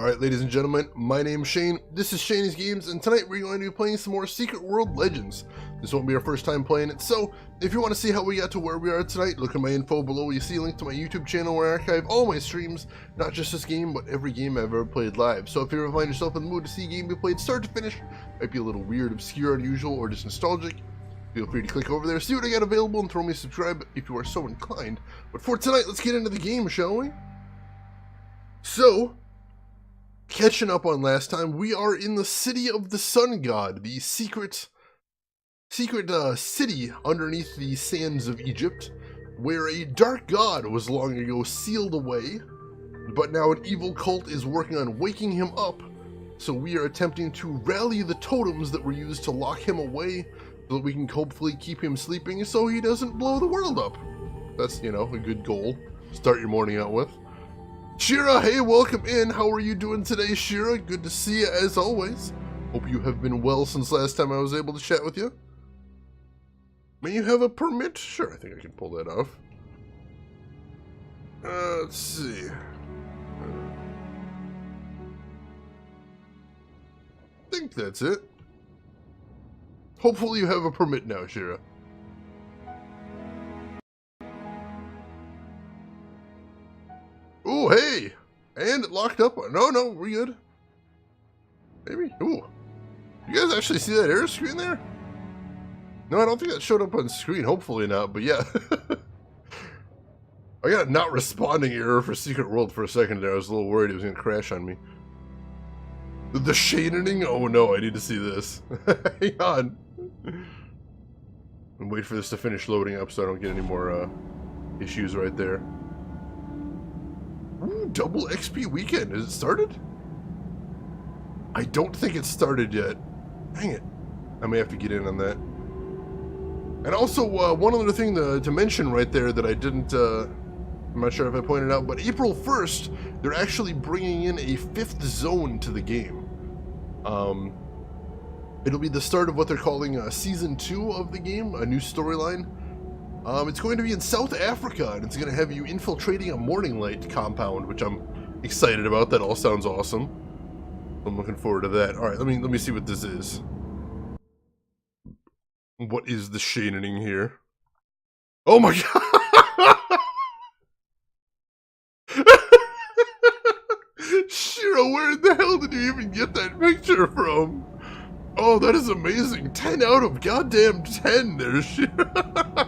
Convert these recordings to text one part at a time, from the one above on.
Alright, ladies and gentlemen, my name's Shane, this is Shane's Games, and tonight we're going to be playing some more Secret World Legends. This won't be our first time playing it, so if you want to see how we got to where we are tonight, look at my info below. You see a link to my YouTube channel where I archive all my streams, not just this game, but every game I've ever played live. So if you ever find yourself in the mood to see a game we played start to finish, might be a little weird, obscure, unusual, or just nostalgic, feel free to click over there, see what I got available, and throw me a subscribe if you are so inclined. But for tonight, let's get into the game, shall we? So, catching up on last time, we are in the City of the Sun God, the secret city underneath the sands of Egypt, where a dark god was long ago sealed away, but now an evil cult is working on waking him up, so we are attempting to rally the totems that were used to lock him away, so that we can hopefully keep him sleeping so he doesn't blow the world up. That's, you know, a good goal. Start your morning out with. Shira, hey, welcome in. How are you doing today, Shira? Good to see you as always. Hope you have been well since last time I was able to chat with you. May you have a permit? Sure, I think I can pull that off. Let's see. I think that's it. Hopefully you have a permit now, Shira. Ooh, hey! And it locked up. No, we're good. Maybe? Ooh. You guys actually see that error screen there? No, I don't think that showed up on screen. Hopefully not, but yeah. I got a not responding error for Secret World for a second there. I was a little worried it was going to crash on me. The shading? Oh no, I need to see this. Hang on. And wait for this to finish loading up so I don't get any more issues right there. Ooh, double XP weekend. Is it started? I don't think it's started yet. Dang it. I may have to get in on that. And also, one other thing to mention right there that I didn't, I'm not sure if I pointed out, but April 1st, they're actually bringing in a 5th zone to the game. It'll be the start of what they're calling Season 2 of the game, a new storyline. It's going to be in South Africa, and it's going to have you infiltrating a Morning Light compound, which I'm excited about. That all sounds awesome. I'm looking forward to that. All right, let me see what this is. What is the shading here? Oh my god! Shiro, where in the hell did you even get that picture from? Oh, that is amazing. 10 out of goddamn 10 there, Shira.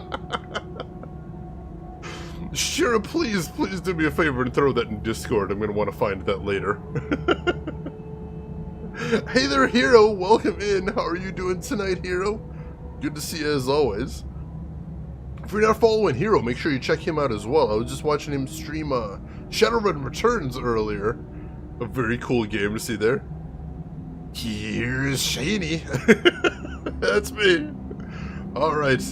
Shira, please do me a favor and throw that in Discord. I'm going to want to find that later. Hey there, Hero. Welcome in. How are you doing tonight, Hero? Good to see you as always. If you're not following Hero, make sure you check him out as well. I was just watching him stream Shadowrun Returns earlier. A very cool game to see there. Here's Shaney. That's me. Alright.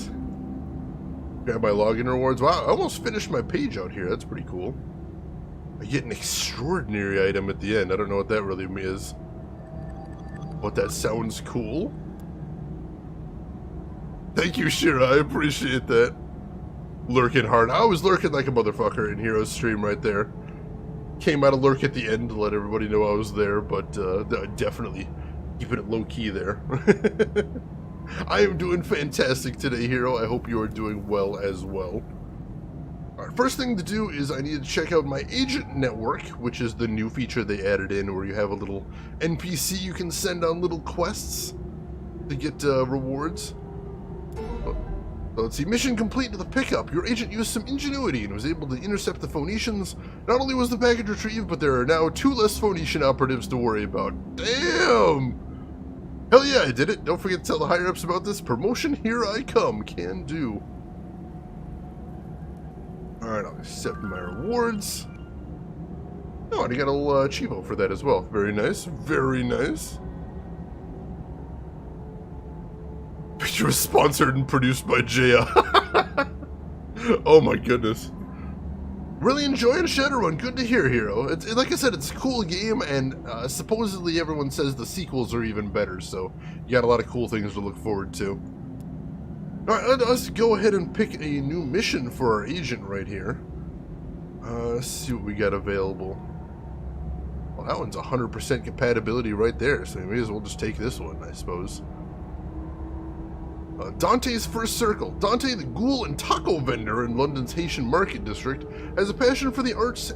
Grab my login rewards. Wow, I almost finished my page out here. That's pretty cool. I get an extraordinary item at the end. I don't know what that really is. But that sounds cool. Thank you, Shira. I appreciate that. Lurking hard. I was lurking like a motherfucker in Hero's stream right there. Came out of lurk at the end to let everybody know I was there, but definitely keeping it low-key there. I am doing fantastic today, Hero. I hope you are doing well as well. Alright, first thing to do is I need to check out my agent network, which is the new feature they added in, where you have a little NPC you can send on little quests to get rewards. Let's see, mission complete to the pickup. Your agent used some ingenuity and was able to intercept the Phoenicians. Not only was the package retrieved, but there are now 2 less Phoenician operatives to worry about. Damn! Hell yeah, I did it. Don't forget to tell the higher-ups about this. Promotion, here I come. Can do. Alright, I'll accept my rewards. Oh, and I got a little Chivo for that as well. Very nice. Very nice. Picture was sponsored and produced by Jaya. Oh my goodness. Really enjoying Shadowrun. Good to hear, Hero. Like I said, it's a cool game, and supposedly everyone says the sequels are even better, so you got a lot of cool things to look forward to. Alright, let's go ahead and pick a new mission for our agent right here. Let's see what we got available. Well, that one's 100% compatibility right there, so we may as well just take this one, I suppose. Dante's First Circle. Dante, the ghoul and taco vendor in London's Haitian Market District, has a passion for the arts,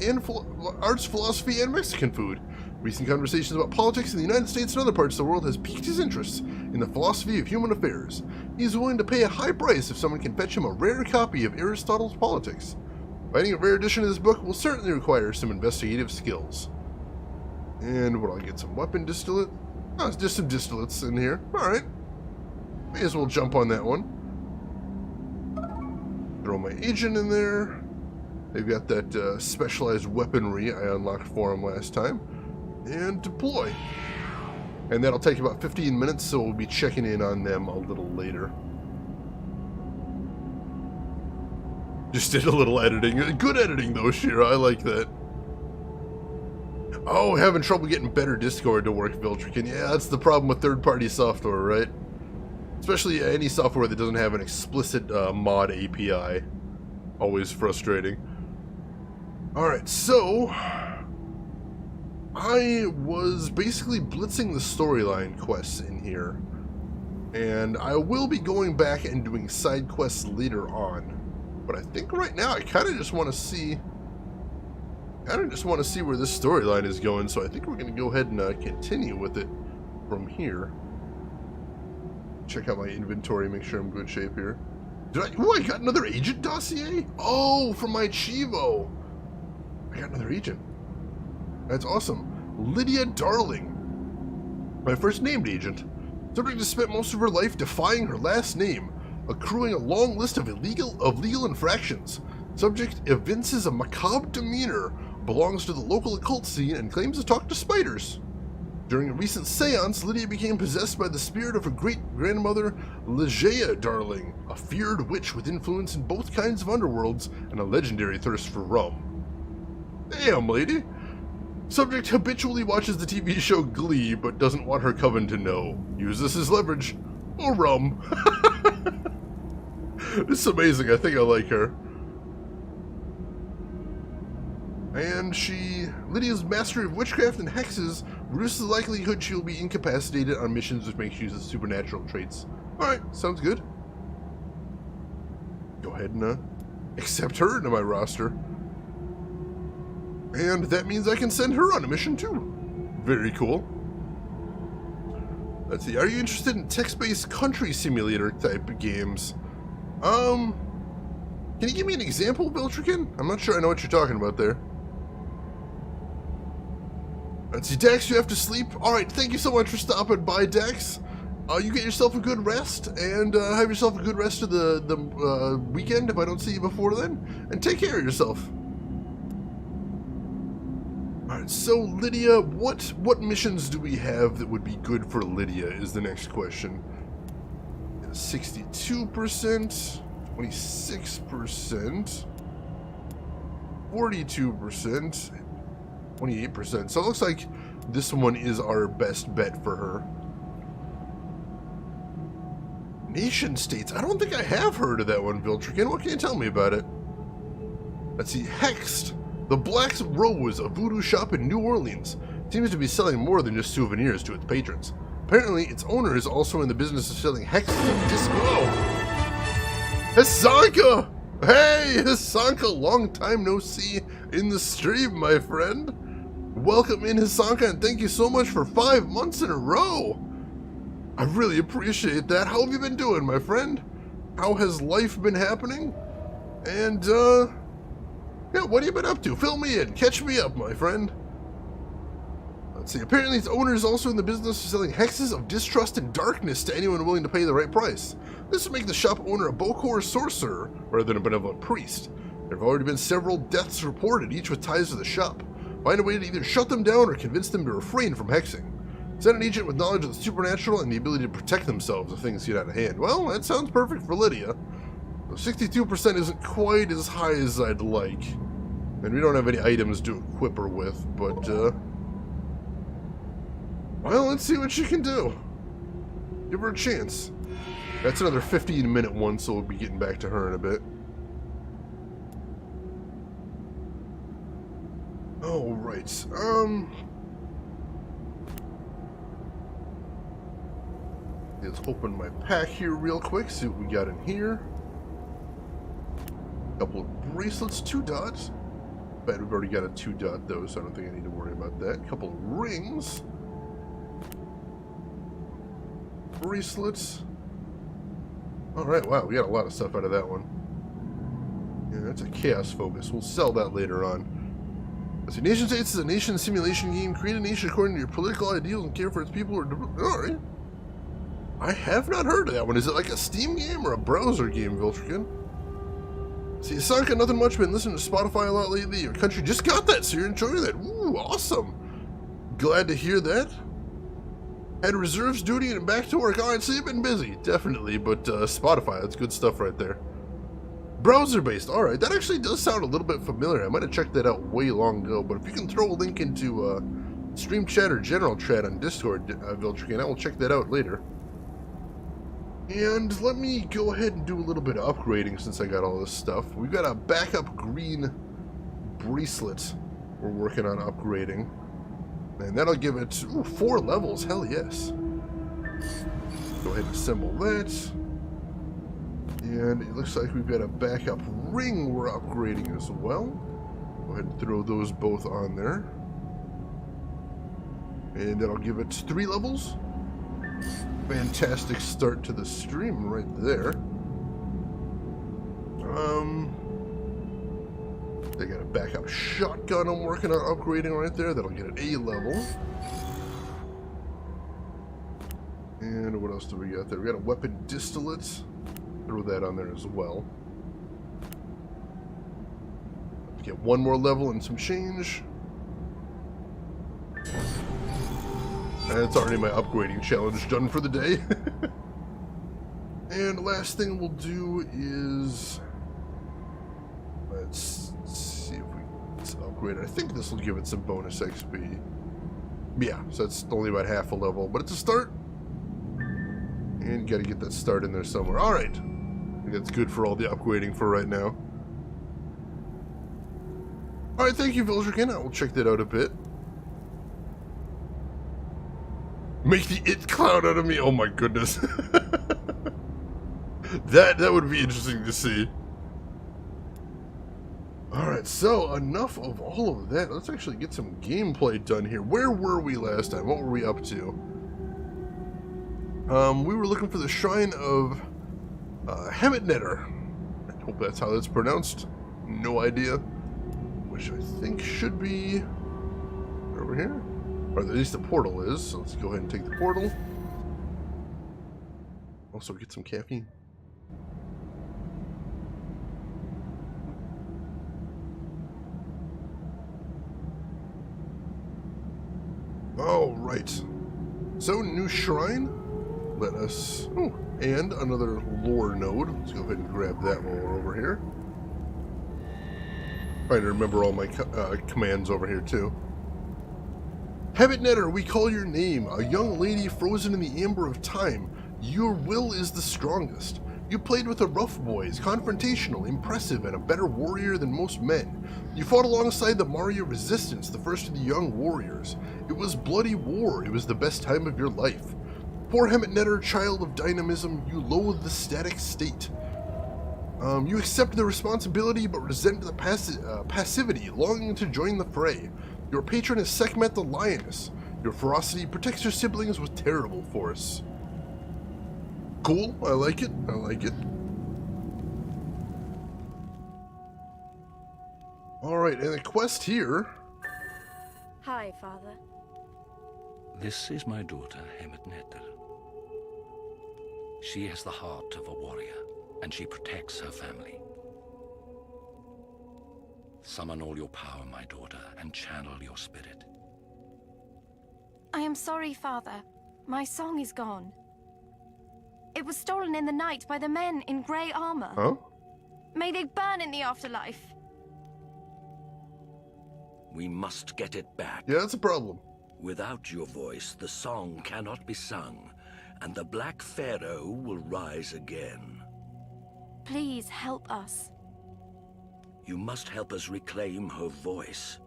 philosophy, and Mexican food. Recent conversations about politics in the United States and other parts of the world has piqued his interest in the philosophy of human affairs. He is willing to pay a high price if someone can fetch him a rare copy of Aristotle's Politics. Finding a rare edition of this book will certainly require some investigative skills. And what, I'll get some weapon distillate? Oh, it's just some distillates in here. Alright. May as well jump on that one. Throw my agent in there. They've got that specialized weaponry I unlocked for them last time. And deploy. And that'll take about 15 minutes, so we'll be checking in on them a little later. Just did a little editing. Good editing though, Shira. I like that. Oh, having trouble getting better Discord to work, Viltrican. Yeah, that's the problem with third-party software, right? Especially any software that doesn't have an explicit mod API. Always frustrating. Alright, so I was basically blitzing the storyline quests in here. And I will be going back and doing side quests later on. But I think right now I kind of just want to see where this storyline is going, so I think we're going to go ahead and continue with it from here. Check out my inventory, make sure I'm in good shape here. I got another agent dossier? Oh, from my Chivo. I got another agent. That's awesome. Lydia Darling. My first named agent. Subject has spent most of her life defying her last name, accruing a long list of legal infractions. Subject evinces a macabre demeanor, belongs to the local occult scene, and claims to talk to spiders. During a recent seance, Lydia became possessed by the spirit of her great-grandmother, Ligeia Darling, a feared witch with influence in both kinds of underworlds and a legendary thirst for rum. Damn, lady. Subject habitually watches the TV show Glee, but doesn't want her coven to know. Use this as leverage. Or rum. This is amazing. I think I like her. And Lydia's mastery of witchcraft and hexes reduces the likelihood she will be incapacitated on missions which make use of supernatural traits. Alright, sounds good. Go ahead and accept her into my roster. And that means I can send her on a mission too. Very cool. Let's see, are you interested in text-based country simulator type of games? Can you give me an example, Viltrican? I'm not sure I know what you're talking about there. Let's see, Dex, you have to sleep. Alright, thank you so much for stopping by, Dex. You get yourself a good rest, and have yourself a good rest of the weekend if I don't see you before then. And take care of yourself. Alright, so Lydia, what missions do we have that would be good for Lydia is the next question. 62%, 26%, 42%, 28%. So it looks like this one is our best bet for her. Nation states. I don't think I have heard of that one, Viltrican. What can you tell me about it? Let's see. Hexed. The Black Rose, a voodoo shop in New Orleans, seems to be selling more than just souvenirs to its patrons. Apparently, its owner is also in the business of selling hexes and disco. Hasanka! Hey, Hasanka, long time no see in the stream, my friend. Welcome in, Hasanka, and thank you so much for 5 months in a row. I really appreciate that. How have you been doing, my friend? How has life been happening? And, yeah, what have you been up to? Fill me in. Catch me up, my friend. Let's see. Apparently, its owner is also in the business of selling hexes of distrust and darkness to anyone willing to pay the right price. This would make the shop owner a Bokor sorcerer rather than a benevolent priest. There have already been several deaths reported, each with ties to the shop. Find a way to either shut them down or convince them to refrain from hexing. Send an agent with knowledge of the supernatural and the ability to protect themselves if things get out of hand. Well, that sounds perfect for Lydia. So 62% isn't quite as high as I'd like. And we don't have any items to equip her with, but, well, let's see what she can do. Give her a chance. That's another 15-minute one, so we'll be getting back to her in a bit. Alright, Let's open my pack here real quick, see what we got in here. Couple of bracelets, 2 dots. But we've already got a 2 dot though, so I don't think I need to worry about that. Couple of rings. Bracelets. Alright, wow, we got a lot of stuff out of that one. Yeah, that's a chaos focus. We'll sell that later on. See, Nation States is a nation simulation game. Create a nation according to your political ideals and care for its people. Alright. I have not heard of that one. Is it like a Steam game or a browser game, Viltrican? See, Sonic got nothing much. Been listening to Spotify a lot lately. Your country just got that, so you're enjoying that. Ooh, awesome. Glad to hear that. Had reserves duty and back to work. Alright, so you've been busy. Definitely, but Spotify, that's good stuff right there. Browser-based. Alright, that actually does sound a little bit familiar. I might have checked that out way long ago, but if you can throw a link into Stream Chat or General Chat on Discord, Viltrican, I will check that out later. And let me go ahead and do a little bit of upgrading since I got all this stuff. We've got a backup green bracelet we're working on upgrading. And that'll give it 4 levels. Hell yes. Go ahead and assemble that. And it looks like we've got a backup ring we're upgrading as well. Go ahead and throw those both on there. And that'll give it 3 levels. Fantastic start to the stream right there. They got a backup shotgun I'm working on upgrading right there. That'll get an A level. And what else do we got there? We got a weapon distillate. Throw that on there as well. Let's get 1 more level and some change. And it's already my upgrading challenge done for the day. And the last thing we'll do is... Let's see if we can upgrade it. I think this will give it some bonus XP. Yeah, so that's only about half a level, but it's a start. And you gotta get that start in there somewhere. Alright. I think that's good for all the upgrading for right now. Alright, thank you, Viltrican. I will check that out a bit. Make the it clown out of me. Oh my goodness. that would be interesting to see. Alright, so enough of all of that. Let's actually get some gameplay done here. Where were we last time? What were we up to? We were looking for the Shrine of Hemetnetter. I hope that's how that's pronounced. No idea. Which I think should be over here. Or at least the portal is, so let's go ahead and take the portal. Also get some caffeine. Alright. So, new shrine. Let us... Oh, and another lore node. Let's go ahead and grab that while we're over here. Trying to remember all my commands over here, too. Hemetnetter, we call your name, a young lady frozen in the amber of time. Your will is the strongest. You played with the rough boys, confrontational, impressive, and a better warrior than most men. You fought alongside the Maria Resistance, the first of the young warriors. It was bloody war, it was the best time of your life. Poor Hemetnetter, child of dynamism, you loathe the static state. You accept the responsibility but resent the passivity, longing to join the fray. Your patron is Sekhmet the Lioness. Your ferocity protects your siblings with terrible force. Cool, I like it, I like it. Alright, and the quest here... Hi, Father. This is my daughter, Hemetnetter. She has the heart of a warrior, and she protects her family. Summon all your power, my daughter, and channel your spirit. I am sorry, Father. My song is gone. It was stolen in the night by the men in grey armor. Huh? May they burn in the afterlife. We must get it back. Yeah, that's a problem. Without your voice, the song cannot be sung, and the Black Pharaoh will rise again. Please help us. You must help us reclaim her voice.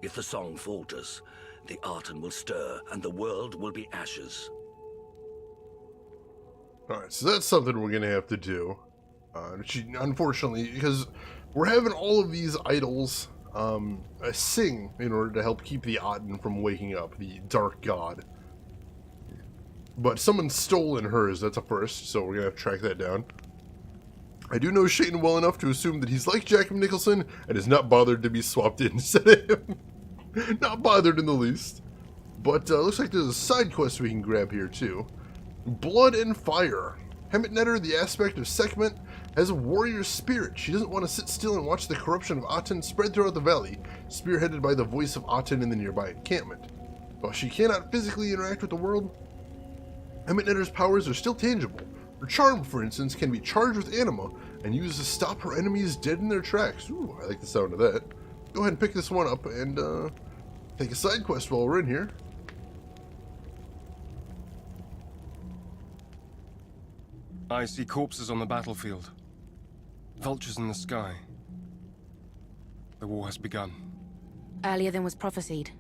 If the song falters, the Arton will stir, and the world will be ashes. Alright, so that's something we're gonna have to do. Unfortunately, because we're having all of these idols sing in order to help keep the Aten from waking up, the dark god. But someone's stolen hers, that's a first, so we're gonna have to track that down. I do know Shayton well enough to assume that he's like Jack Nicholson and is not bothered to be swapped in instead of him. Not bothered in the least. But looks like there's a side quest we can grab here too. Blood and Fire. Hemet Netter, the aspect of Sekhmet, has a warrior spirit. She doesn't want to sit still and watch the corruption of Aten spread throughout the valley, spearheaded by the voice of Aten in the nearby encampment. While she cannot physically interact with the world, Hemet Netter's powers are still tangible. Her charm, for instance, can be charged with anima and used to stop her enemies dead in their tracks. Ooh, I like the sound of that. Go ahead and pick this one up and take a side quest while we're in here. I see corpses on the battlefield. Vultures in the sky. The war has begun. Earlier than was prophesied.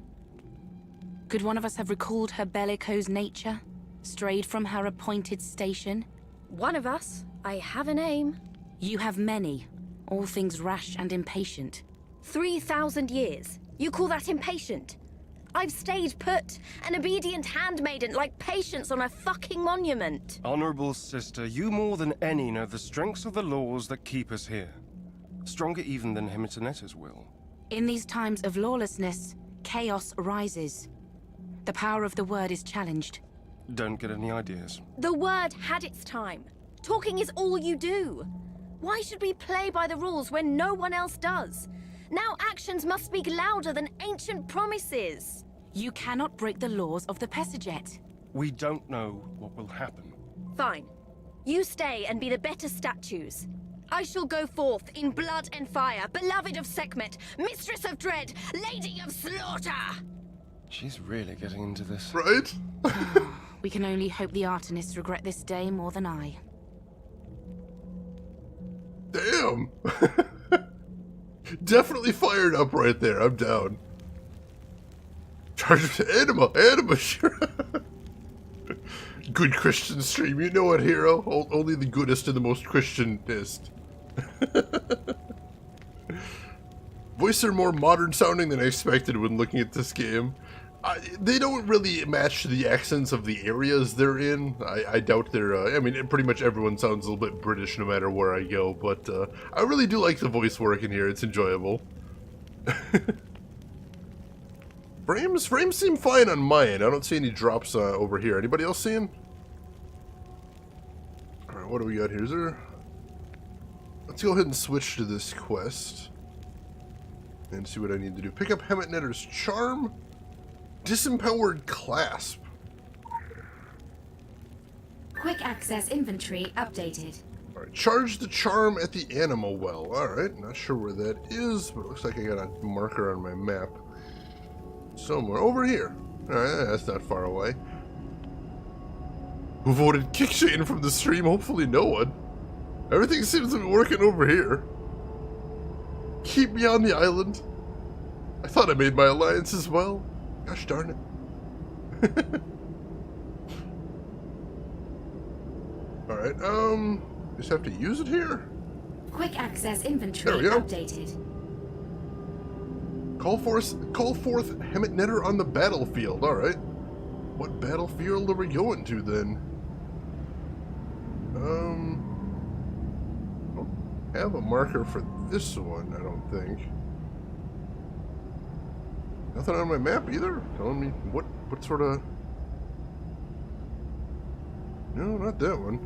Could one of us have recalled her bellicose nature? Strayed from her appointed station? One of us. I have a name. You have many. All things rash and impatient. 3,000 years. You call that impatient? I've stayed put, an obedient handmaiden like Patience on a fucking monument. Honorable sister, you more than any know the strengths of the laws that keep us here. Stronger even than Hemitaneta's will. In these times of lawlessness, chaos rises. The power of the word is challenged. Don't get any ideas. The word had its time. Talking is all you do. Why should we play by the rules when no one else does? Now actions must speak louder than ancient promises. You cannot break the laws of the Pesajet. We don't know what will happen. Fine. You stay and be the better statues. I shall go forth in blood and fire, beloved of Sekhmet, mistress of dread, lady of slaughter! She's really getting into this. Right? We can only hope the Artenists regret this day more than I. Damn! Definitely fired up right there. I'm down. Charge with anima, sure. Good Christian stream. You know what, hero? Only the goodest and the most Christianist. Voices are more modern sounding than I expected when looking at this game. They don't really match the accents of the areas they're in. I doubt they're, I mean, pretty much everyone sounds a little bit British no matter where I go, but I really do like the voice work in here. It's enjoyable. Frames seem fine on my end. I don't see any drops over here. Anybody else seeing? Alright, what do we got here? Is there... Let's go ahead and switch to this quest. And see what I need to do. Pick up Hemet Netter's charm. Disempowered clasp. Quick access inventory updated. Alright, charge the charm at the animal well. Alright, not sure where that is, but it looks like I got a marker on my map. Somewhere over here. Alright, that's not far away. Who voted kick Shane from the stream? Hopefully no one. Everything seems to be working over here. Keep me on the island. I thought I made my alliance as well. Gosh darn it. Alright, just have to use it here? Quick access inventory There we go. updated. Call forth Hemet Netter on the battlefield. Alright. What battlefield are we going to then? I don't have a marker for this one, I don't think. Nothing on my map either? Telling me what sort of... No, not that one.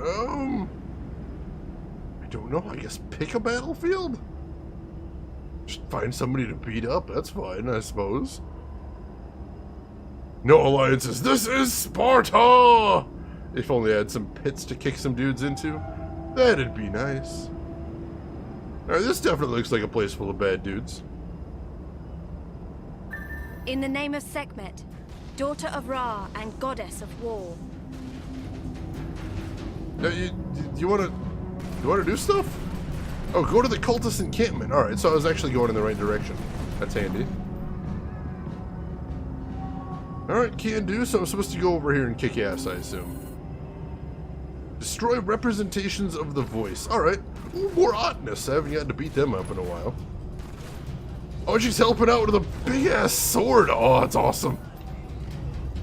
I don't know. I guess pick a battlefield? Just find somebody to beat up. That's fine, I suppose. No alliances. This is Sparta! If only I had some pits to kick some dudes into. That'd be nice. Alright, this definitely looks like a place full of bad dudes. In the name of Sekhmet, daughter of Ra and goddess of war. Now, you wanna do stuff? Oh, go to the cultist encampment. Alright, so I was actually going in the right direction. That's handy. Alright, can do. So I'm supposed to go over here and kick ass, I assume. Destroy representations of the voice. Alright. Ooh, more oddness. I haven't gotten to beat them up in a while. Oh, she's helping out with a big-ass sword. Oh, that's awesome.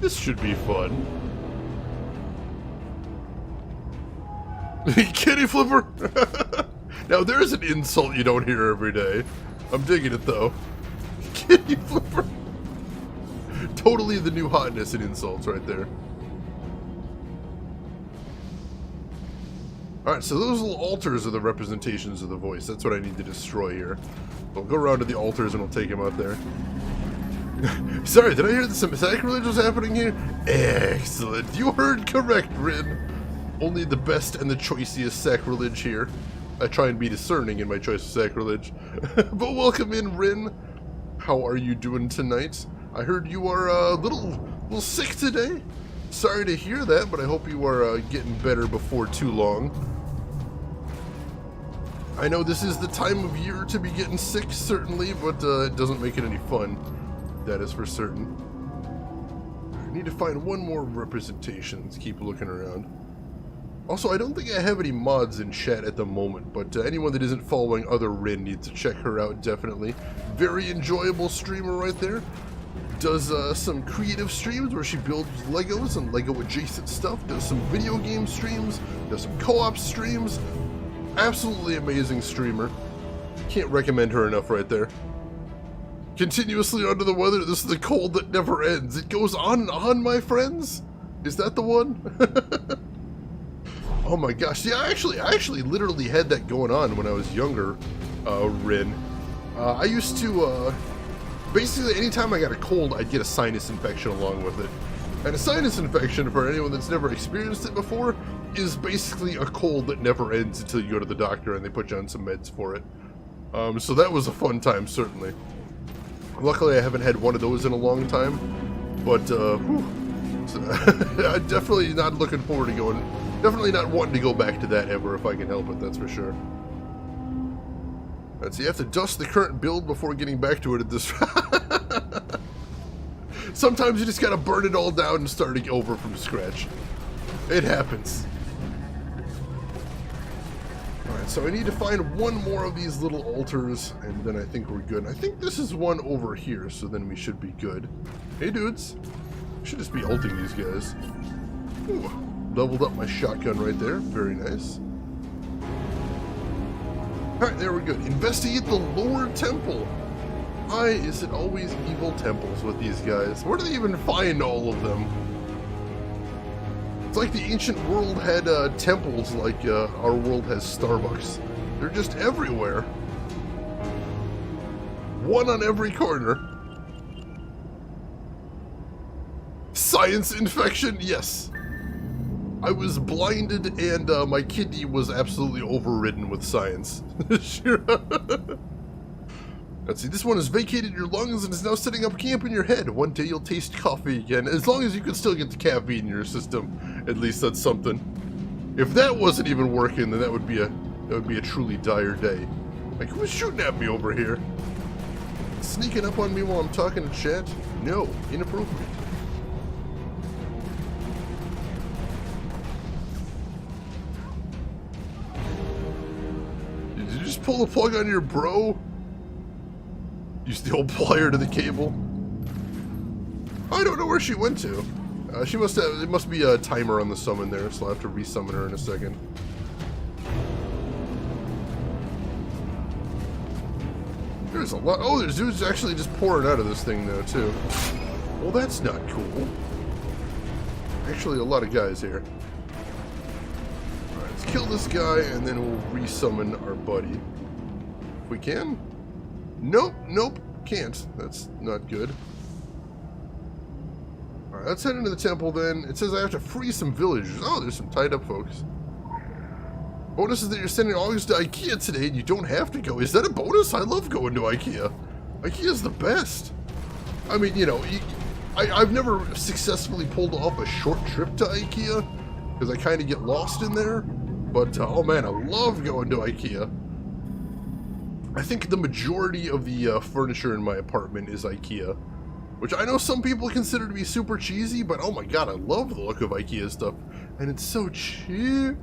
This should be fun. Kitty flipper! Now, there's an insult you don't hear every day. I'm digging it, though. Kitty flipper! Totally the new hotness in insults right there. Alright, so those little altars are the representations of the voice. That's what I need to destroy here. I'll go around to the altars and I'll take him out there. Sorry, did I hear that some sacrilege was happening here? Excellent. You heard correct, Rin. Only the best and the choicest sacrilege here. I try and be discerning in my choice of sacrilege. But welcome in, Rin. How are you doing tonight? I heard you are a little sick today. Sorry to hear that, but I hope you are getting better before too long. I know this is the time of year to be getting sick, certainly, but it doesn't make it any fun. That is for certain. I need to find one more representation. Let's keep looking around. Also, I don't think I have any mods in chat at the moment, but anyone that isn't following other Rin needs to check her out, definitely. Very enjoyable streamer right there. Does some creative streams where she builds Legos and Lego adjacent stuff. Does some video game streams. Does some co-op streams. Absolutely amazing streamer. Can't recommend her enough right there. Continuously under the weather. This is the cold that never ends. It goes on and on, my friends. Is that the one? Oh my gosh. Yeah, I actually literally had that going on when I was younger, Rin. I used to, basically anytime I got a cold, I'd get a sinus infection along with it. And a sinus infection, for anyone that's never experienced it before, is basically a cold that never ends until you go to the doctor and they put you on some meds for it. So that was a fun time, certainly. Luckily, I haven't had one of those in a long time, but, I'm definitely not looking forward to going, definitely not wanting to go back to that ever if I can help it, that's for sure. Alright, so you have to dust the current build before getting back to it at this. Sometimes you just gotta burn it all down and start it over from scratch. It happens. Alright, so I need to find one more of these little altars, and then I think we're good. And I think this is one over here, so then we should be good. Hey dudes. Should just be ulting these guys. Ooh, leveled up my shotgun right there. Very nice. Alright, there we're good. Investigate the lower temple. Why is it always evil temples with these guys? Where do they even find all of them? It's like the ancient world had temples like our world has Starbucks. They're just everywhere. One on every corner. Science infection? Yes. I was blinded and my kidney was absolutely overridden with science. Sure. Let's see, this one has vacated your lungs and is now setting up camp in your head. One day you'll taste coffee again, as long as you can still get the caffeine in your system. At least that's something. If that wasn't even working, then that would be a truly dire day. Like, who's shooting at me over here? Sneaking up on me while I'm talking to chat? No, inappropriate. Did you just pull the plug on your bro? Use the old plier to the cable. I don't know where she went to. She must have. It must be a timer on the summon there, so I'll have to resummon her in a second. There's a lot. Oh, there's dudes actually just pouring out of this thing now too. Well, that's not cool. Actually, a lot of guys here. All right, let's kill this guy, and then we'll resummon our buddy. If we can. Nope, nope, can't. That's not good. Alright, let's head into the temple then. It says I have to free some villagers. Oh, there's some tied up folks. Bonus is that you're sending August to IKEA today and you don't have to go. Is that a bonus? I love going to IKEA. IKEA's the best. I mean, you know, I've never successfully pulled off a short trip to IKEA because I kind of get lost in there. But, oh man, I love going to IKEA. I think the majority of the furniture in my apartment is IKEA. which I know some people consider to be super cheesy, but oh my god, I love the look of IKEA stuff, and it's so cheap.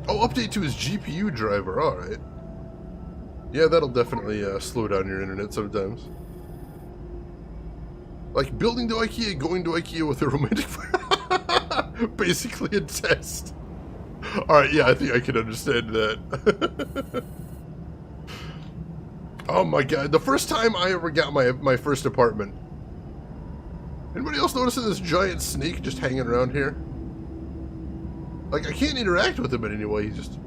Oh, update to his GPU driver, alright. Yeah, that'll definitely slow down your internet sometimes. Like, building to IKEA, going to IKEA with a romantic... Basically a test. Alright, yeah, I think I can understand that. Oh my god, the first time I ever got my first apartment. Anybody else noticing this giant snake just hanging around here? Like, I can't interact with him in any way, he's just...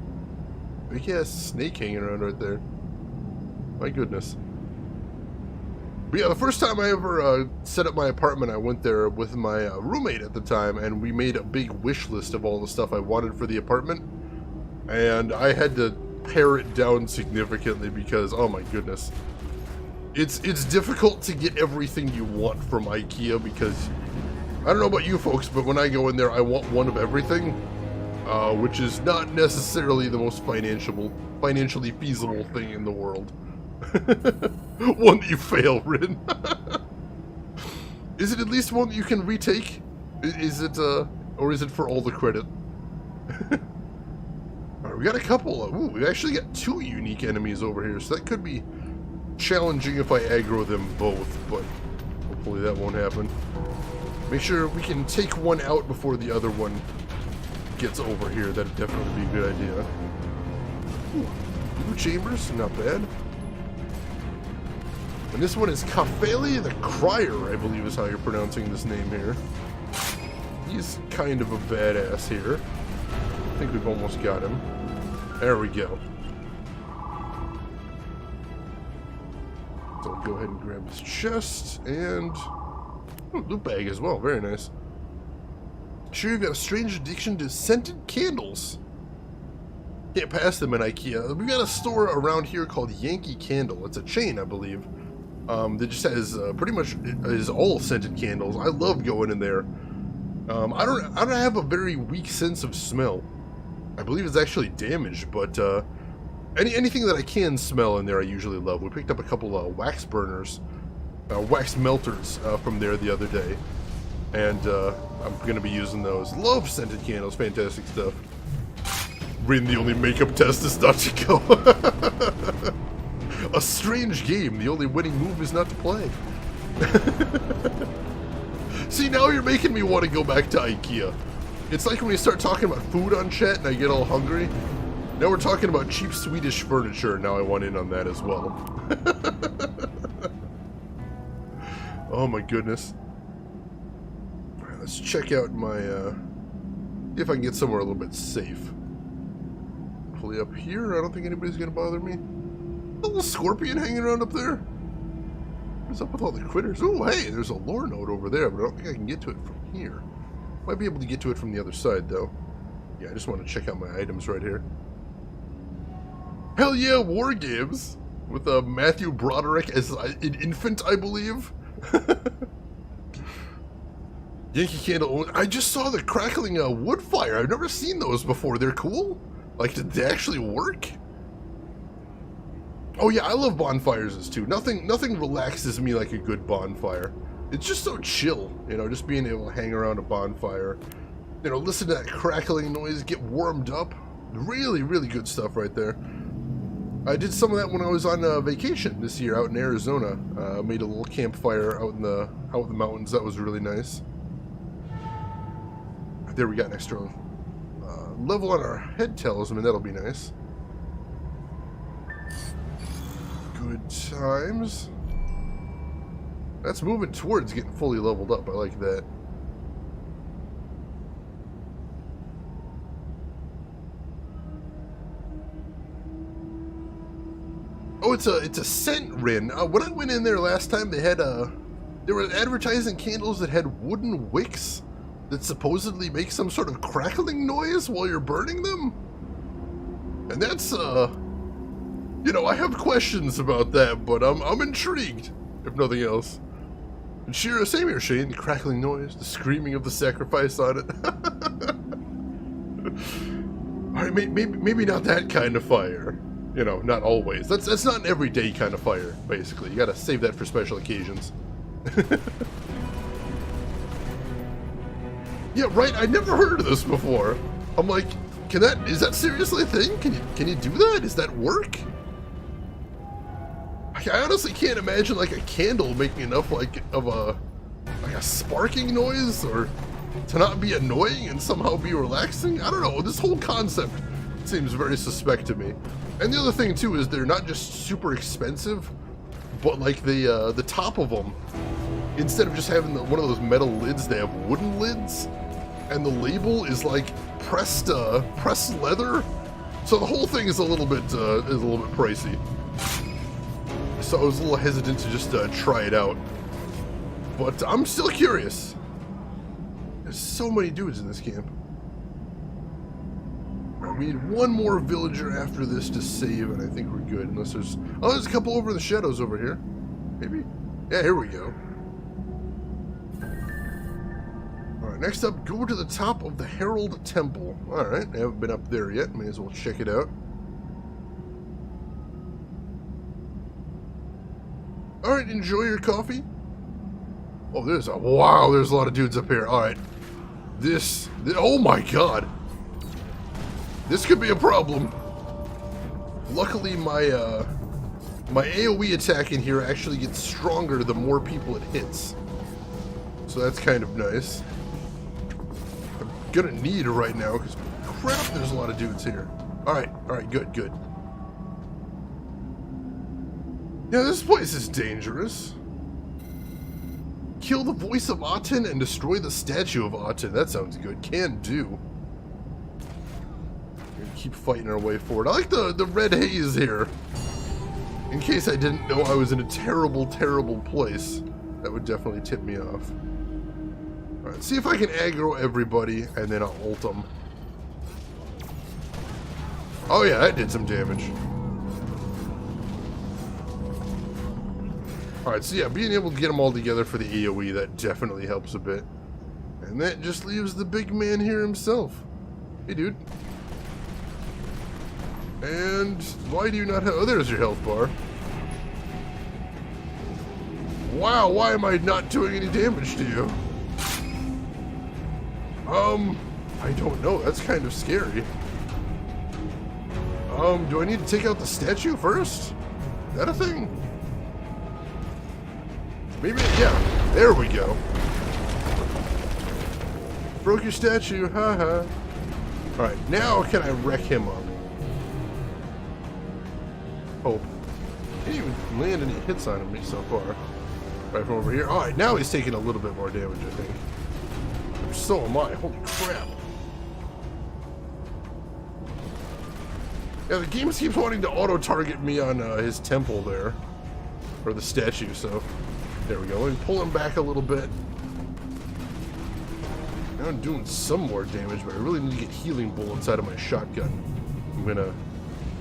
Big ass snake hanging around right there. My goodness. But yeah, the first time I ever set up my apartment, I went there with my roommate at the time, and we made a big wish list of all the stuff I wanted for the apartment. And I had to pare it down significantly because, oh my goodness. It's difficult to get everything you want from IKEA because, I don't know about you folks, but when I go in there, I want one of everything. Which is not necessarily the most financially feasible thing in the world. One that you fail, Rin. Is it at least one that you can retake? Is it, or is it for all the credit? Alright, we got a couple of, ooh, we actually got 2 unique enemies over here, so that could be challenging if I aggro them both, but hopefully that won't happen. Make sure we can take one out before the other one gets over here. That'd definitely be a good idea. Ooh, blue chambers, not bad. And this one is Kafeli the Crier, I believe is how you're pronouncing this name here. He's kind of a badass here. I think we've almost got him. There we go. So I'll go ahead and grab this chest and loot bag as well. Very nice. Sure, you've got a strange addiction to scented candles. Can't pass them in IKEA. We've got a store around here called Yankee Candle. It's a chain, I believe. That just has pretty much is all scented candles. I love going in there. I don't have a very weak sense of smell. I believe it's actually damaged, but anything that I can smell in there, I usually love. We picked up a couple of wax burners, wax melters from there the other day. And I'm going to be using those. Love scented candles. Fantastic stuff. Rin, the only makeup test is not to go. A strange game. The only winning move is not to play. See, now you're making me want to go back to IKEA. It's like when you start talking about food on chat and I get all hungry. Now we're talking about cheap Swedish furniture. Now I want in on that as well. Oh my goodness. Let's check out my, see if I can get somewhere a little bit safe. Hopefully up here, I don't think anybody's gonna bother me. A little scorpion hanging around up there. What's up with all the critters? Oh, hey, there's a lore node over there, but I don't think I can get to it from here. Might be able to get to it from the other side, though. Yeah, I just want to check out my items right here. Hell yeah, war games! With Matthew Broderick as an infant, I believe. Yankee Candle. I just saw the crackling wood fire. I've never seen those before. They're cool. Like, did they actually work? Oh yeah, I love bonfires too. Nothing relaxes me like a good bonfire. It's just so chill, you know, just being able to hang around a bonfire. You know, listen to that crackling noise, get warmed up. Really, really good stuff right there. I did some of that when I was on vacation this year out in Arizona. Made a little campfire out in the mountains. That was really nice. There, we got an extra level on our head talisman. That'll be nice. Good times. That's moving towards getting fully leveled up. I like that. Oh, it's a scent Rin. When I went in there last time, they had they were advertising candles that had wooden wicks that supposedly make some sort of crackling noise while you're burning them. And that's you know, I have questions about that, but I'm intrigued, if nothing else. And Shira, same here, Shane. The crackling noise, the screaming of the sacrifice on it. Alright, maybe not that kind of fire. You know, not always. That's not an everyday kind of fire, basically. You gotta save that for special occasions. Yeah, right, I never heard of this before. I'm like, is that seriously a thing? Can you do that? Does that work? I honestly can't imagine like a candle making enough of a sparking noise, or to not be annoying and somehow be relaxing. I don't know, this whole concept seems very suspect to me. And the other thing too is they're not just super expensive, but like the top of them, instead of just having one of those metal lids, they have wooden lids, and the label is like pressed leather. So the whole thing is a little bit pricey. So I was a little hesitant to just try it out, but I'm still curious. There's so many dudes in this camp. Right, we need one more villager after this to save, and I think we're good. Unless there's a couple over in the shadows over here. Maybe. Yeah, here we go. All right, next up, go to the top of the Herald Temple. All right, I haven't been up there yet. May as well check it out. All right, enjoy your coffee. Oh, there's a lot of dudes up here. All right, oh my god, this could be a problem. Luckily, my AoE attack in here actually gets stronger the more people it hits, so that's kind of nice. I'm gonna need it right now because crap, there's a lot of dudes here. All right, good. Yeah, this place is dangerous. Kill the voice of Aten and destroy the statue of Aten. That sounds good. Can do. We're gonna keep fighting our way forward. I like the red haze here. In case I didn't know I was in a terrible, terrible place. That would definitely tip me off. Alright, see if I can aggro everybody, and then I'll ult them. Oh yeah, that did some damage. Alright, so yeah, being able to get them all together for the AoE, that definitely helps a bit. And that just leaves the big man here himself. Hey, dude. And why do you not have... Oh, there's your health bar. Wow, why am I not doing any damage to you? I don't know. That's kind of scary. Do I need to take out the statue first? Is that a thing? Maybe, yeah, there we go. Broke your statue, haha. Alright, now can I wreck him up? Hope. Didn't even land any hits on me so far. Right from over here. Alright, now he's taking a little bit more damage, I think. So am I, holy crap. Yeah, the game keeps wanting to auto-target me on his temple there. Or the statue, so... There we go. And pull him back a little bit. Now I'm doing some more damage, but I really need to get healing bullets out of my shotgun. I'm gonna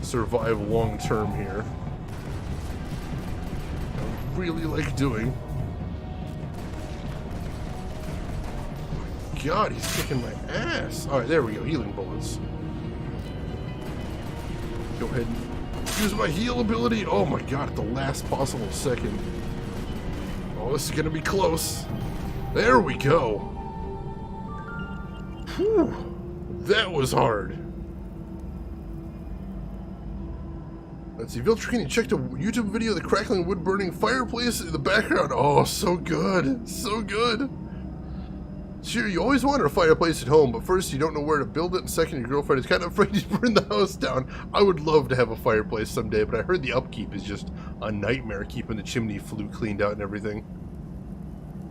survive long term here. I really like doing. God, he's kicking my ass. Alright, there we go. Healing bullets. Go ahead and use my heal ability. Oh my god, at the last possible second. Oh, this is gonna be close. There we go. Whew. That was hard. Let's see. Viltrin checked a YouTube video of the crackling wood burning fireplace in the background. Oh, so good. So good. Sure, you always wanted a fireplace at home, but first you don't know where to build it, and second your girlfriend is kind of afraid to burn the house down. I would love to have a fireplace someday, but I heard the upkeep is just a nightmare, keeping the chimney flue cleaned out and everything.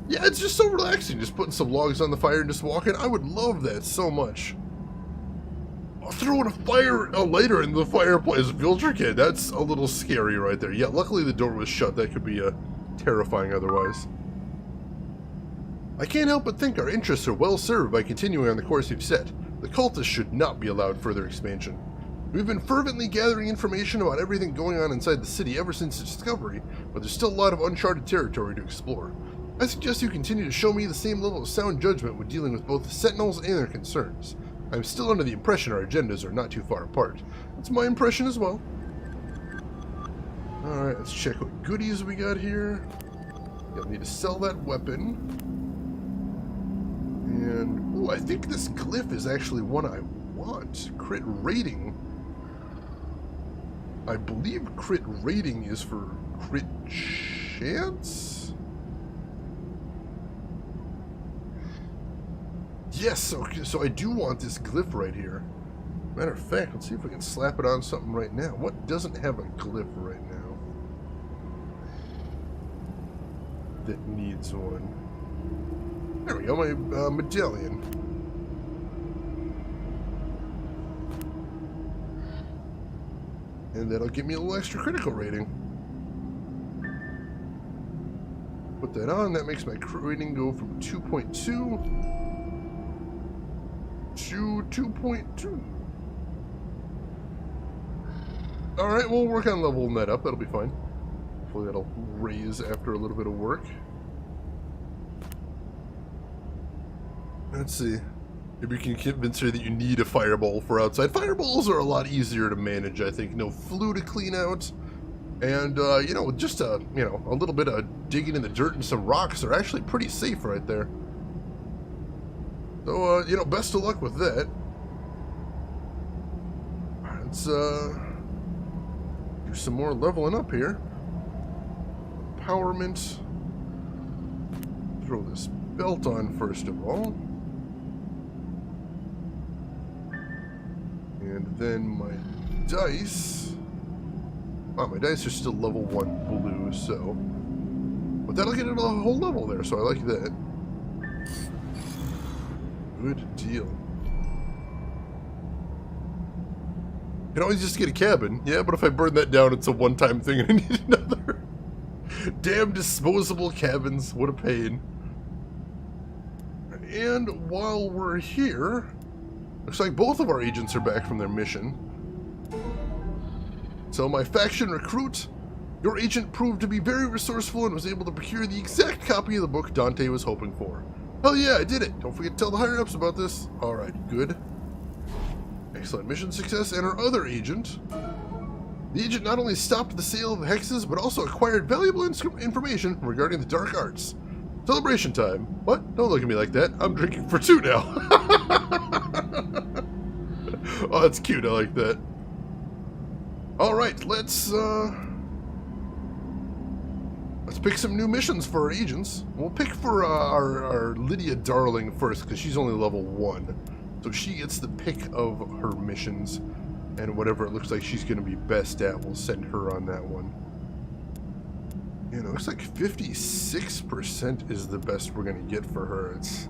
Yeah, it's just so relaxing, just putting some logs on the fire and just walking. I would love that so much. I'll throw in a lighter in the fireplace, Viltrin. That's a little scary right there. Yeah, luckily the door was shut. That could be terrifying otherwise. I can't help but think our interests are well served by continuing on the course we've set. The cultists should not be allowed further expansion. We've been fervently gathering information about everything going on inside the city ever since its discovery, but there's still a lot of uncharted territory to explore. I suggest you continue to show me the same level of sound judgment when dealing with both the Sentinels and their concerns. I'm still under the impression our agendas are not too far apart. That's my impression as well. Alright, let's check what goodies we got here. You'll need to sell that weapon. And, ooh, I think this glyph is actually one I want. Crit rating. I believe crit rating is for crit chance? Yes, so I do want this glyph right here. Matter of fact, let's see if we can slap it on something right now. What doesn't have a glyph right now that needs one? There we go, my medallion. And that'll give me a little extra critical rating. Put that on, that makes my crit rating go from 2.2 to 2.2. Alright, we'll work on leveling that up, that'll be fine. Hopefully that'll raise after a little bit of work. Let's see. Maybe you can convince her that you need a fireball for outside. Fireballs are a lot easier to manage, I think. No flue to clean out. And, you know, just a little bit of digging in the dirt and some rocks are actually pretty safe right there. So, you know, best of luck with that. Let's, do some more leveling up here. Empowerment. Throw this belt on first of all. And then my dice. Oh, my dice are still level 1 blue, so. But that'll get it a whole level there, so I like that. Good deal. You can always just get a cabin. Yeah, but if I burn that down, it's a one-time thing and I need another. Damn disposable cabins. What a pain. And while we're here, looks like both of our agents are back from their mission. So my faction recruit, your agent proved to be very resourceful and was able to procure the exact copy of the book Dante was hoping for. Hell yeah, I did it. Don't forget to tell the higher-ups about this. Alright, good. Excellent mission success. And our other agent. The agent not only stopped the sale of hexes, but also acquired valuable information regarding the dark arts. Celebration time. What? Don't look at me like that. I'm drinking for 2 now. Oh, that's cute. I like that. Alright, let's pick some new missions for our agents. We'll pick for our Lydia Darling first, because she's only level 1. So she gets the pick of her missions, and whatever it looks like she's going to be best at, we'll send her on that one. And it looks like 56% is the best we're going to get for her. It's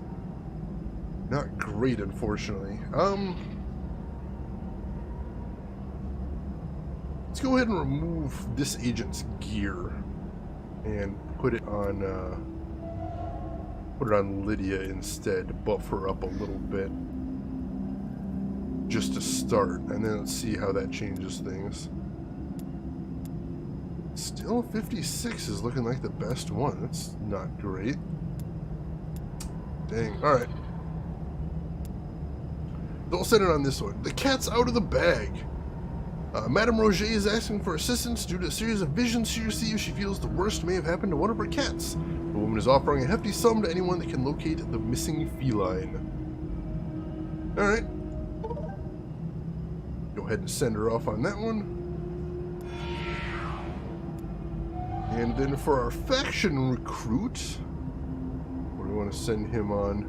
not great, unfortunately. Let's go ahead and remove this agent's gear and put it on Lydia instead. Buff her up a little bit just to start, and then let's see how that changes things. Still 56 is looking like the best one. That's not great. Dang. Alright. Don't send it on this one. The cat's out of the bag. Madame Roger is asking for assistance due to a series of visions she receives. She feels the worst may have happened to one of her cats. The woman is offering a hefty sum to anyone that can locate the missing feline. Alright. Go ahead and send her off on that one. And then for our faction recruit, what do we want to send him on?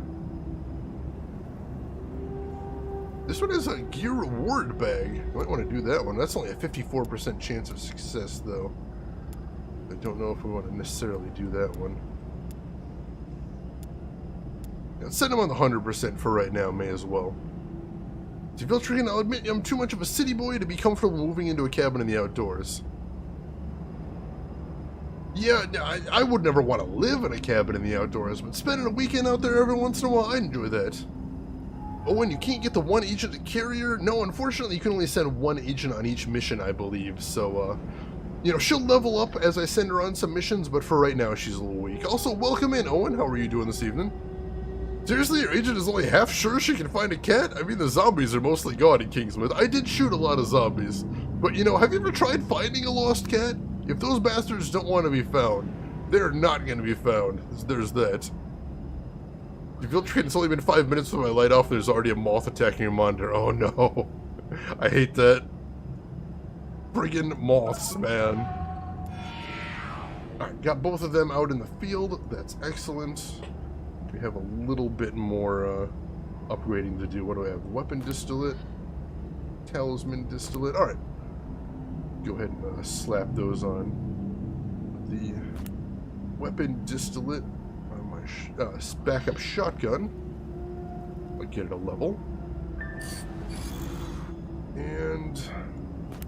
This one is a gear reward bag. You might want to do that one. That's only a 54% chance of success, though. I don't know if we want to necessarily do that one. Yeah, let's send him on the 100% for right now, may as well. Filtering, I'll admit I'm too much of a city boy to be comfortable moving into a cabin in the outdoors. Yeah, I would never want to live in a cabin in the outdoors, but spending a weekend out there every once in a while, I'd enjoy that. Oh, and you can't get the one agent at carrier? No, unfortunately, you can only send one agent on each mission, I believe. So, you know, she'll level up as I send her on some missions, but for right now, she's a little weak. Also, welcome in, Owen. How are you doing this evening? Seriously, your agent is only half sure she can find a cat? I mean, the zombies are mostly gone in Kingsmouth. I did shoot a lot of zombies. But, you know, have you ever tried finding a lost cat? If those bastards don't want to be found, they're not going to be found. There's that. You feel it's only been 5 minutes with my light off, there's already a moth attacking your monitor. Oh no. I hate that. Friggin' moths, man. Alright, got both of them out in the field. That's excellent. We have a little bit more upgrading to do. What do I have? Weapon distillate. Talisman distillate. Alright. Go ahead and slap those on. The weapon distillate on my backup shotgun. I'll get it a level. And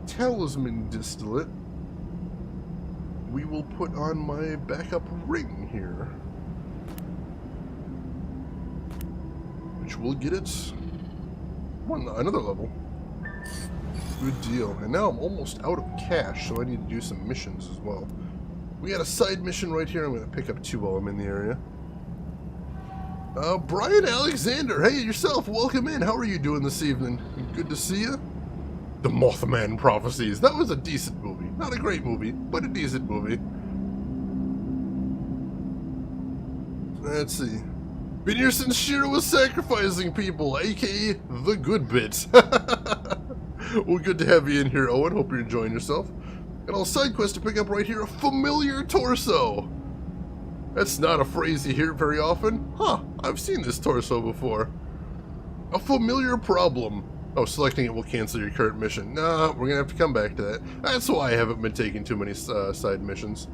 talisman distillate we will put on my backup ring here, which will get it another level. Good deal. And now I'm almost out of cash, so I need to do some missions as well. We got a side mission right here. I'm going to pick up 2 while I'm in the area. Brian Alexander, hey yourself, welcome in. How are you doing this evening? Good to see you. The Mothman Prophecies. That was a decent movie. Not a great movie, but a decent movie. Let's see. Been here since Shira was sacrificing people, aka the good bit. Well, good to have you in here, Owen. Hope you're enjoying yourself. And I'll side quest to pick up right here a familiar torso. That's not a phrase you hear very often. Huh, I've seen this torso before. A familiar problem. Oh, selecting it will cancel your current mission. Nah, we're gonna have to come back to that. That's why I haven't been taking too many side missions.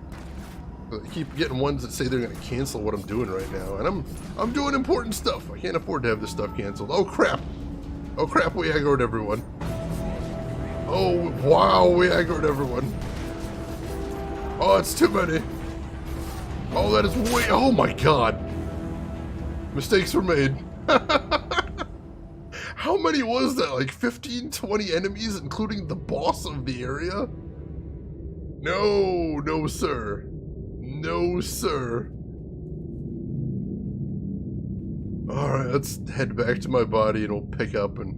I keep getting ones that say they're gonna cancel what I'm doing right now, and I'm doing important stuff. I can't afford to have this stuff canceled. Oh crap! Oh crap! We aggroed everyone. Oh wow! We aggroed everyone. Oh, it's too many. Oh, that is way. Oh my god! Mistakes were made. How many was that? Like 15, 20 enemies, including the boss of the area? No, no, sir. No, sir. Alright, let's head back to my body and we'll pick up and...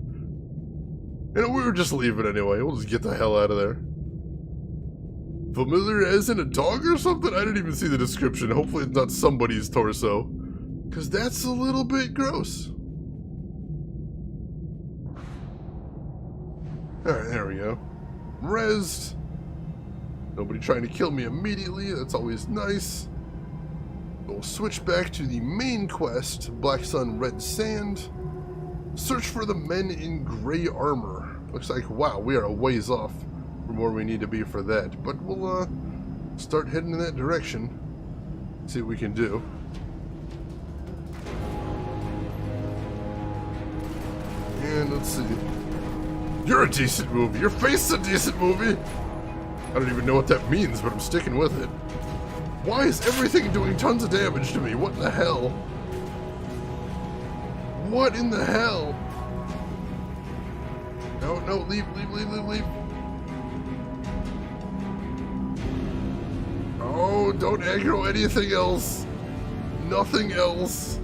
You know, we were just leaving anyway. We'll just get the hell out of there. Familiar as in a dog or something? I didn't even see the description. Hopefully it's not somebody's torso. Because that's a little bit gross. Alright, there we go. Rezzed. Nobody trying to kill me immediately. That's always nice. We'll switch back to the main quest, Black Sun Red Sand. Search for the men in gray armor. Looks like, wow, we are a ways off from where we need to be for that. But we'll start heading in that direction. See what we can do. And let's see. You're a decent movie. Your face is a decent movie. I don't even know what that means, but I'm sticking with it. Why is everything doing tons of damage to me? What the hell? What in the hell? No, no, leave. Oh, don't aggro anything else. Nothing else.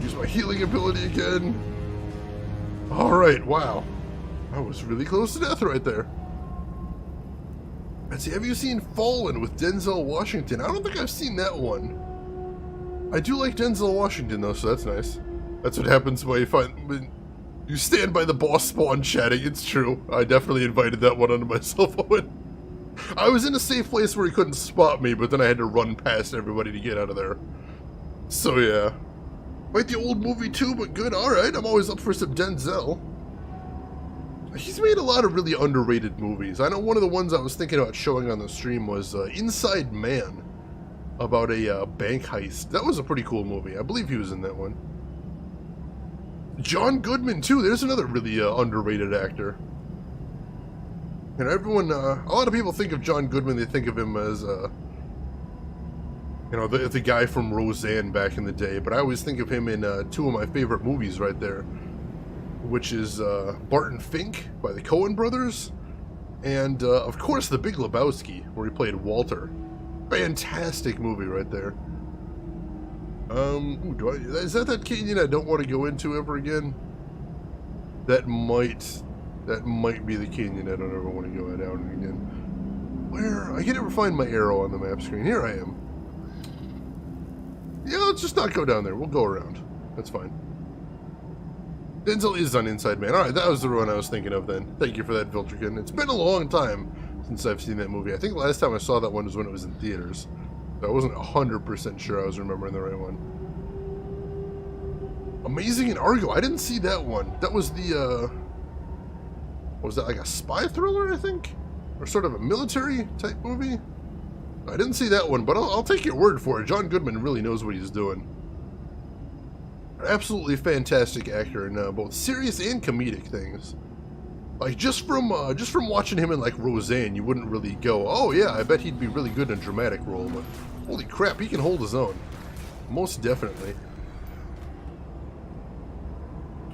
Use my healing ability again. Alright, wow. I was really close to death right there. Let's see, have you seen Fallen with Denzel Washington? I don't think I've seen that one. I do like Denzel Washington though, so that's nice. That's what happens when you stand by the boss spawn chatting. It's true. I definitely invited that one onto myself. I was in a safe place where he couldn't spot me, but then I had to run past everybody to get out of there. So yeah. Like the old movie too, but good. Alright, I'm always up for some Denzel. He's made a lot of really underrated movies. I know one of the ones I was thinking about showing on the stream was Inside Man, about a bank heist. That was a pretty cool movie. I believe he was in that one. John Goodman too. There's another really underrated actor. And everyone, a lot of people think of John Goodman. They think of him as, you know, the guy from Roseanne back in the day. But I always think of him in 2 of my favorite movies right there, which is Barton Fink by the Coen brothers, and of course The Big Lebowski, where he played Walter. Fantastic movie right there. Ooh, is that canyon I don't want to go into ever again? That might be the canyon I don't ever want to go down again. Where? I can never find my arrow on the map screen. Here I am. Yeah, let's just not go down there. We'll go around. That's fine. Denzel is on Inside Man. Alright, that was the one I was thinking of then. Thank you for that, Viltrican. It's been a long time since I've seen that movie. I think the last time I saw that one was when it was in theaters. So I wasn't 100% sure I was remembering the right one. Amazing in Argo. I didn't see that one. That was the, what was that, like a spy thriller, I think? Or sort of a military type movie? I didn't see that one, but I'll take your word for it. John Goodman really knows what he's doing. Absolutely fantastic actor in both serious and comedic things. Like just from watching him in like Roseanne, you wouldn't really go, "Oh yeah, I bet he'd be really good in a dramatic role." But holy crap, he can hold his own. Most definitely.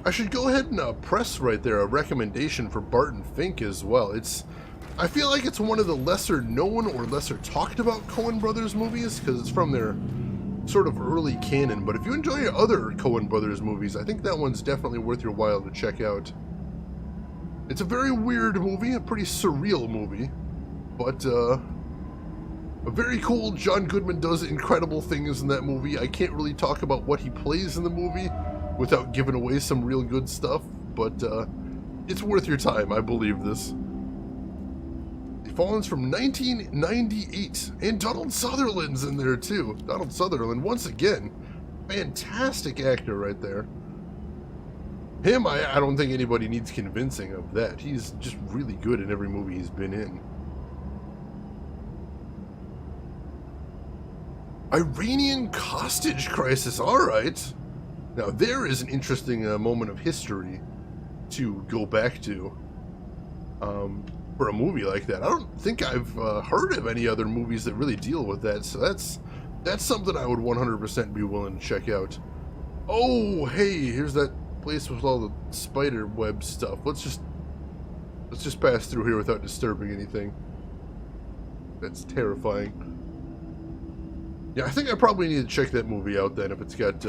I should go ahead and press right there a recommendation for Barton Fink as well. I feel like it's one of the lesser known or lesser talked about Coen Brothers movies because it's from their sort of early canon. But if you enjoy other Coen Brothers movies, I think that one's definitely worth your while to check out. It's a very weird movie, a pretty surreal movie, but a very cool. John Goodman does incredible things in that movie. I can't really talk about what he plays in the movie without giving away some real good stuff, but it's worth your time, I believe this. The Fallen's from 1998, and Donald Sutherland's in there too. Donald Sutherland, once again, fantastic actor right there. Him, I don't think anybody needs convincing of that. He's just really good in every movie he's been in. Iranian hostage crisis, alright. Now there is an interesting moment of history to go back to for a movie like that. I don't think I've heard of any other movies that really deal with that, so that's something I would 100% be willing to check out. Oh, hey, here's that place with all the spider web stuff. Let's just pass through here without disturbing anything. That's terrifying. Yeah, I think I probably need to check that movie out then if it's got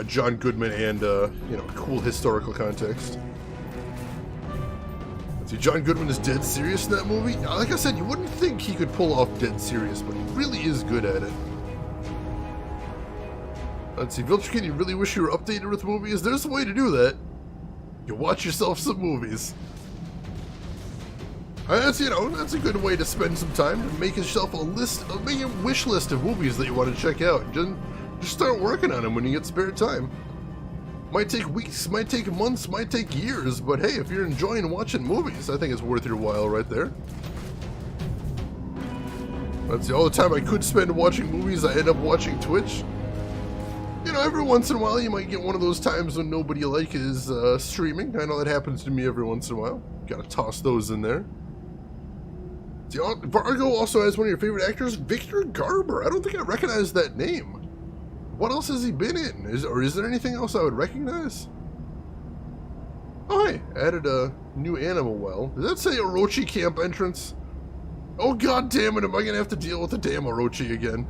John Goodman and you know, cool historical context. Let's see, John Goodman is dead serious in that movie. Like I said, you wouldn't think he could pull off dead serious, but he really is good at it. Let's see, Viltrican, you really wish you were updated with movies? There's a way to do that. You watch yourself some movies. That's a good way to spend some time to make yourself make a wish list of movies that you want to check out. Just start working on them when you get spare time. Might take weeks, might take months, might take years, but hey, if you're enjoying watching movies, I think it's worth your while right there. Let's see, all the time I could spend watching movies, I end up watching Twitch. You know, every once in a while you might get one of those times when nobody you like is streaming. I know that happens to me every once in a while. Gotta toss those in there. See, Vargo also has one of your favorite actors, Victor Garber. I don't think I recognize that name. What else has he been in? Is there anything else I would recognize? Oh, hey, added a new animal well. Does that say Orochi Camp entrance? Oh, god damn it, am I gonna have to deal with the damn Orochi again?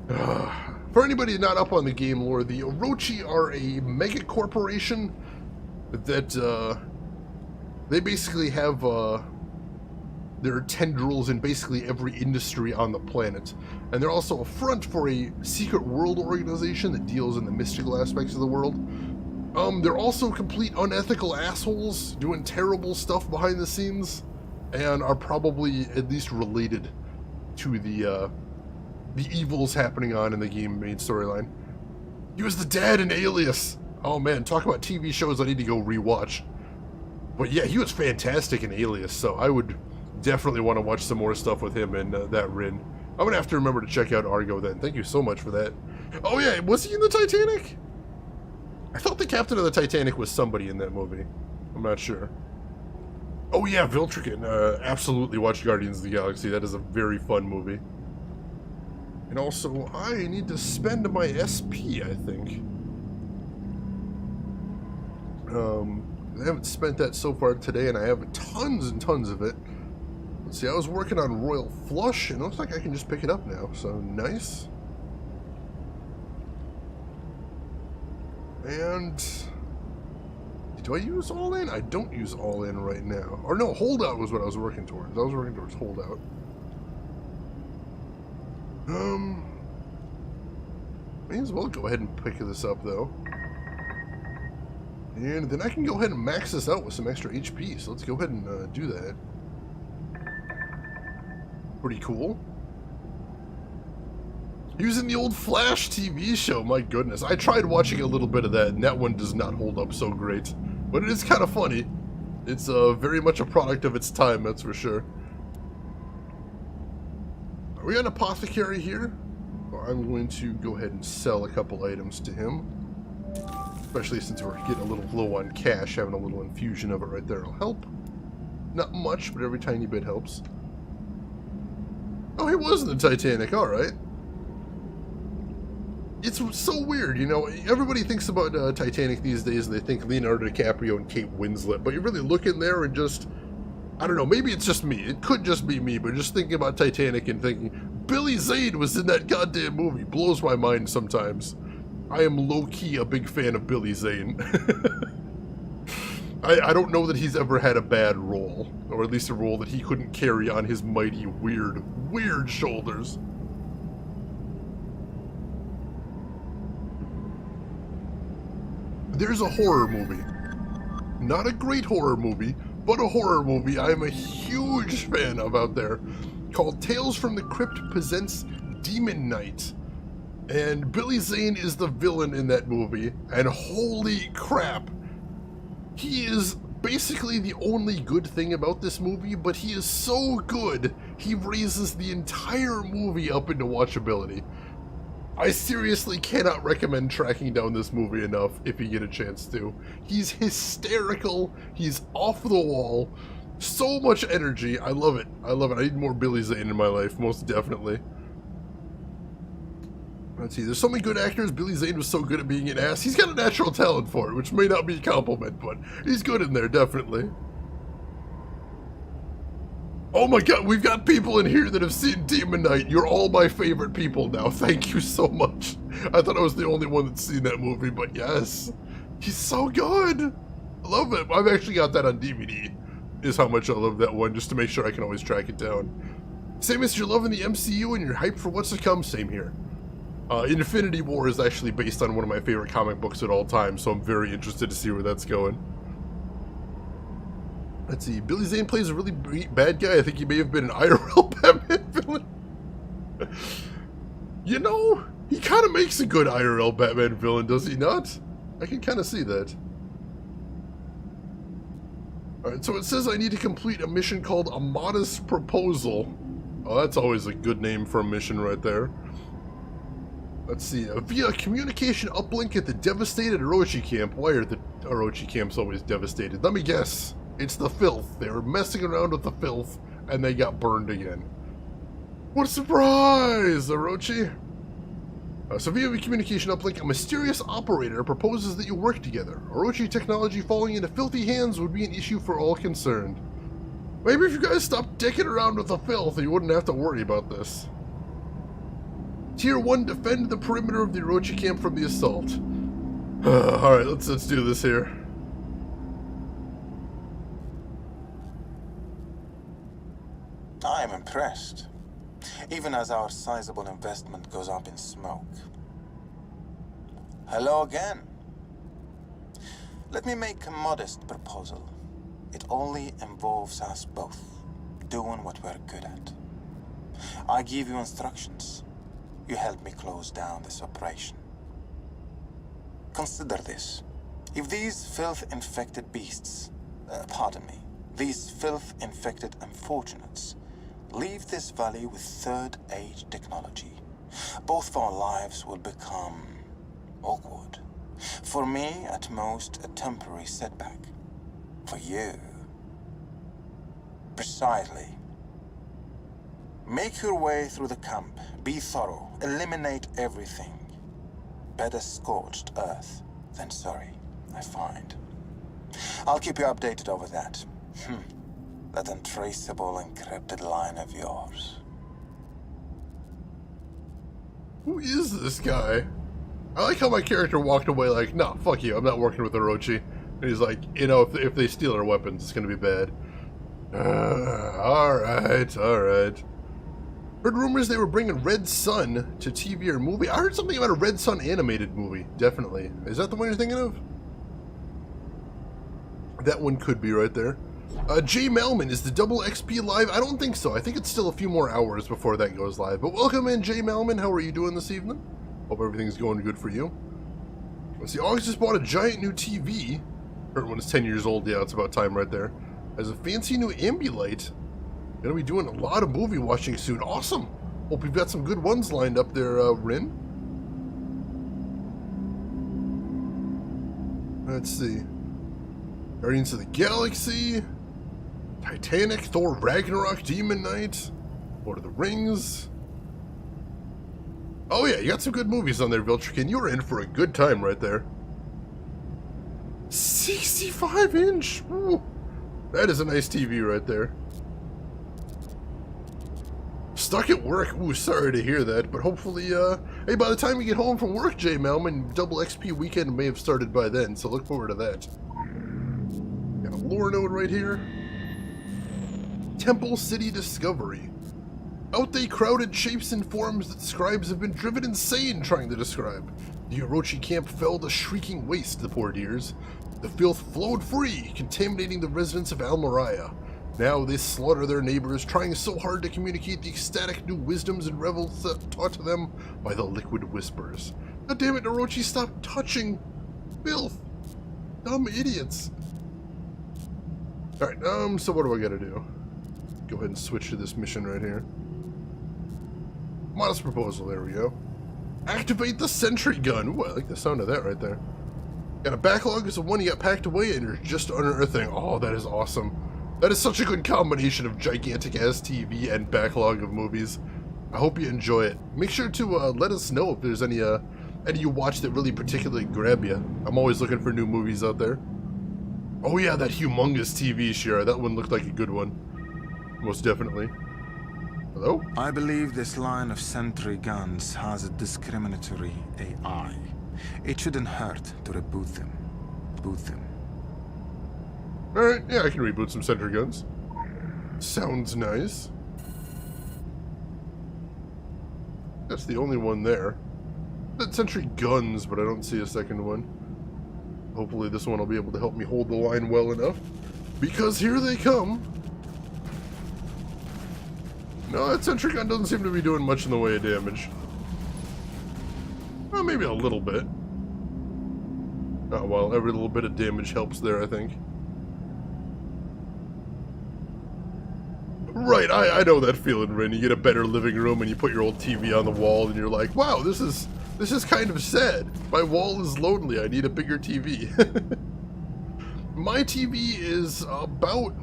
For anybody not up on the game lore, the Orochi are a mega corporation that, they basically have, their tendrils in basically every industry on the planet. And they're also a front for a secret world organization that deals in the mystical aspects of the world. They're also complete unethical assholes doing terrible stuff behind the scenes, and are probably at least related to the evils happening on in the game main storyline. He was the dad in Alias. Oh man, talk about TV shows I need to go rewatch. But yeah, he was fantastic in Alias, so I would definitely want to watch some more stuff with him and that Rin. I'm gonna have to remember to check out Argo then. Thank you so much for that. Oh yeah, was he in the Titanic? I thought the captain of the Titanic was somebody in that movie. I'm not sure. Oh yeah, Viltrican. Absolutely watch Guardians of the Galaxy. That is a very fun movie. And also, I need to spend my SP, I think. I haven't spent that so far today, and I have tons and tons of it. See, I was working on Royal Flush, and it looks like I can just pick it up now, so nice. And... do I use all in? I don't use all in right now. Or no, holdout was what I was working towards. I was working towards holdout. May as well go ahead and pick this up, though. And then I can go ahead and max this out with some extra HP, so let's go ahead and do that. Pretty cool. Using the old Flash TV show, my goodness. I tried watching a little bit of that, and that one does not hold up so great. But it is kind of funny. It's very much a product of its time, that's for sure. Are we an apothecary here? Well, I'm going to go ahead and sell a couple items to him. Especially since we're getting a little low on cash, having a little infusion of it right there will help. Not much, but every tiny bit helps. Oh, he was in the Titanic, alright. It's so weird, you know, everybody thinks about Titanic these days and they think Leonardo DiCaprio and Kate Winslet, but you really look in there and just, I don't know, maybe it's just me, it could just be me, but just thinking about Titanic and thinking, Billy Zane was in that goddamn movie, blows my mind sometimes. I am low-key a big fan of Billy Zane. I don't know that he's ever had a bad role, or at least a role that he couldn't carry on his mighty, weird shoulders. There's a horror movie. Not a great horror movie, but a horror movie I'm a huge fan of out there, called Tales from the Crypt Presents Demon Knight. And Billy Zane is the villain in that movie, and holy crap, he is basically the only good thing about this movie, but he is so good, he raises the entire movie up into watchability. I seriously cannot recommend tracking down this movie enough if you get a chance to. He's hysterical, he's off the wall, so much energy, I love it. I love it. I need more Billy Zane in my life, most definitely. Let's see, there's so many good actors. Billy Zane was so good at being an ass. He's got a natural talent for it, which may not be a compliment, but he's good in there, definitely. Oh my god, we've got people in here that have seen Demon Knight. You're all my favorite people now. Thank you so much. I thought I was the only one that's seen that movie, but yes. He's so good. I love it. I've actually got that on DVD, is how much I love that one, just to make sure I can always track it down. Same as you're loving the MCU and you're hyped for what's to come, same here. Infinity War is actually based on one of my favorite comic books at all time, so I'm very interested to see where that's going. Let's see, Billy Zane plays a really bad guy. I think he may have been an IRL Batman villain. You know, he kind of makes a good IRL Batman villain, does he not? I can kind of see that. Alright, so it says I need to complete a mission called A Modest Proposal. Oh, that's always a good name for a mission right there. Let's see, via a communication uplink at the devastated Orochi camp. Why are the Orochi camps always devastated? Let me guess. It's the filth. They were messing around with the filth, and they got burned again. What a surprise, Orochi! So via a communication uplink, a mysterious operator proposes that you work together. Orochi technology falling into filthy hands would be an issue for all concerned. Maybe if you guys stopped dicking around with the filth, you wouldn't have to worry about this. Tier 1, defend the perimeter of the Orochi camp from the assault. Alright, let's do this here. I am impressed, even as our sizable investment goes up in smoke. Hello again. Let me make a modest proposal. It only involves us both, doing what we're good at. I give you instructions. You help me close down this operation. Consider this. If these filth-infected beasts, these filth-infected unfortunates, leave this valley with third-age technology, both of our lives will become awkward. For me, at most, a temporary setback. For you, precisely. Make your way through the camp. Be thorough. Eliminate everything. Better scorched earth than sorry, I find. I'll keep you updated over that. that untraceable encrypted line of yours. Who is this guy? I like how my character walked away like, nah, fuck you, I'm not working with Orochi. And he's like, you know, if they steal our weapons, it's gonna be bad. Alright. Heard rumors they were bringing Red Sun to TV or movie. I heard something about a Red Sun animated movie, definitely. Is that the one you're thinking of? That one could be right there. Jay Malman, is the double XP live? I don't think so. I think it's still a few more hours before that goes live. But welcome in, Jay Malman. How are you doing this evening? Hope everything's going good for you. Let's see, August just bought a giant new TV. Or when it's 10 years old, yeah, it's about time right there. Has a fancy new Ambilight. Gonna be doing a lot of movie watching soon. Awesome! Hope you've got some good ones lined up there, Rin. Let's see. Guardians of the Galaxy, Titanic, Thor Ragnarok, Demon Knight, Lord of the Rings. Oh yeah, you got some good movies on there, Viltrikin. You were in for a good time right there. 65-inch! Ooh, that is a nice TV right there. Stuck at work. Ooh, sorry to hear that, but hopefully, hey, by the time you get home from work, Jay Malman, double XP weekend may have started by then, so look forward to that. Got a lore node right here. Temple City Discovery. Out they crowded shapes and forms that scribes have been driven insane trying to describe. The Orochi camp fell to shrieking waste, the poor dears. The filth flowed free, contaminating the residents of Almariah. Now they slaughter their neighbors, trying so hard to communicate the ecstatic new wisdoms and revels taught to them by the liquid whispers. God damn it, Orochi, stop touching filth! Dumb idiots. Alright, so what do I gotta do? Go ahead and switch to this mission right here. Modest proposal, there we go. Activate the sentry gun. Ooh, I like the sound of that right there. Got a backlog as the one you got packed away and you're just unearthing. Oh, that is awesome. That is such a good combination of gigantic-ass TV and backlog of movies. I hope you enjoy it. Make sure to let us know if there's any you watch that really particularly grab you. I'm always looking for new movies out there. Oh yeah, that humongous TV, Shira. That one looked like a good one. Most definitely. Hello? I believe this line of sentry guns has a discriminatory AI. It shouldn't hurt to reboot them. Boot them. Alright, yeah, I can reboot some sentry guns. Sounds nice. That's the only one there. That sentry guns, but I don't see a second one. Hopefully this one will be able to help me hold the line well enough. Because here they come. No, that sentry gun doesn't seem to be doing much in the way of damage. Well, maybe a little bit. Oh, well, every little bit of damage helps there, I think. Right, I know that feeling, Rin. You get a better living room and you put your old TV on the wall and you're like, wow, this is kind of sad. My wall is lonely. I need a bigger TV. My TV is about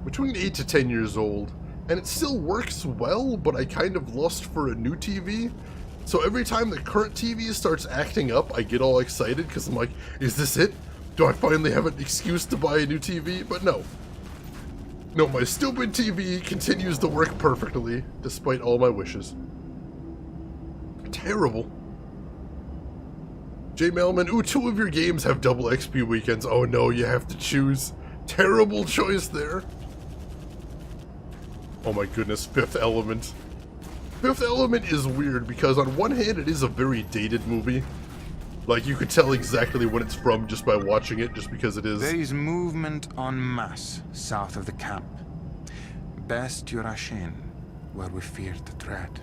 between 8 to 10 years old, and it still works well, but I kind of lust for a new TV. So every time the current TV starts acting up, I get all excited because I'm like, is this it? Do I finally have an excuse to buy a new TV? But no. No, my stupid TV continues to work perfectly, despite all my wishes. Terrible. J. Melman, ooh, 2 of your games have double XP weekends. Oh no, you have to choose. Terrible choice there. Oh my goodness, Fifth Element. Fifth Element is weird because on one hand it is a very dated movie. Like, you could tell exactly when it's from just by watching it, just because it is. There is movement en masse south of the camp. Best you rush in, where we fear to tread.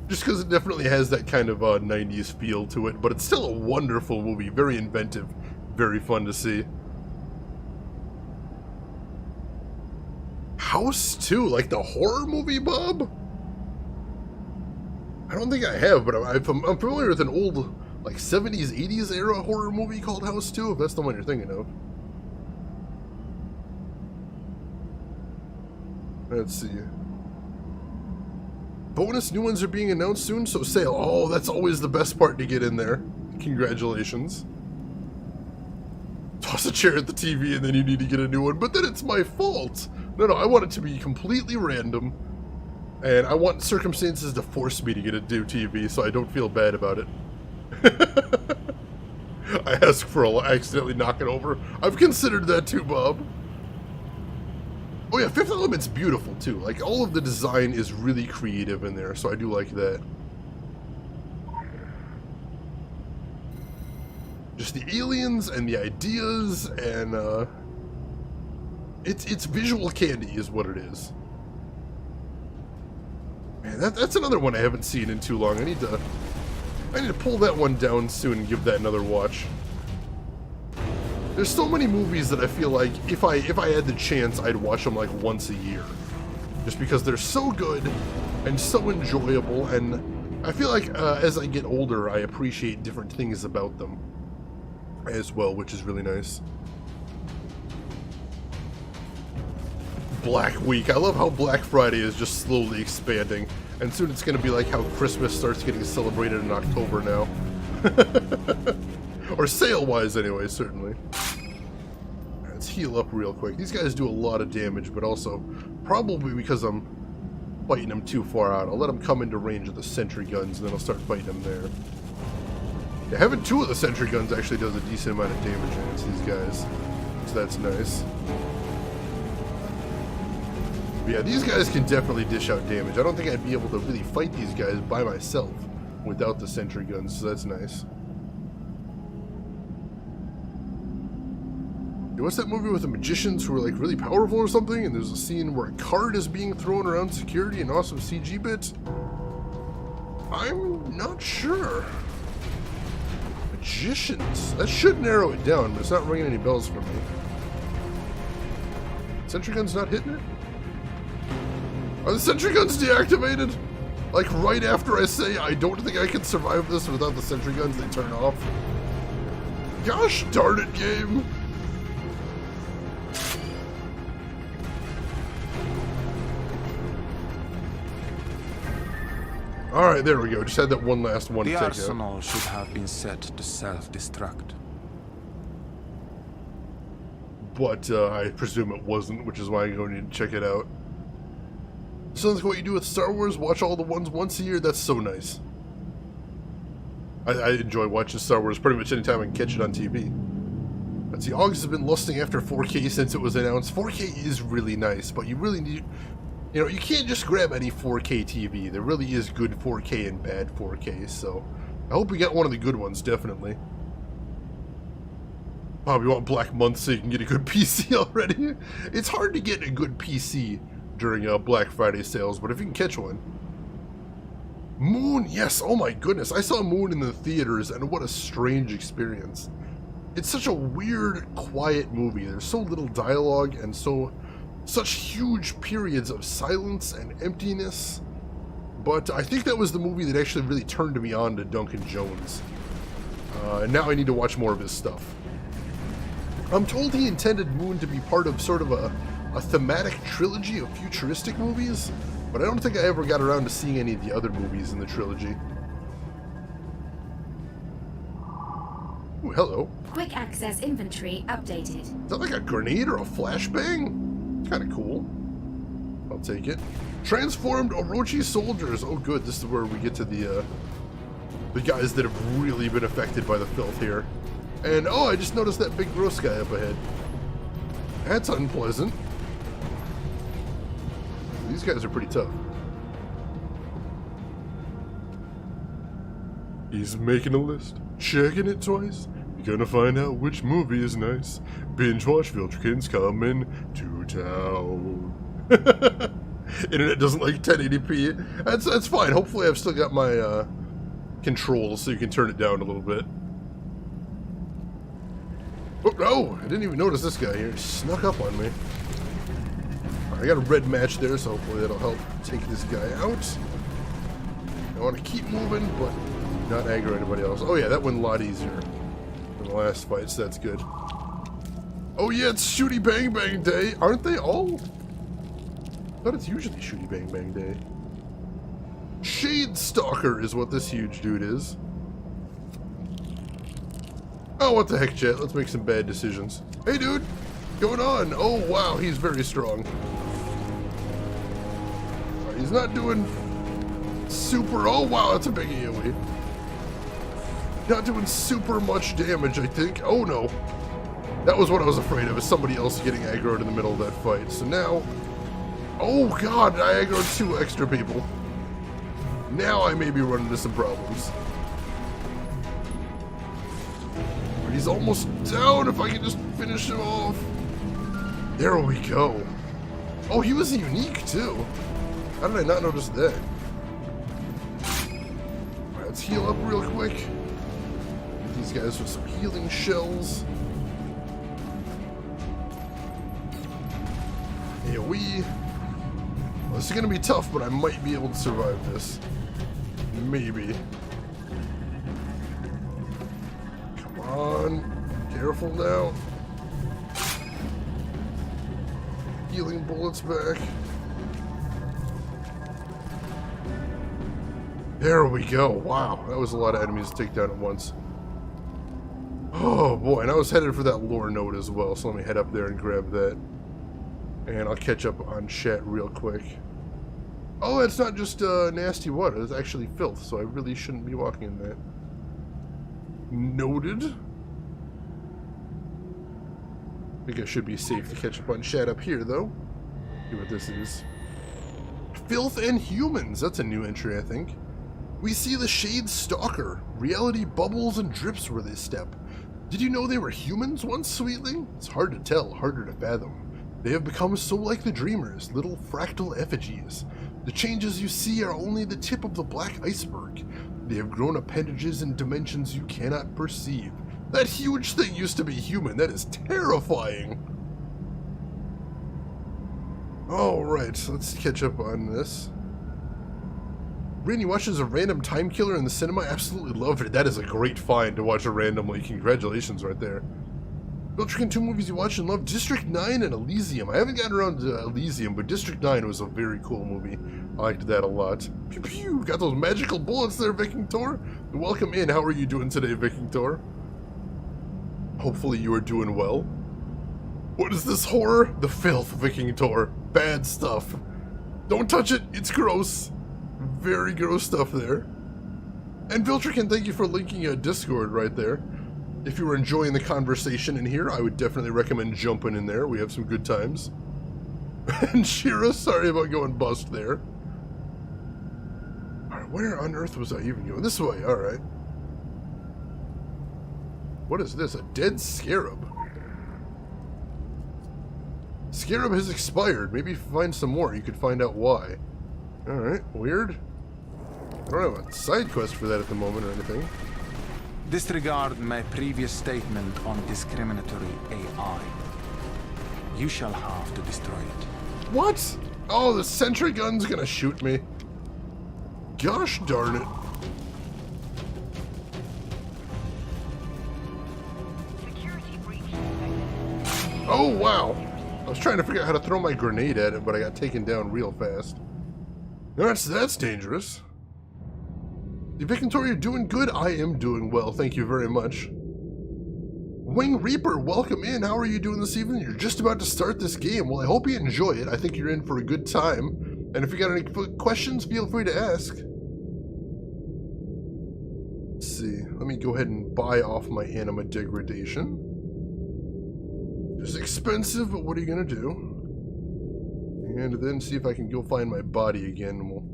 Just because it definitely has that kind of 90s feel to it, but it's still a wonderful movie, very inventive, very fun to see. House 2, like the horror movie, Bob? I don't think I have, but I'm familiar with an old, like 70s, 80s era horror movie called House 2, if that's the one you're thinking of. Let's see. Bonus new ones are being announced soon, so sale. Oh, that's always the best part to get in there. Congratulations. Toss a chair at the TV and then you need to get a new one, but then it's my fault. No, I want it to be completely random, and I want circumstances to force me to get a new TV so I don't feel bad about it. I ask for a accidentally knock it over. I've considered that too, Bob. Oh yeah, Fifth Element's beautiful too. Like, all of the design is really creative in there, so I do like that. Just the aliens and the ideas, and it's visual candy is what it is. Man, that's another one I haven't seen in too long. I need to pull that one down soon and give that another watch. There's so many movies that I feel like if I had the chance, I'd watch them like once a year. Just because they're so good and so enjoyable, and I feel like as I get older, I appreciate different things about them as well, which is really nice. Black Week. I love how Black Friday is just slowly expanding, and soon it's going to be like how Christmas starts getting celebrated in October now. Or sale-wise anyway, certainly. Let's heal up real quick. These guys do a lot of damage, but also probably because I'm fighting them too far out. I'll let them come into range of the sentry guns, and then I'll start fighting them there. Yeah, having two of the sentry guns actually does a decent amount of damage against these guys, so that's nice. But yeah, these guys can definitely dish out damage. I don't think I'd be able to really fight these guys by myself without the sentry guns, so that's nice. What's that movie with the magicians who are like really powerful or something? And there's a scene where a card is being thrown around security and awesome CG bits? I'm not sure. Magicians. That should narrow it down, but it's not ringing any bells for me. Sentry gun's not hitting it? Are the sentry guns deactivated? Like right after I say I don't think I can survive this without the sentry guns, they turn off. Gosh darn it, game. Alright, there we go. Just had that one last one to The take arsenal out. should have been set to self-destruct. But I presume it wasn't, which is why I'm going to check it out. Sounds like what you do with Star Wars, watch all the ones once a year. That's so nice. I enjoy watching Star Wars pretty much anytime I can catch it on TV. Let's see, Augs has been lusting after 4K since it was announced. 4K is really nice, but you really need... You know, you can't just grab any 4K TV. There really is good 4K and bad 4K, so I hope we get one of the good ones, definitely. Bob, you want Black Month so you can get a good PC already? It's hard to get a good PC during Black Friday sales, but if you can catch one. Moon, yes, oh my goodness. I saw Moon in the theaters, and what a strange experience. It's such a weird, quiet movie. There's so little dialogue and such huge periods of silence and emptiness. But I think that was the movie that actually really turned me on to Duncan Jones. And now I need to watch more of his stuff. I'm told he intended Moon to be part of sort of a thematic trilogy of futuristic movies, but I don't think I ever got around to seeing any of the other movies in the trilogy. Ooh, hello. Quick access inventory updated. Is that like a grenade or a flashbang? Kind of cool. I'll take it. Transformed Orochi soldiers. Oh, good. This is where we get to the guys that have really been affected by the filth here. And oh, I just noticed that big gross guy up ahead. That's unpleasant. These guys are pretty tough. He's making a list, checking it twice. You're gonna find out which movie is nice. Binge watch Viltrekin's coming to town. Internet doesn't like 1080p. That's fine. Hopefully I've still got my controls so you can turn it down a little bit. Oh no! I didn't even notice this guy here. He snuck up on me. Alright, I got a red match there, so hopefully that'll help take this guy out. I want to keep moving, but not aggro anybody else. Oh yeah, that went a lot easier than the last fight, so that's good. Oh yeah, it's Shooty Bang Bang Day. Aren't they all? I thought it's usually Shooty Bang Bang Day. Shade Stalker is what this huge dude is. Oh, what the heck, chat? Let's make some bad decisions. Hey, dude! Going on? Oh, wow, he's very strong. He's not doing super... Oh, wow, that's a big AoE. Not doing super much damage, I think. Oh, no. That was what I was afraid of, is somebody else getting aggroed in the middle of that fight. So now... Oh, God, I aggroed 2 extra people. Now I may be running into some problems. But he's almost down if I can just finish him off. There we go. Oh, he was unique, too. How did I not notice that? Alright, let's heal up real quick. Get these guys with some healing shells. AoE. Well, this is going to be tough, but I might be able to survive this. Maybe. Come on. Careful now. Healing bullets back. There we go. Wow, that was a lot of enemies to take down at once. Oh boy, and I was headed for that lore node as well, so let me head up there and grab that. And I'll catch up on chat real quick. Oh, it's not just nasty water, it's actually filth, so I really shouldn't be walking in that. Noted. I think I should be safe to catch up on chat up here, though. See what this is. Filth and humans, that's a new entry, I think. We see the Shade Stalker. Reality bubbles and drips where they step. Did you know they were humans once, sweetling? It's hard to tell, harder to fathom. They have become so like the dreamers, little fractal effigies. The changes you see are only the tip of the black iceberg. They have grown appendages in dimensions you cannot perceive. That huge thing used to be human. That is terrifying. Alright, let's catch up on this. Rain, you watched as a random time killer in the cinema? Absolutely loved it. That is a great find to watch it randomly. Congratulations right there. Beltrican, 2 movies you watched and loved, District 9 and Elysium. I haven't gotten around to Elysium, but District 9 was a very cool movie. I liked that a lot. Pew pew! Got those magical bullets there, Viking Tor. Welcome in. How are you doing today, Viking Tor? Hopefully you are doing well. What is this horror? The filth, Viking Tor. Bad stuff. Don't touch it. It's gross. Very gross stuff there. And Viltrican, thank you for linking a Discord right there. If you were enjoying the conversation in here, I would definitely recommend jumping in there. We have some good times. And Shira, sorry about going bust there. Alright, where on earth was I even going? This way, alright. What is this? A dead scarab. Scarab has expired. Maybe if you find some more, you could find out why. Alright, weird. I don't have a side quest for that at the moment or anything. Disregard my previous statement on discriminatory AI. You shall have to destroy it. What? Oh, the sentry gun's gonna shoot me. Gosh darn it. Oh, wow. I was trying to figure out how to throw my grenade at it, but I got taken down real fast. That's dangerous. Vicantor, you're doing good? I am doing well, thank you very much. Wing Reaper, welcome in. How are you doing this evening? You're just about to start this game. Well, I hope you enjoy it. I think you're in for a good time. And if you got any questions, feel free to ask. Let's see. Let me go ahead and buy off my anima degradation. It's expensive, but what are you going to do? And then see if I can go find my body again. And we'll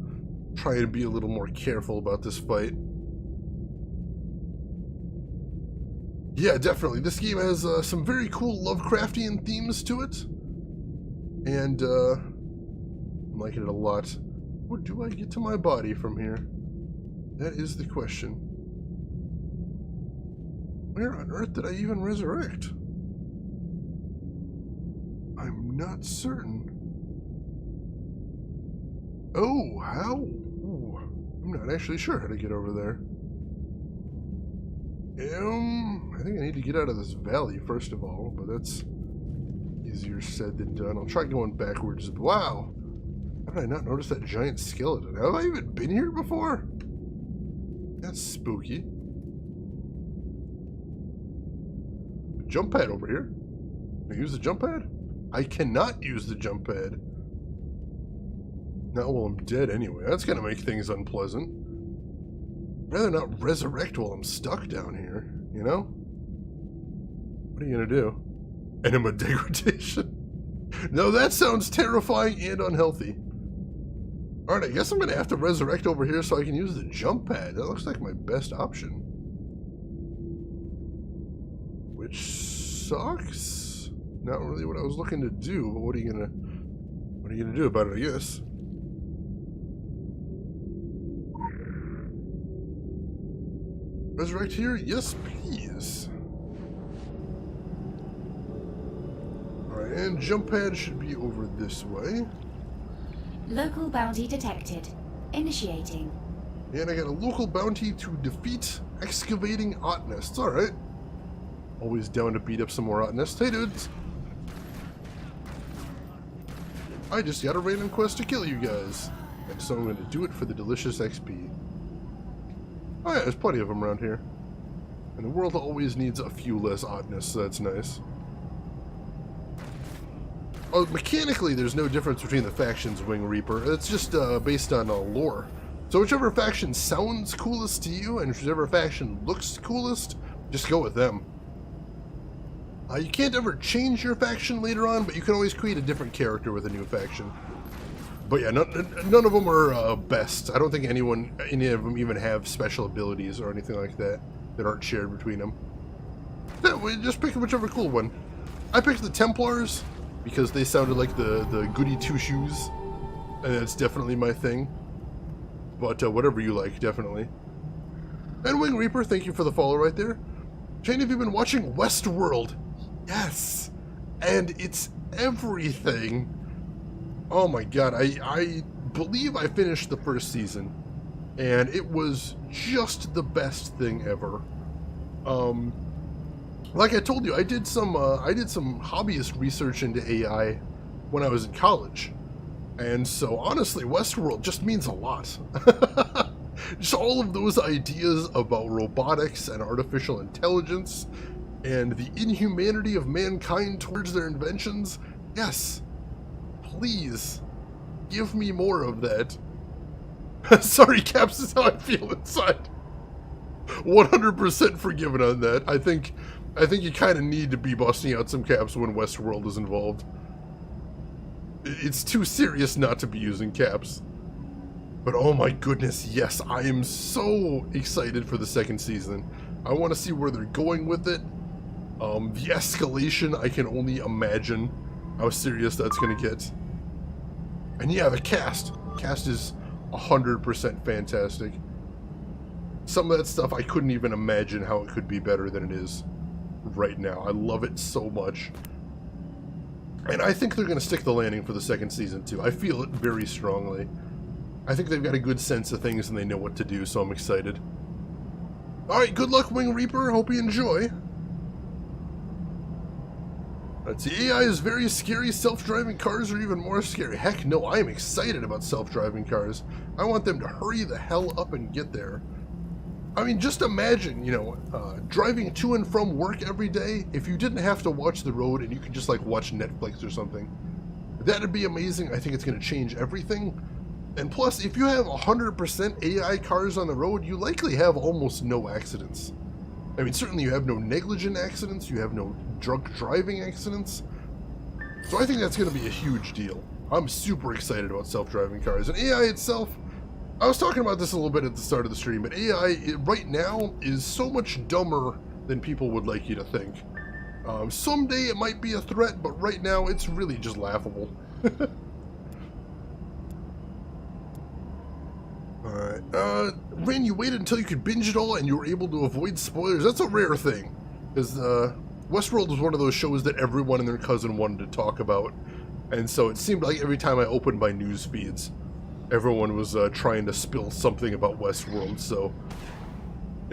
try to be a little more careful about this fight. Yeah, definitely. This game has some very cool Lovecraftian themes to it. And I'm liking it a lot. What do I get to my body from here? That is the question. Where on earth did I even resurrect? I'm not certain. Oh, how? Ooh, I'm not actually sure how to get over there. I think I need to get out of this valley first of all, but that's easier said than done. I'll try going backwards. Wow! How did I not notice that giant skeleton? Have I even been here before? That's spooky. Jump pad over here. Can I use the jump pad? I cannot use the jump pad. Not while I'm dead anyway. That's gonna make things unpleasant. Rather not resurrect while I'm stuck down here, you know? What are you gonna do? Enema degradation. No, that sounds terrifying and unhealthy. Alright, I guess I'm gonna have to resurrect over here so I can use the jump pad. That looks like my best option. Which sucks. Not really what I was looking to do, but what are you gonna do about it, I guess? Resurrect here? Yes, please. Alright, and jump pad should be over this way. Local bounty detected. Initiating. And I got a local bounty to defeat excavating Otnests. Alright. Always down to beat up some more Otnests. Hey, dudes. I just got a random quest to kill you guys. And so I'm going to do it for the delicious XP. Oh yeah, there's plenty of them around here. And the world always needs a few less Otnests, so that's nice. Oh, mechanically, there's no difference between the factions, Wing Reaper. It's just based on lore. So whichever faction sounds coolest to you, and whichever faction looks coolest, just go with them. You can't ever change your faction later on, but you can always create a different character with a new faction. But yeah, none of them are best. I don't think any of them even have special abilities or anything like that aren't shared between them. Yeah, just pick whichever cool one. I picked the Templars because they sounded like the goody two-shoes, and that's definitely my thing. But whatever you like, definitely. And Wing Reaper, thank you for the follow right there. Shane, have you been watching Westworld? Yes, and it's everything. Oh my god, I believe I finished the first season, and it was just the best thing ever. Like I told you, I did some hobbyist research into AI when I was in college, and so honestly, Westworld just means a lot. Just all of those ideas about robotics and artificial intelligence, and the inhumanity of mankind towards their inventions. Yes, please, give me more of that. Sorry, Caps, is how I feel inside. 100% forgiven on that. I think you kind of need to be busting out some caps when Westworld is involved. It's too serious not to be using caps. But oh my goodness, yes, I am so excited for the second season. I want to see where they're going with it. The escalation, I can only imagine how serious that's going to get. And yeah, the cast. Cast is 100% fantastic. Some of that stuff I couldn't even imagine how it could be better than it is right now. I love it so much. And I think they're going to stick the landing for the second season too. I feel it very strongly. I think they've got a good sense of things and they know what to do, so I'm excited. Alright, good luck, Wing Reaper. Hope you enjoy. Let's see, AI is very scary. Self-driving cars are even more scary. Heck no, I am excited about self-driving cars. I want them to hurry the hell up and get there. I mean, just imagine, driving to and from work every day, if you didn't have to watch the road and you could just, like, watch Netflix or something. That'd be amazing. I think it's going to change everything. And plus, if you have 100% AI cars on the road, you likely have almost no accidents. I mean, certainly you have no negligent accidents, you have no drunk driving accidents. So I think that's going to be a huge deal. I'm super excited about self-driving cars. And AI itself, I was talking about this a little bit at the start of the stream, but AI right now is so much dumber than people would like you to think. Someday it might be a threat, but right now it's really just laughable. Alright, Rin, you waited until you could binge it all and you were able to avoid spoilers. That's a rare thing, because Westworld was one of those shows that everyone and their cousin wanted to talk about, and so it seemed like every time I opened my news feeds, everyone was trying to spill something about Westworld, so...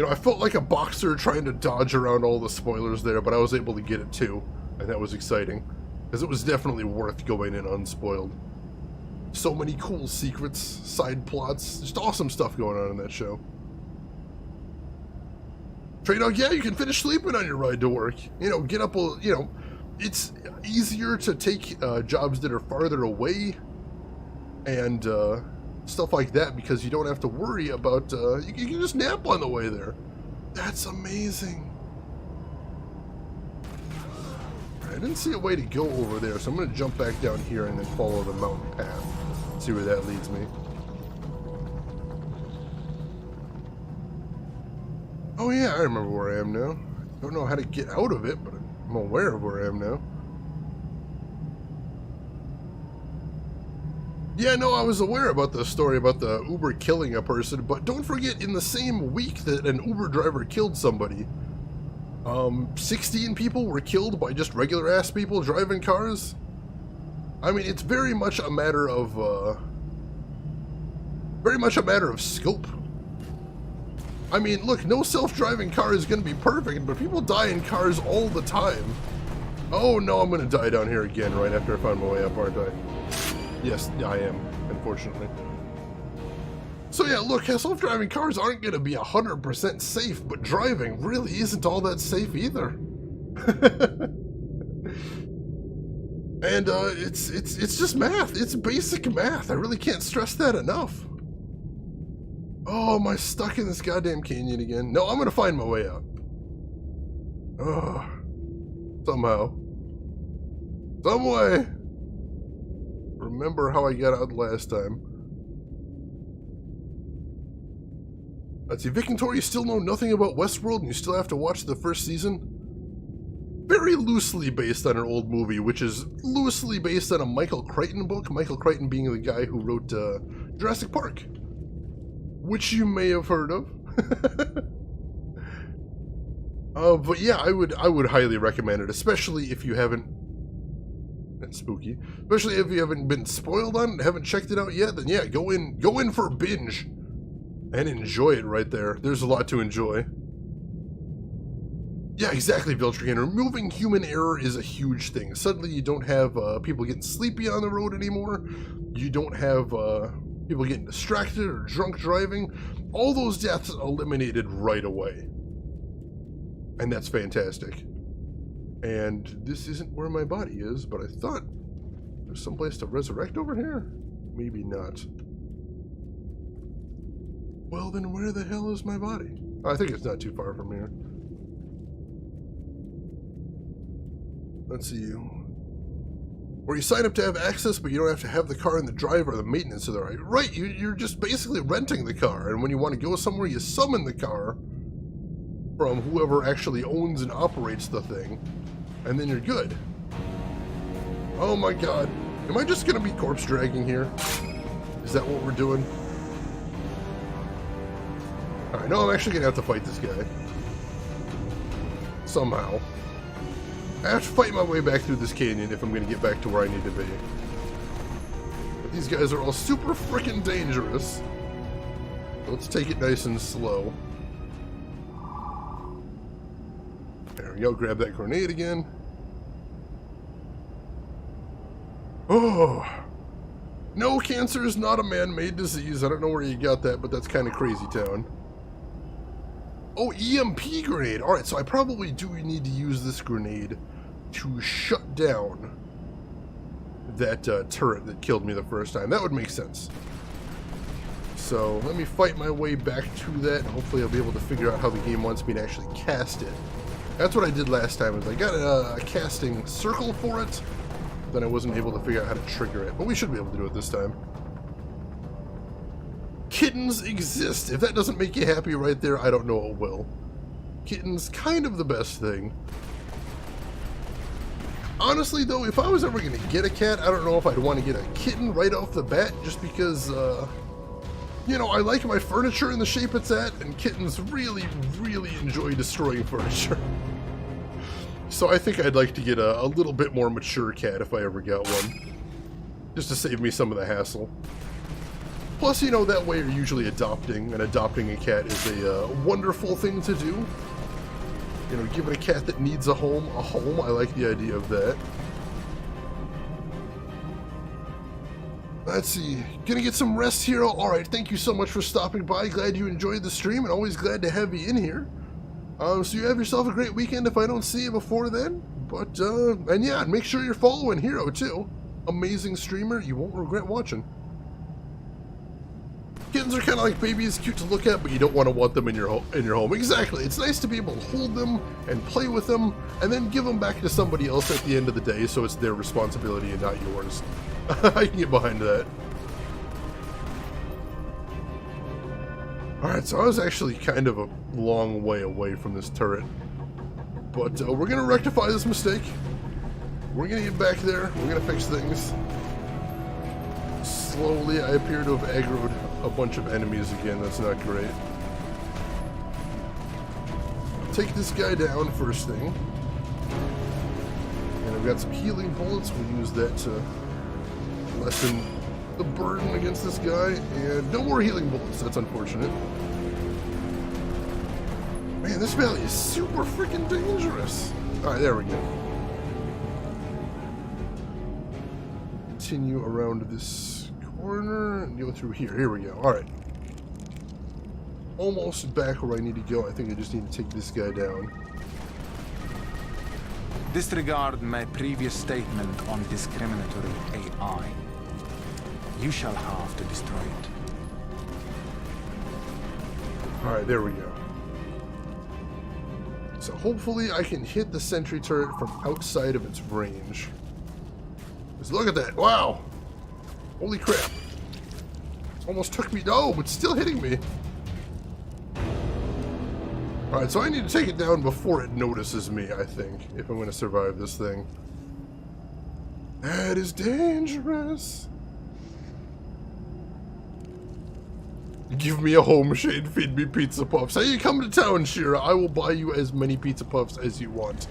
I felt like a boxer trying to dodge around all the spoilers there, but I was able to get it too, and that was exciting, because it was definitely worth going in unspoiled. So many cool secrets, side plots, just awesome stuff going on in that show. Trey Dog, yeah, you can finish sleeping on your ride to work. Get up, it's easier to take jobs that are farther away and stuff like that, because you don't have to worry about, you can just nap on the way there. That's amazing. I didn't see a way to go over there, so I'm going to jump back down here and then follow the mountain path. See where that leads me. Oh yeah, I remember where I am now. I don't know how to get out of it, but I'm aware of where I am now. Yeah, no, I was aware about the story about the Uber killing a person, but don't forget, in the same week that an Uber driver killed somebody, 16 people were killed by just regular-ass people driving cars. I mean, it's very much a matter of, scope. I mean, look, no self-driving car is going to be perfect, but people die in cars all the time. Oh no, I'm going to die down here again right after I find my way up, aren't I? Yes, I am, unfortunately. So yeah, look, self-driving cars aren't going to be 100% safe, but driving really isn't all that safe either. And it's just math. It's basic math. I really can't stress that enough. Oh, am I stuck in this goddamn canyon again? No, I'm going to find my way out. Oh, somehow. Some way. Remember how I got out last time. Let's see, Vic and Tori still know nothing about Westworld and you still have to watch the first season? Very loosely based on an old movie, which is loosely based on a Michael Crichton book. Michael Crichton being the guy who wrote Jurassic Park, which you may have heard of. But yeah, I would highly recommend it, especially if you haven't. That's spooky. Especially if you haven't been spoiled on it, haven't checked it out yet. Then yeah, go in for a binge. And enjoy it right there. There's a lot to enjoy. Yeah, exactly, Viltrigan. Removing human error is a huge thing. Suddenly you don't have people getting sleepy on the road anymore. You don't have people getting distracted or drunk driving. All those deaths eliminated right away. And that's fantastic. And this isn't where my body is, but I thought there's someplace to resurrect over here? Maybe not. Well, then where the hell is my body? I think it's not too far from here. Let's see. Where you sign up to have access, but you don't have to have the car in the drive or the maintenance of the right. Right, you're just basically renting the car, and when you want to go somewhere, you summon the car from whoever actually owns and operates the thing, and then you're good. Oh my god. Am I just gonna be corpse dragging here? Is that what we're doing? I know I'm actually gonna have to fight this guy. Somehow. I have to fight my way back through this canyon if I'm gonna get back to where I need to be. But these guys are all super freaking dangerous. So let's take it nice and slow. There we go, grab that grenade again. Oh! No, cancer is not a man-made disease. I don't know where you got that, but that's kind of crazy town. Oh, EMP grenade. Alright, so I probably do need to use this grenade to shut down that turret that killed me the first time. That would make sense. So let me fight my way back to that, and hopefully I'll be able to figure out how the game wants me to actually cast it. That's what I did last time, is I got a casting circle for it, then I wasn't able to figure out how to trigger it. But we should be able to do it this time. Kittens exist. If that doesn't make you happy right there, I don't know what will. Kittens, kind of the best thing. Honestly, though, if I was ever going to get a cat, I don't know if I'd want to get a kitten right off the bat, just because, you know, I like my furniture in the shape it's at, and kittens really, really enjoy destroying furniture. So I think I'd like to get a little bit more mature cat if I ever got one. Just to save me some of the hassle. Plus, you know, that way you're usually adopting, and adopting a cat is a wonderful thing to do. You know, giving a cat that needs a home. I like the idea of that. Let's see. Gonna get some rest here. Alright, thank you so much for stopping by. Glad you enjoyed the stream, and always glad to have you in here. So you have yourself a great weekend if I don't see you before then. But, and yeah, make sure you're following Hero, too. Amazing streamer. You won't regret watching. Kittens are kind of like babies, cute to look at, but you don't want them in your home. Exactly. It's nice to be able to hold them and play with them, and then give them back to somebody else at the end of the day, so it's their responsibility and not yours. I can get behind that. Alright, so I was actually kind of a long way away from this turret. But we're going to rectify this mistake. We're going to get back there. We're going to fix things. Slowly, I appear to have aggroed a bunch of enemies again. That's not great. Take this guy down first thing. And I've got some healing bullets. We'll use that to lessen the burden against this guy. And no more healing bullets. That's unfortunate. Man, this valley is super freaking dangerous. Alright, there we go. Continue around this corner and go through here. Here we go. Alright. Almost back where I need to go. I think I just need to take this guy down. Disregard my previous statement on discriminatory AI. You shall have to destroy it. Alright, there we go. So hopefully I can hit the sentry turret from outside of its range. Just look at that. Wow. Holy crap. Almost took me. No, but still hitting me. Alright, so I need to take it down before it notices me, I think, if I'm going to survive this thing. That is dangerous. Give me a home shade, feed me pizza puffs. Hey, you come to town, Shira. I will buy you as many pizza puffs as you want.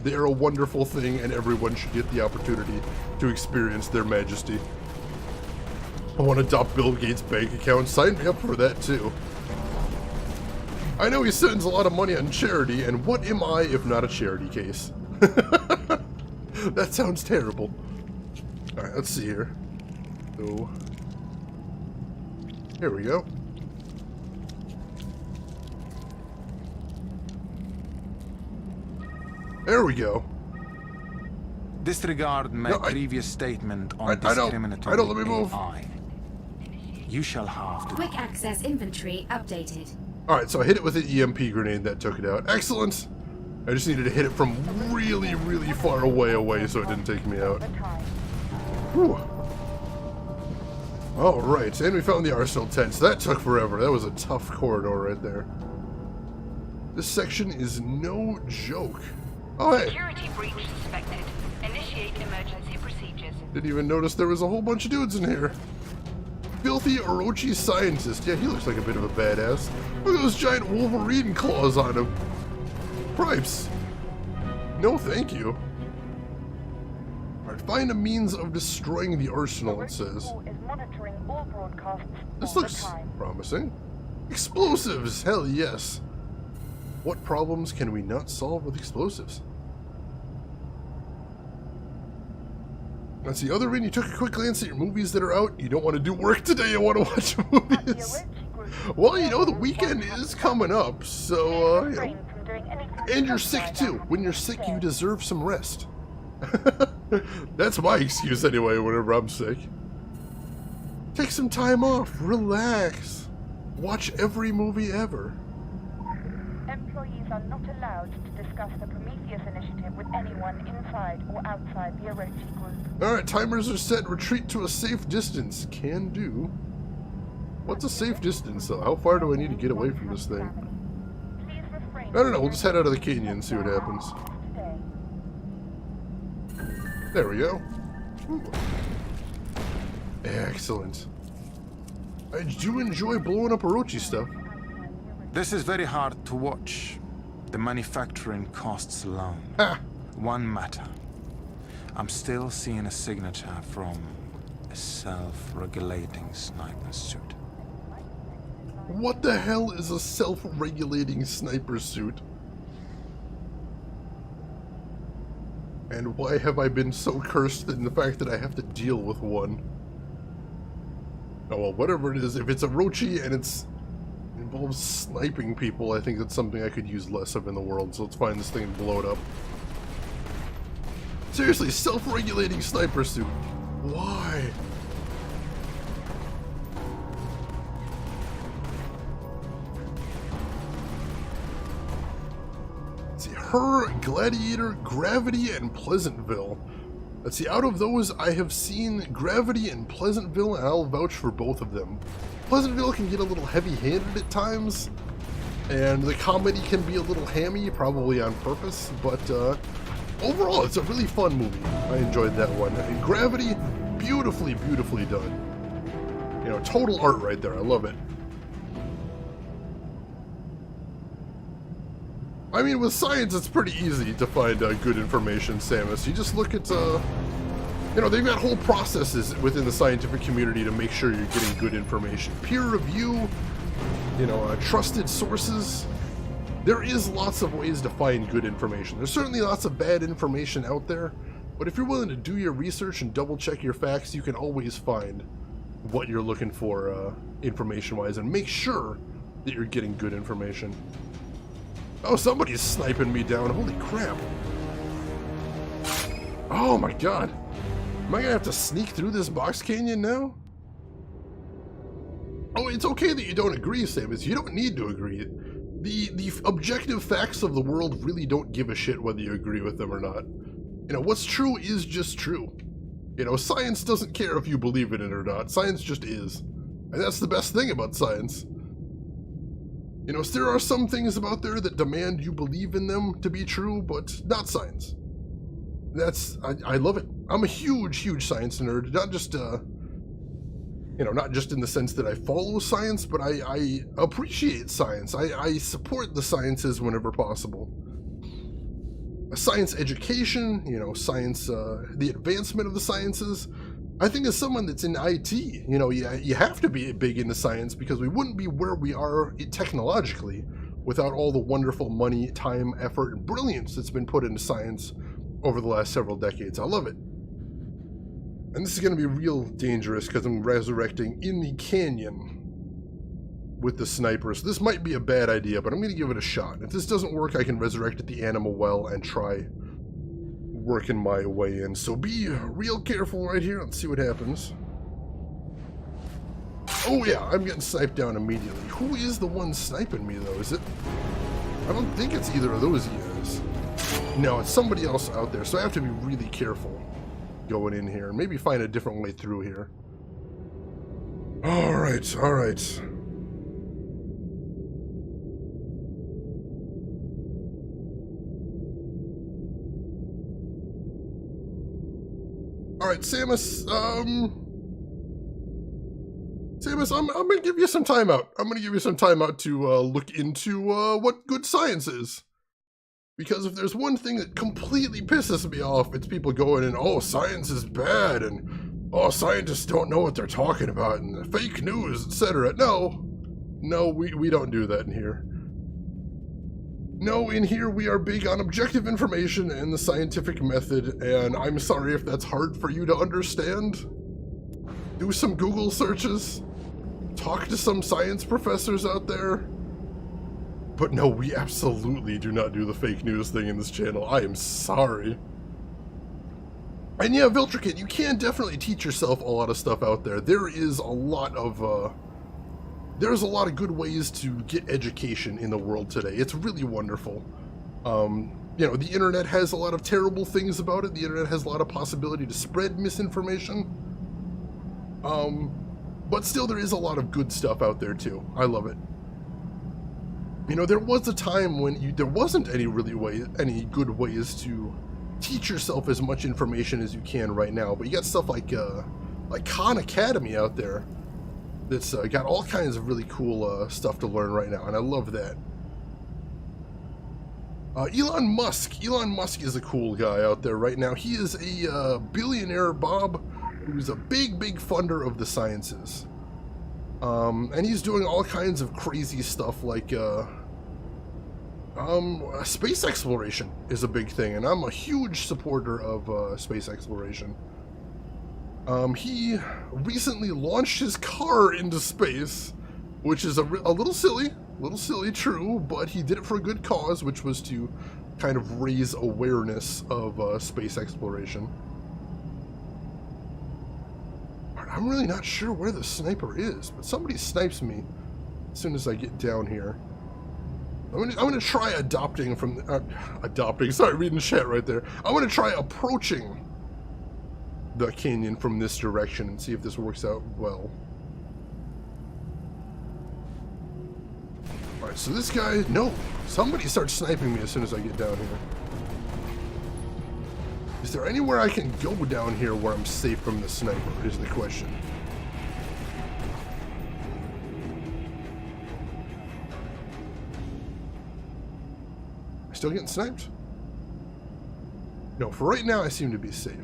They are a wonderful thing, and everyone should get the opportunity to experience their majesty. I want to adopt Bill Gates' bank account. Sign me up for that, too. I know he spends a lot of money on charity, and what am I if not a charity case? That sounds terrible. Alright, let's see here. So, here we go. There we go. Disregard my previous statement on discriminatory I don't. Let me move. AI. You shall have to... Quick access inventory updated. Alright, so I hit it with an EMP grenade. That took it out. Excellent! I just needed to hit it from really, really far away so it didn't take me out. Whew. Alright, and we found the arsenal tents. That took forever. That was a tough corridor right there. This section is no joke. Oh, hey! Security breach suspected. Initiate emergency procedures. Didn't even notice there was a whole bunch of dudes in here. Filthy Orochi scientist. Yeah, he looks like a bit of a badass. Look at those giant Wolverine claws on him. Pripes. No, thank you. Alright, find a means of destroying the arsenal, it says. This looks promising. Explosives! Hell yes. What problems can we not solve with explosives? Let's see, other than you took a quick glance at your movies that are out. You don't want to do work today, you want to watch movies. Well, you know, the weekend is coming up, so, you know. And you're sick too. When you're sick, you deserve some rest. That's my excuse anyway, whenever I'm sick. Take some time off, relax. Watch every movie ever. Employees are not allowed to discuss the Prometheus initiative with anyone inside or outside the Orochi group. Alright, timers are set. Retreat to a safe distance. Can do. What's a safe distance, though? How far do I need to get away from this thing? I don't know. We'll just head out of the canyon and see what happens. There we go. Ooh. Excellent. I do enjoy blowing up Orochi stuff. This is very hard to watch. The manufacturing costs alone. Ha! One matter. I'm still seeing a signature from a self-regulating sniper suit. What the hell is a self-regulating sniper suit? And why have I been so cursed in the fact that I have to deal with one? Oh well, whatever it is, if it's Orochi and it involves sniping people, I think that's something I could use less of in the world, so let's find this thing and blow it up. Seriously, self-regulating sniper suit. Why? Her, Gladiator, Gravity, and Pleasantville. Let's see, out of those, I have seen Gravity and Pleasantville, and I'll vouch for both of them. Pleasantville can get a little heavy-handed at times, and the comedy can be a little hammy, probably on purpose, but overall, it's a really fun movie. I enjoyed that one. And Gravity, beautifully, beautifully done. You know, total art right there. I love it. I mean, with science, it's pretty easy to find good information, Samus. You just look at, you know, they've got whole processes within the scientific community to make sure you're getting good information. Peer review, you know, trusted sources. There is lots of ways to find good information. There's certainly lots of bad information out there, but if you're willing to do your research and double check your facts, you can always find what you're looking for information-wise, and make sure that you're getting good information. Oh, somebody's sniping me down. Holy crap. Oh my god. Am I gonna have to sneak through this box canyon now? Oh, it's okay that you don't agree, Samus. You don't need to agree. The objective facts of the world really don't give a shit whether you agree with them or not. You know, what's true is just true. You know, science doesn't care if you believe in it or not. Science just is. And that's the best thing about science. You know, there are some things about there that demand you believe in them to be true, but not science. I love it. I'm a huge, huge science nerd. Not just, you know, not just in the sense that I follow science, but I appreciate science. I support the sciences whenever possible. Science education, you know, science, the advancement of the sciences. I think as someone that's in IT, you know, you have to be big into science because we wouldn't be where we are technologically without all the wonderful money, time, effort, and brilliance that's been put into science over the last several decades. I love it. And this is going to be real dangerous because I'm resurrecting in the canyon with the snipers. This might be a bad idea, but I'm going to give it a shot. If this doesn't work, I can resurrect at the animal well and try working my way in. So be real careful right here. Let's see what happens. Oh yeah, I'm getting sniped down immediately. Who is the one sniping me though? Is it? I don't think it's either of those guys. No, it's somebody else out there. So I have to be really careful going in here and maybe find a different way through here. All right, all right. All right, Samus, Samus, I'm gonna give you some time out. I'm gonna give you some time out to look into what good science is. Because if there's one thing that completely pisses me off, it's people going in, oh, science is bad, and oh, scientists don't know what they're talking about, and fake news, etc. No, we don't do that in here. No, in here we are big on objective information and the scientific method, and I'm sorry if that's hard for you to understand. Do some Google searches. Talk to some science professors out there. But no, we absolutely do not do the fake news thing in this channel. I am sorry. And yeah, Viltricate, you can definitely teach yourself a lot of stuff out there. There is a lot of, there's a lot of good ways to get education in the world today. It's really wonderful. You know, the internet has a lot of terrible things about it. The internet has a lot of possibility to spread misinformation. But still, there is a lot of good stuff out there too. I love it. You know, there was a time when there wasn't any good ways to teach yourself as much information as you can right now. But you got stuff like Khan Academy out there that's got all kinds of really cool stuff to learn right now, and I love that. Elon Musk is a cool guy out there right now. He is a billionaire, Bob, who's a big funder of the sciences. And he's doing all kinds of crazy stuff like space exploration is a big thing, and I'm a huge supporter of space exploration. He recently launched his car into space, which is a little silly, true, but he did it for a good cause, which was to kind of raise awareness of space exploration. I'm really not sure where the sniper is, but somebody snipes me as soon as I get down here. I'm gonna try adopting from adopting. Sorry, reading chat right there. I'm gonna try approaching the canyon from this direction and see if this works out well. All right, so this guy, no, somebody starts sniping me as soon as I get down here. Is there anywhere I can go down here where I'm safe from the sniper? Is the question. Still getting sniped? No, for right now I seem to be safe.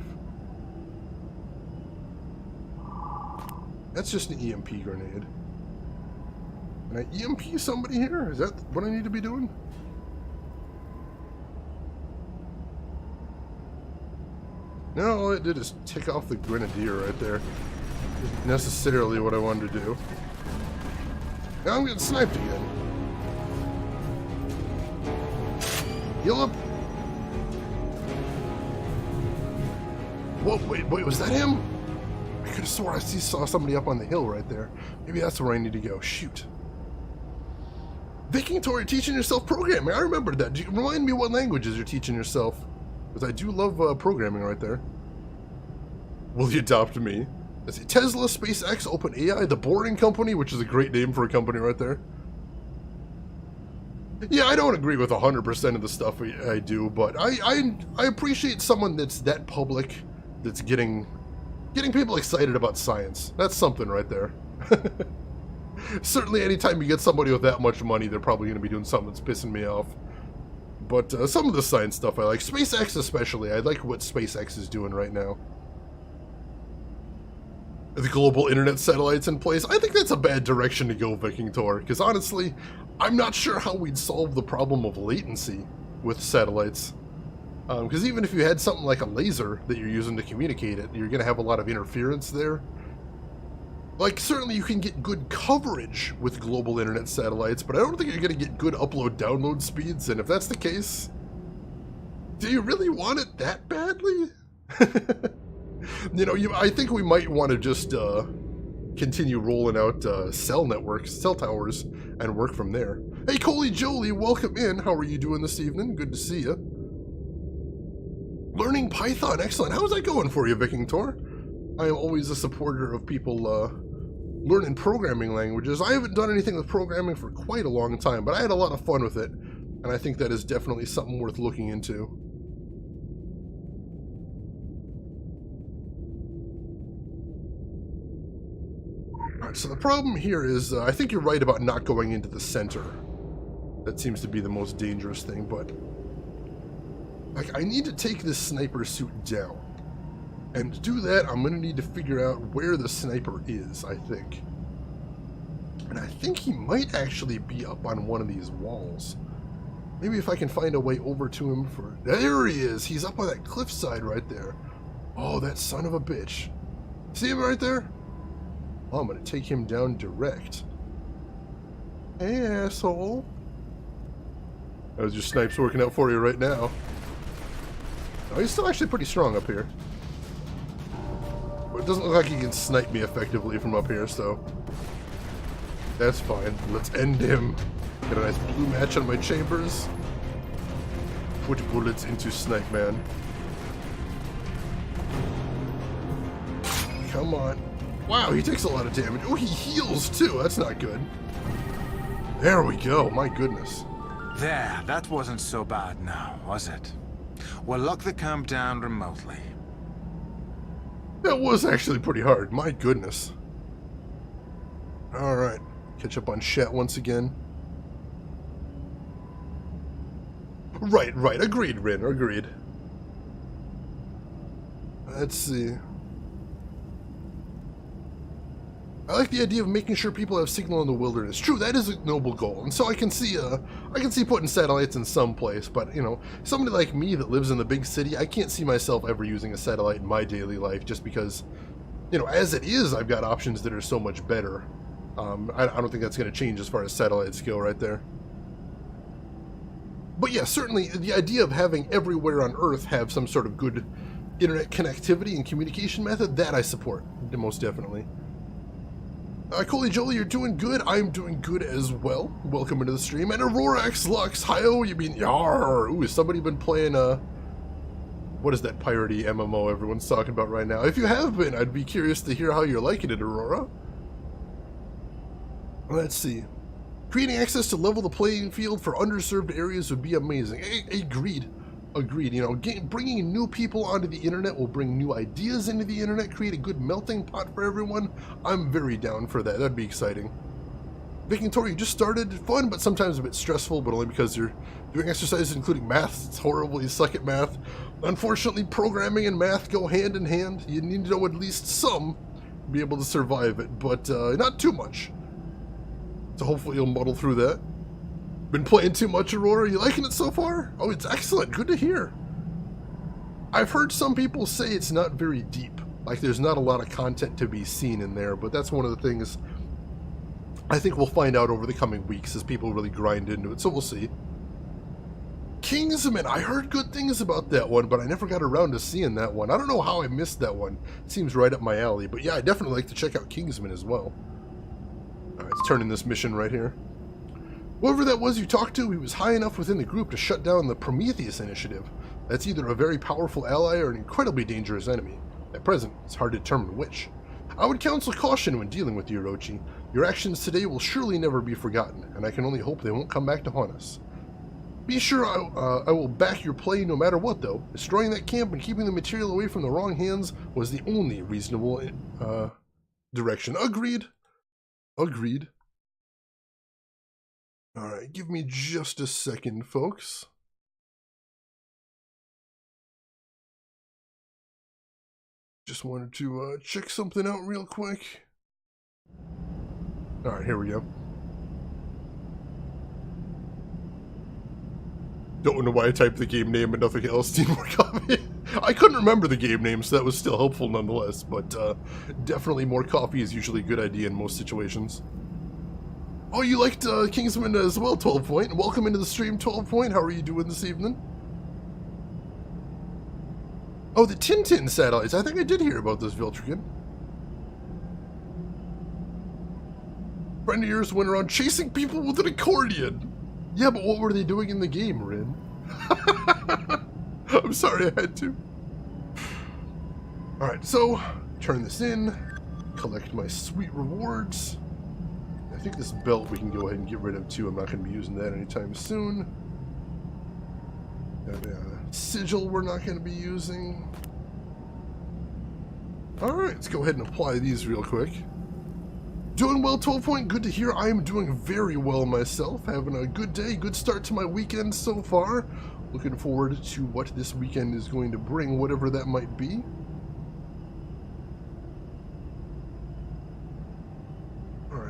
That's just an EMP grenade. Can I EMP somebody here? Is that what I need to be doing? No, all it did is tick off the grenadier right there. Isn't necessarily what I wanted to do. Now I'm getting sniped again. Heal up. Whoa, wait, was that him? I could have sworn I saw somebody up on the hill right there. Maybe that's where I need to go. Shoot. Viking Tor, you're teaching yourself programming. I remembered that. Remind me what languages you're teaching yourself. Because I do love programming right there. Will you adopt me? Let's see. Tesla, SpaceX, OpenAI, The Boring Company, which is a great name for a company right there. Yeah, I don't agree with 100% of the stuff I do, but I appreciate someone that's that public, that's getting people excited about science. That's something right there. Certainly anytime you get somebody with that much money, they're probably going to be doing something that's pissing me off. But some of the science stuff I like. SpaceX especially. I like what SpaceX is doing right now. The global internet satellites in place. I think that's a bad direction to go, Viking Tor, because honestly, I'm not sure how we'd solve the problem of latency with satellites. Because even if you had something like a laser that you're using to communicate it, you're going to have a lot of interference there. Like, certainly you can get good coverage with global internet satellites, but I don't think you're going to get good upload-download speeds, and if that's the case, do you really want it that badly? You know, I think we might want to just continue rolling out cell towers, and work from there. Hey, Coley Jolie, welcome in. How are you doing this evening? Good to see you. Learning Python, excellent. How's that going for you, Viking Tor? I am always a supporter of people learning programming languages. I haven't done anything with programming for quite a long time, but I had a lot of fun with it, and I think that is definitely something worth looking into. Alright, so the problem here is, I think you're right about not going into the center. That seems to be the most dangerous thing, but like, I need to take this sniper suit down. And to do that, I'm going to need to figure out where the sniper is, I think. And I think he might actually be up on one of these walls. Maybe if I can find a way over to him for... There he is! He's up on that cliffside right there. Oh, that son of a bitch. See him right there? Oh, I'm going to take him down direct. Hey, asshole. How's your snipes working out for you right now? Oh, he's still actually pretty strong up here. But it doesn't look like he can snipe me effectively from up here, so... That's fine. Let's end him. Get a nice blue match on my chambers. Put bullets into Snipe Man. Come on. Wow, he takes a lot of damage. Oh, he heals too. That's not good. There we go. My goodness. There, that wasn't so bad now, was it? We'll lock the camp down remotely. That was actually pretty hard. My goodness. Alright. Catch up on chat once again. Right. Agreed, Rin. Agreed. Let's see. I like the idea of making sure people have signal in the wilderness. True, that is a noble goal, and so I can see putting satellites in some place. But you know, somebody like me that lives in the big city, I can't see myself ever using a satellite in my daily life, just because, you know, as it is, I've got options that are so much better. I don't think that's going to change as far as satellites go, right there. But yeah, certainly the idea of having everywhere on Earth have some sort of good internet connectivity and communication method, that I support, most definitely. Coley Jolie, you're doing good. I'm doing good as well. Welcome into the stream. And Aurora X Lux, hi-oh, you mean yar. Ooh, has somebody been playing, what is that piratey MMO everyone's talking about right now? If you have been, I'd be curious to hear how you're liking it, Aurora. Let's see. Creating access to level the playing field for underserved areas would be amazing. Agreed. Agreed. You know, bringing new people onto the internet will bring new ideas into the internet, create a good melting pot for everyone. I'm very down for that. That'd be exciting. Viking Tori, you just started. Fun, but sometimes a bit stressful, but only because you're doing exercises including math. It's horrible. You suck at math. Unfortunately, programming and math go hand in hand. You need to know at least some to be able to survive it, but not too much. So hopefully you'll muddle through that. Been playing too much, Aurora? You liking it so far? Oh, it's excellent. Good to hear. I've heard some people say it's not very deep. Like, there's not a lot of content to be seen in there, but that's one of the things I think we'll find out over the coming weeks as people really grind into it, so we'll see. Kingsman, I heard good things about that one, but I never got around to seeing that one. I don't know how I missed that one. It seems right up my alley, but yeah, I definitely like to check out Kingsman as well. Alright, let's turn in this mission right here. Whoever that was you talked to, he was high enough within the group to shut down the Prometheus initiative. That's either a very powerful ally or an incredibly dangerous enemy. At present, it's hard to determine which. I would counsel caution when dealing with the Orochi. Your actions today will surely never be forgotten, and I can only hope they won't come back to haunt us. Be sure I will back your play no matter what, though. Destroying that camp and keeping the material away from the wrong hands was the only reasonable direction. Agreed. Agreed. Alright, give me just a second, folks. Just wanted to check something out real quick. Alright, here we go. Don't know why I typed the game name and nothing else. Need more coffee. I couldn't remember the game name, so that was still helpful nonetheless. But definitely more coffee is usually a good idea in most situations. Oh, you liked Kingsman as well, 12 Point. Welcome into the stream, 12 Point. How are you doing this evening? Oh, the Tintin satellites. I think I did hear about this, Viltrigan. Friend of yours went around chasing people with an accordion. Yeah, but what were they doing in the game, Rin? I'm sorry I had to. Alright, so, turn this in. Collect my sweet rewards. I think this belt we can go ahead and get rid of too. I'm not going to be using that anytime soon. Sigil we're not going to be using. Alright, let's go ahead and apply these real quick. Doing well, 12 Point. Good to hear. I am doing very well myself. Having a good day, good start to my weekend so far. Looking forward to what this weekend is going to bring, whatever that might be.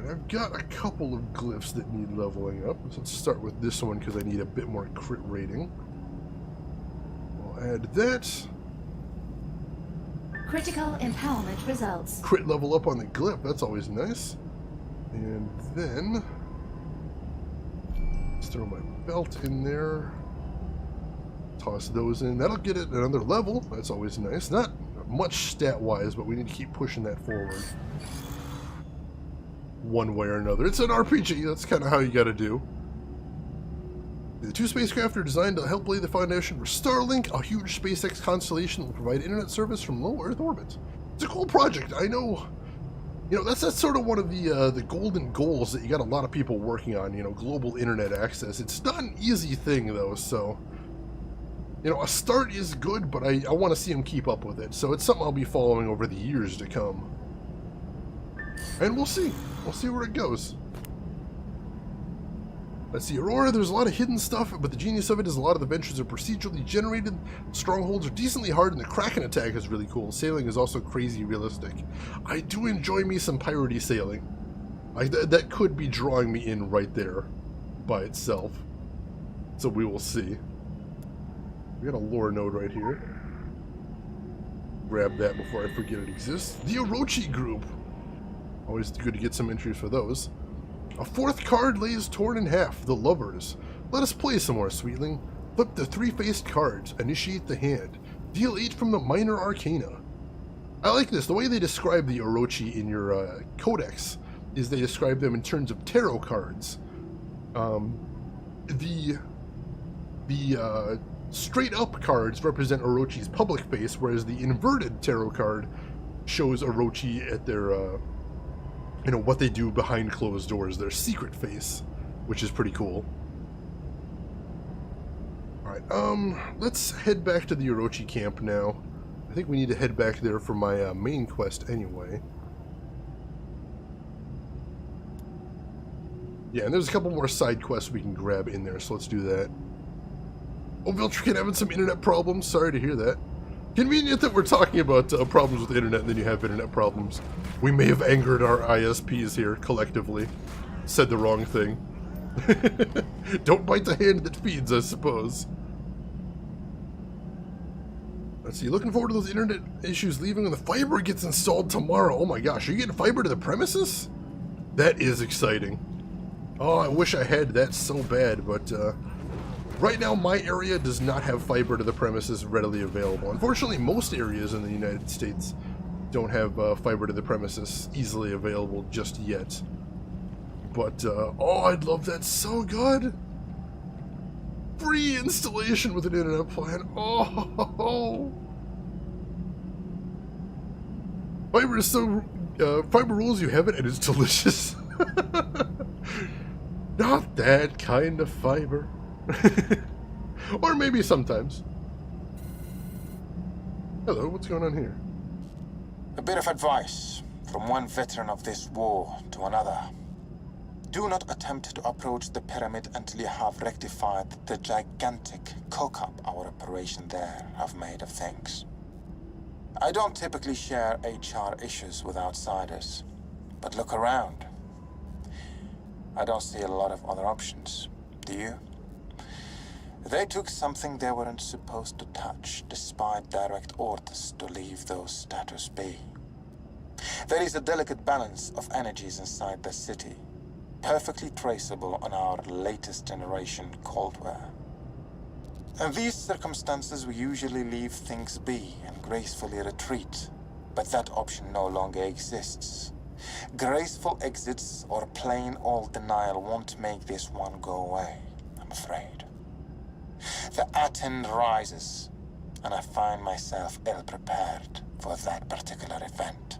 I've got a couple of glyphs that need leveling up. So let's start with this one because I need a bit more crit rating. I'll add that. Critical empowerment results. Crit level up on the glyph, that's always nice. And then let's throw my belt in there. Toss those in. That'll get it another level. That's always nice. Not much stat-wise, but we need to keep pushing that forward. One way or another. It's an RPG, that's kind of how you gotta do. The two spacecraft are designed to help lay the foundation for Starlink, a huge SpaceX constellation that will provide internet service from low Earth orbit. It's a cool project, I know. You know, that's sort of one of the golden goals that you got a lot of people working on, you know, global internet access. It's not an easy thing, though, so... You know, a start is good, but I want to see them keep up with it, so it's something I'll be following over the years to come. And we'll see. We'll see where it goes. Let's see, Aurora, there's a lot of hidden stuff, but the genius of it is a lot of the ventures are procedurally generated, strongholds are decently hard, and the Kraken attack is really cool. Sailing is also crazy realistic. I do enjoy me some piratey sailing. That could be drawing me in right there by itself. So we will see. We got a lore node right here. Grab that before I forget it exists. The Orochi group. Always good to get some entries for those. A fourth card lays torn in half, the Lovers. Let us play some more, Sweetling. Flip the three-faced cards, initiate the hand. Deal 8 from the minor arcana. I like this, the way they describe the Orochi in your codex. is they describe them in terms of tarot cards. The straight up cards represent Orochi's public face, whereas the inverted tarot card shows Orochi at their, what they do behind closed doors, their secret face, which is pretty cool. Alright, let's head back to the Orochi camp now. I think we need to head back there for my main quest anyway. Yeah, and there's a couple more side quests we can grab in there, so let's do that. Oh, Viltrican having some internet problems. Sorry to hear that. Convenient that we're talking about problems with the internet and then you have internet problems. We may have angered our ISPs here collectively. Said the wrong thing. Don't bite the hand that feeds, I suppose. Let's see, looking forward to those internet issues leaving when the fiber gets installed tomorrow. Oh my gosh, are you getting fiber to the premises? That is exciting. Oh, I wish I had that so bad, but right now my area does not have fiber to the premises readily available. Unfortunately, most areas in the United States don't have fiber to the premises easily available just yet. But, oh, I'd love that so good. Free installation with an internet plan. Oh, fiber is so, fiber rules, you have it and it's delicious. Not that kind of fiber. Or maybe sometimes. Hello, what's going on here? A bit of advice from one veteran of this war to another. Do not attempt to approach the pyramid until you have rectified the gigantic cock-up our operation there have made of things. I don't typically share HR issues with outsiders, but look around. I don't see a lot of other options, do you? They took something they weren't supposed to touch, despite direct orders to leave those status be. There is a delicate balance of energies inside the city, perfectly traceable on our latest generation Coldware. In these circumstances, we usually leave things be and gracefully retreat, but that option no longer exists. Graceful exits or plain old denial won't make this one go away, I'm afraid. The Aten rises, and I find myself ill-prepared for that particular event.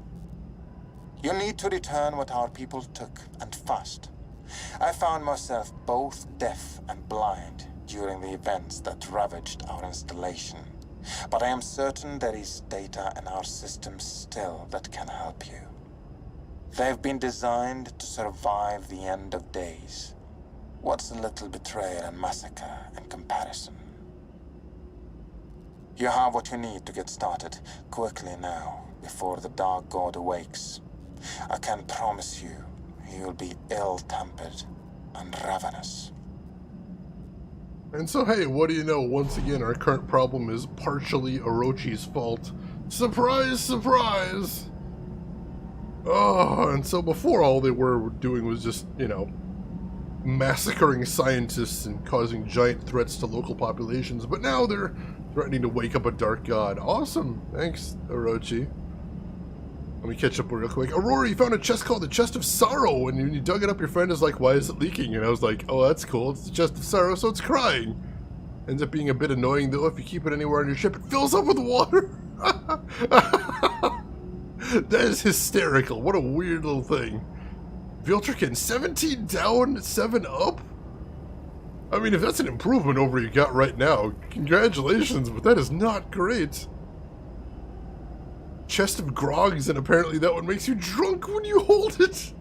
You need to return what our people took, and fast. I found myself both deaf and blind during the events that ravaged our installation, but I am certain there is data in our systems still that can help you. They've been designed to survive the end of days. What's a little betrayal and massacre in comparison? You have what you need to get started quickly now, before the Dark God awakes. I can promise you, you'll be ill-tempered and ravenous. And so, hey, what do you know? Once again, our current problem is partially Orochi's fault. Surprise, surprise! Oh, and so before all they were doing was just, massacring scientists and causing giant threats to local populations, but now they're threatening to wake up a dark god. Awesome. Thanks, Orochi. Let me catch up real quick. Aurora, you found a chest called the Chest of Sorrow, and when you dug it up, your friend is like, why is it leaking? And I was like, oh, that's cool. It's the Chest of Sorrow, so it's crying. Ends up being a bit annoying, though. If you keep it anywhere on your ship, it fills up with water. That is hysterical. What a weird little thing. Viltrican, 17 down, 7 up? I mean, if that's an improvement over what you got right now, congratulations, but that is not great. Chest of Grogs, and apparently that one makes you drunk when you hold it.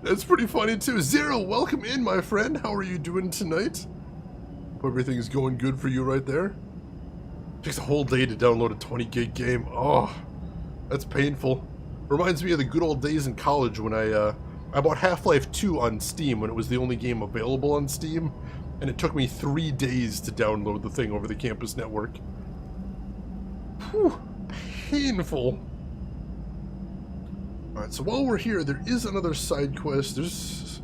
That's pretty funny, too. Zero, welcome in, my friend. How are you doing tonight? Hope everything's going good for you right there. Takes a whole day to download a 20 gig game. Oh, that's painful. Reminds me of the good old days in college when I bought Half-Life 2 on Steam when it was the only game available on Steam, and it took me 3 days to download the thing over the campus network. Whew, painful. Alright, so while we're here, there is another side quest. There's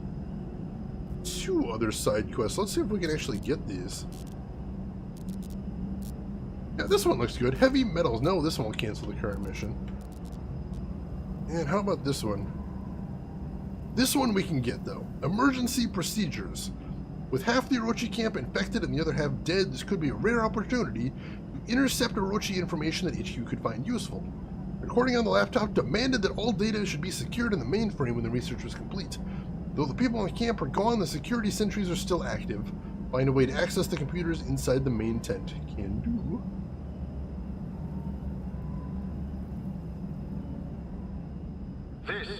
2 other side quests. Let's see if we can actually get these. Yeah, this one looks good. Heavy metals. No, this one will cancel the current mission. And how about this one? This one we can get, though. Emergency procedures. With half the Orochi camp infected and the other half dead, this could be a rare opportunity to intercept Orochi information that HQ could find useful. Recording on the laptop demanded that all data should be secured in the mainframe when the research was complete. Though the people in the camp are gone, the security sentries are still active. Find a way to access the computers inside the main tent. Can do.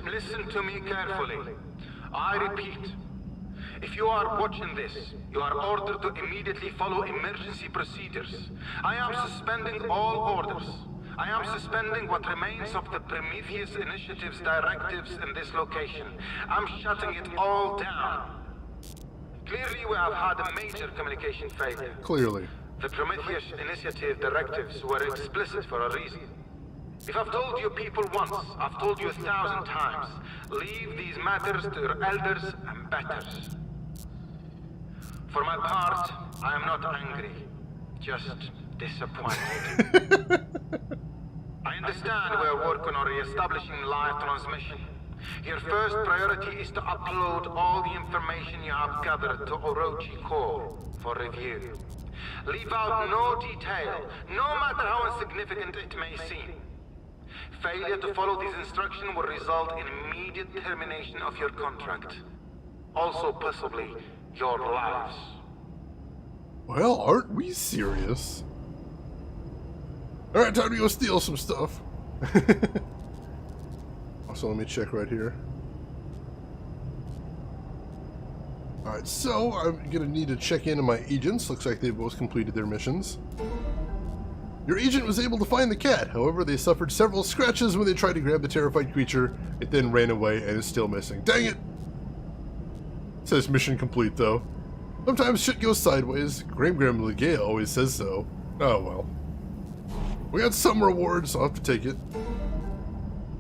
Listen to me carefully. I repeat. If you are watching this, you are ordered to immediately follow emergency procedures. I am suspending all orders. I am suspending what remains of the Prometheus Initiative's directives in this location. I'm shutting it all down. Clearly, we have had a major communication failure. Clearly. The Prometheus Initiative directives were explicit for a reason. If I've told you people once, I've told you 1,000 times. Leave these matters to your elders and betters. For my part, I am not angry, just disappointed. I understand we are working on re-establishing live transmission. Your first priority is to upload all the information you have gathered to Orochi Core for review. Leave out no detail, no matter how insignificant it may seem. Failure to follow these instructions will result in immediate termination of your contract. Also, possibly, your lives. Well, aren't we serious? Alright, time to go steal some stuff. Also, let me check right here. Alright, so I'm gonna need to check in on my agents. Looks like they both completed their missions. Your agent was able to find the cat. However, they suffered several scratches when they tried to grab the terrified creature. It then ran away and is still missing. Dang it! It says mission complete, though. Sometimes shit goes sideways. Graham Legea always says so. Oh well. We got some rewards, so I'll have to take it.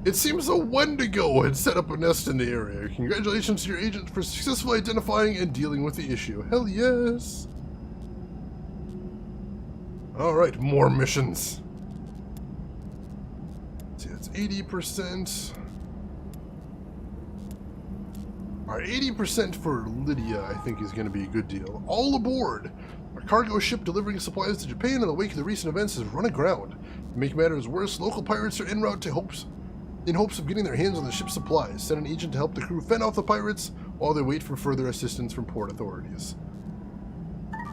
It seems a Wendigo had set up a nest in the area. Congratulations to your agent for successfully identifying and dealing with the issue. Hell yes! Alright, more missions. Let's see, that's 80%. Alright, 80% for Lydia, I think, is going to be a good deal. All aboard! Our cargo ship delivering supplies to Japan in the wake of the recent events has run aground. To make matters worse, local pirates are en route to hopes of getting their hands on the ship's supplies. Send an agent to help the crew fend off the pirates while they wait for further assistance from port authorities.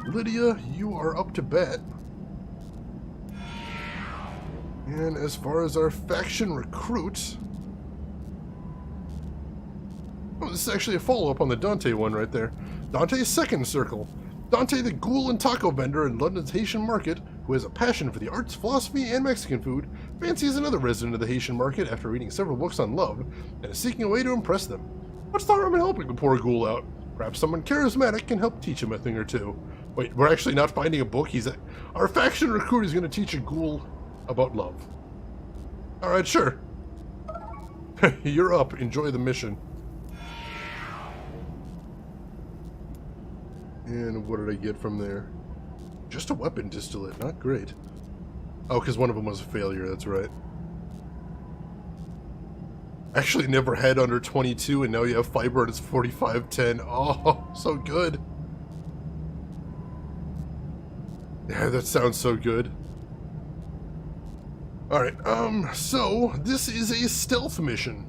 Lydia, you are up to bat. And as far as our faction recruits... Oh, this is actually a follow-up on the Dante one right there. Dante's second circle. Dante, the ghoul and taco vendor in London's Haitian market, who has a passion for the arts, philosophy, and Mexican food, fancies another resident of the Haitian market after reading several books on love, and is seeking a way to impress them. What's the harm in helping the poor ghoul out? Perhaps someone charismatic can help teach him a thing or two. Wait, we're actually not finding a book? Our faction recruit is going to teach a ghoul about love. Alright, sure. You're up. Enjoy the mission. And what did I get from there? Just a weapon distillate. Not great. Oh, because one of them was a failure. That's right. Actually never had under 22, and now you have fiber and it's 4510. Oh, so good. Yeah, that sounds so good. Alright, so this is a stealth mission.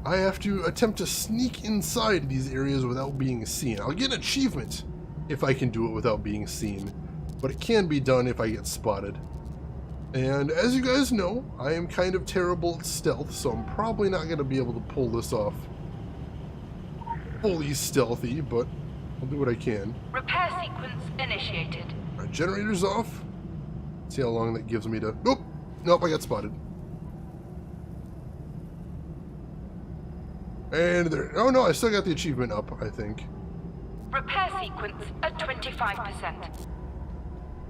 I have to attempt to sneak inside these areas without being seen. I'll get an achievement if I can do it without being seen, but it can be done if I get spotted. And as you guys know, I am kind of terrible at stealth, so I'm probably not going to be able to pull this off fully stealthy, but I'll do what I can. Repair sequence initiated. Alright, generator's off. See how long that gives me to... Nope! Nope, I got spotted. And there... Oh no, I still got the achievement up, I think. Repair sequence at 25%.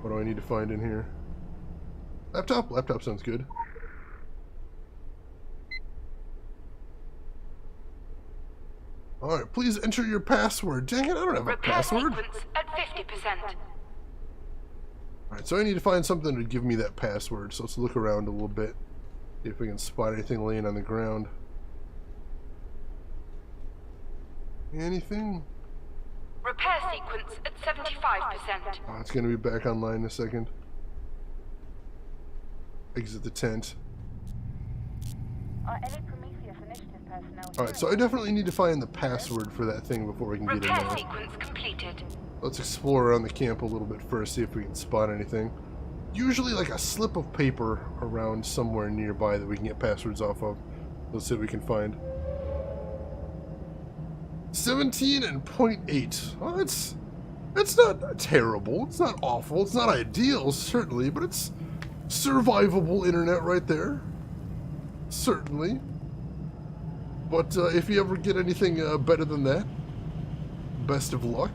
What do I need to find in here? Laptop? Laptop sounds good. Alright, please enter your password. Dang it, I don't have a password. Repair sequence at 50%. Alright, so I need to find something to give me that password. So let's look around a little bit. See if we can spot anything laying on the ground. Anything? Repair sequence at 75%. Oh, it's gonna be back online in a second. Exit the tent. Are any Prometheus Initiative personnel here? Alright, so I definitely need to find the password for that thing before we can get in Repair there. sequence completed. Let's explore around the camp a little bit first, see if we can spot anything. Usually like a slip of paper around somewhere nearby that we can get passwords off of. Let's see what we can find. 17 and 0.8. Well, that's not terrible. It's not awful. It's not ideal, certainly, but it's survivable internet right there. Certainly. But if you ever get anything better than that, best of luck.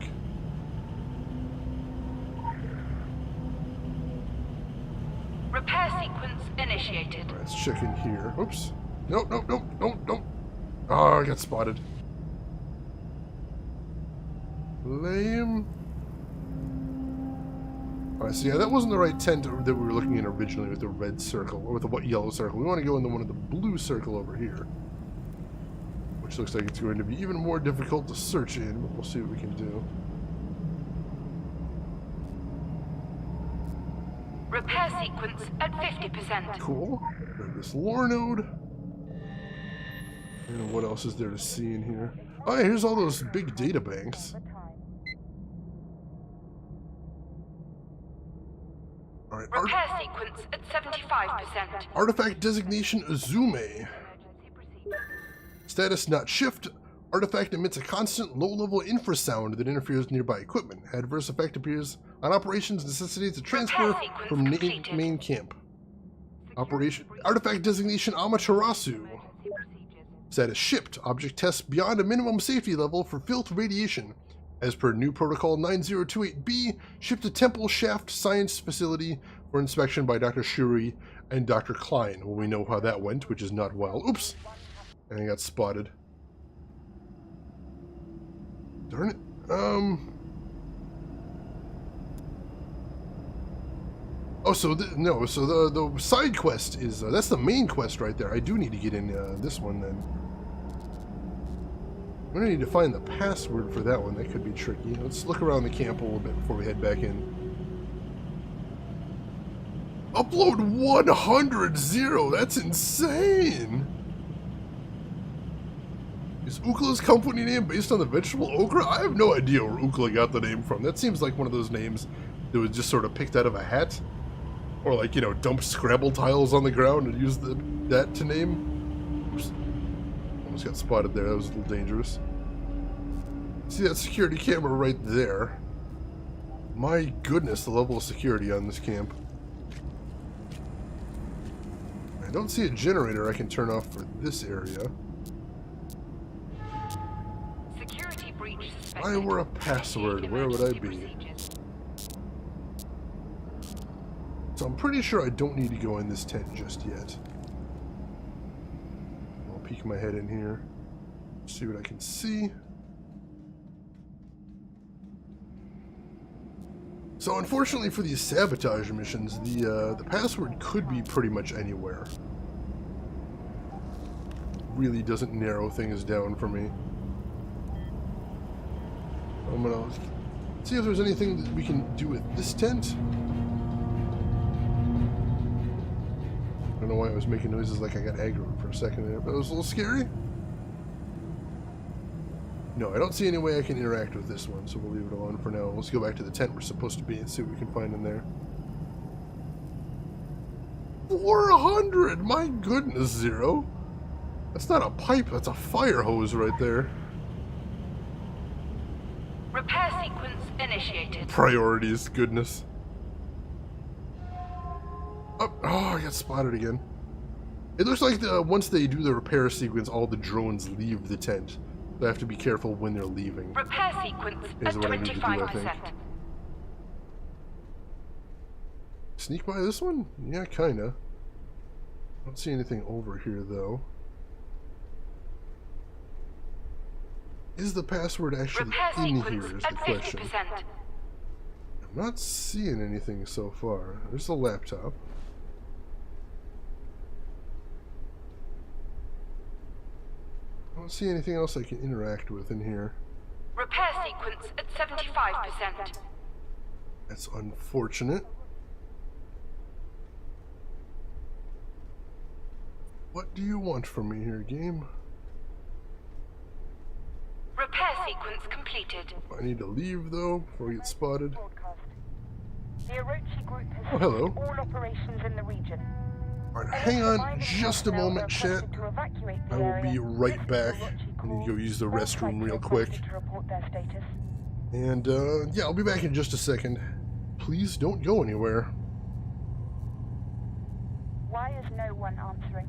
Repair sequence initiated. Alright, let's check in here. Oops. Nope, nope, nope, nope, nope. Oh, I got spotted. Lame. Alright, so yeah, that wasn't the right tent that we were looking in originally with the red circle, or with the yellow circle. We want to go into one of the blue circle over here. Which looks like it's going to be even more difficult to search in, but we'll see what we can do. Repair sequence at 50%. Cool. Got this lore node. And what else is there to see in here? Oh, yeah, here's all those big data banks. Alright, Repair sequence at 75%. artifact designation Azume. Status not shift. Artifact emits a constant low-level infrasound that interferes with nearby equipment. Adverse effect appears on operations necessitates a transfer from main camp. Artifact designation Amaterasu. Status shipped. Object tests beyond a minimum safety level for filth radiation. As per new protocol 9028B, shipped to Temple Shaft Science Facility for inspection by Dr. Shuri and Dr. Klein. Well, we know how that went, which is not well. Oops! And I got spotted. Darn it. Oh, so the side quest is that's the main quest right there. I do need to get in this one then. I'm gonna need to find the password for that one. That could be tricky. Let's look around the camp a little bit before we head back in. Upload 100. That's insane. Is Ukla's company name based on the vegetable okra? I have no idea where Ukla got the name from. That seems like one of those names that was just sort of picked out of a hat. Or like, you know, dump Scrabble tiles on the ground and use that to name. Oops. Almost got spotted there. That was a little dangerous. See that security camera right there? My goodness, the level of security on this camp. I don't see a generator I can turn off for this area. Security breach If I were a password, where would I be? So I'm pretty sure I don't need to go in this tent just yet. I'll peek my head in here, see what I can see. So unfortunately for these sabotage missions, the password could be pretty much anywhere. Really doesn't narrow things down for me. I'm gonna see if there's anything that we can do with this tent. I don't know why I was making noises like I got aggroed for a second there, but it was a little scary. No, I don't see any way I can interact with this one, so we'll leave it alone for now. Let's go back to the tent we're supposed to be and see what we can find in there. 400! My goodness, Zero. That's not a pipe, that's a fire hose right there. Repair sequence initiated. Priorities, goodness. Oh, I got spotted again. It looks like once they do the repair sequence, all the drones leave the tent. So I have to be careful when they're leaving. Repair sequence at 25%. Sneak by this one? Yeah, kinda. I don't see anything over here, though. Is the password actually in here is the question. 50%. I'm not seeing anything so far. There's the laptop. I don't see anything else I can interact with in here. Repair sequence at 75%. That's unfortunate. What do you want from me here, game? Repair sequence completed. I need to leave, though, before I get spotted. The Orochi group has Oh, hello. ceased all operations in the region. Alright, hang on just a moment, chat. I will be right back. I need to go use the restroom real quick. And, yeah, I'll be back in just a second. Please don't go anywhere. Why is no one answering?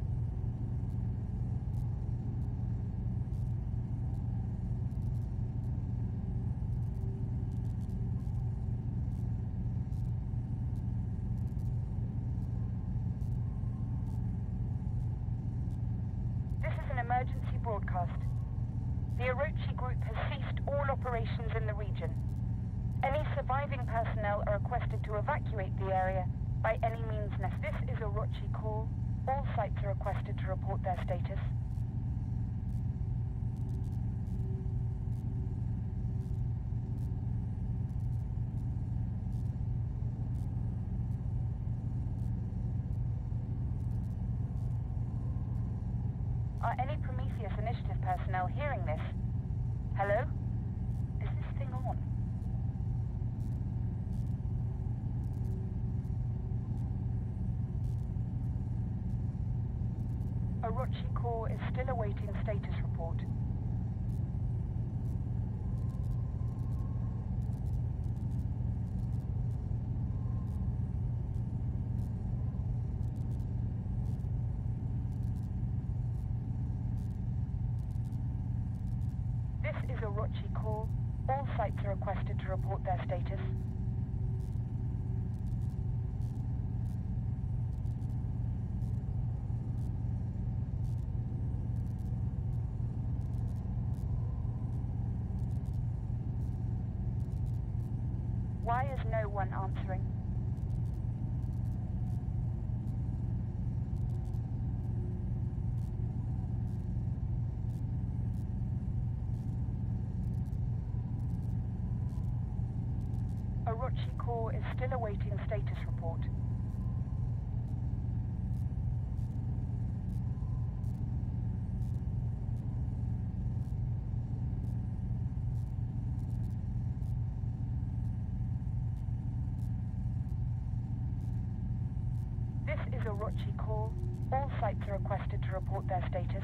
Emergency broadcast. The Orochi group has ceased all operations in the region. Any surviving personnel are requested to evacuate the area by any means necessary. This is Orochi call. All sites are requested to report their status. Are any Prometheus Initiative personnel hearing this? Hello? Is this thing on? Orochi Core is still awaiting status report. This is Orochi Core. All sites are requested to report their status. Why is no one answering? Orochi Core is still awaiting status report. This is Orochi Core. All sites are requested to report their status.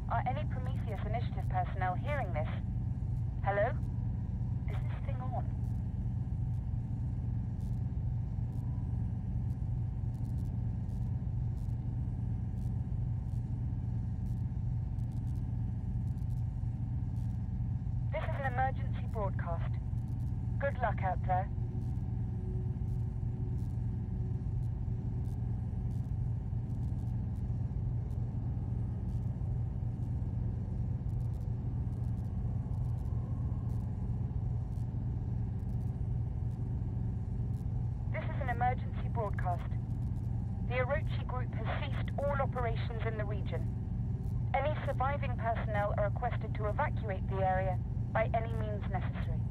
Are any Prometheus Initiative personnel hearing this? Hello? Is this thing on? This is an emergency broadcast. Good luck out there. Emergency broadcast. The Orochi group has ceased all operations in the region. Any surviving personnel are requested to evacuate the area by any means necessary.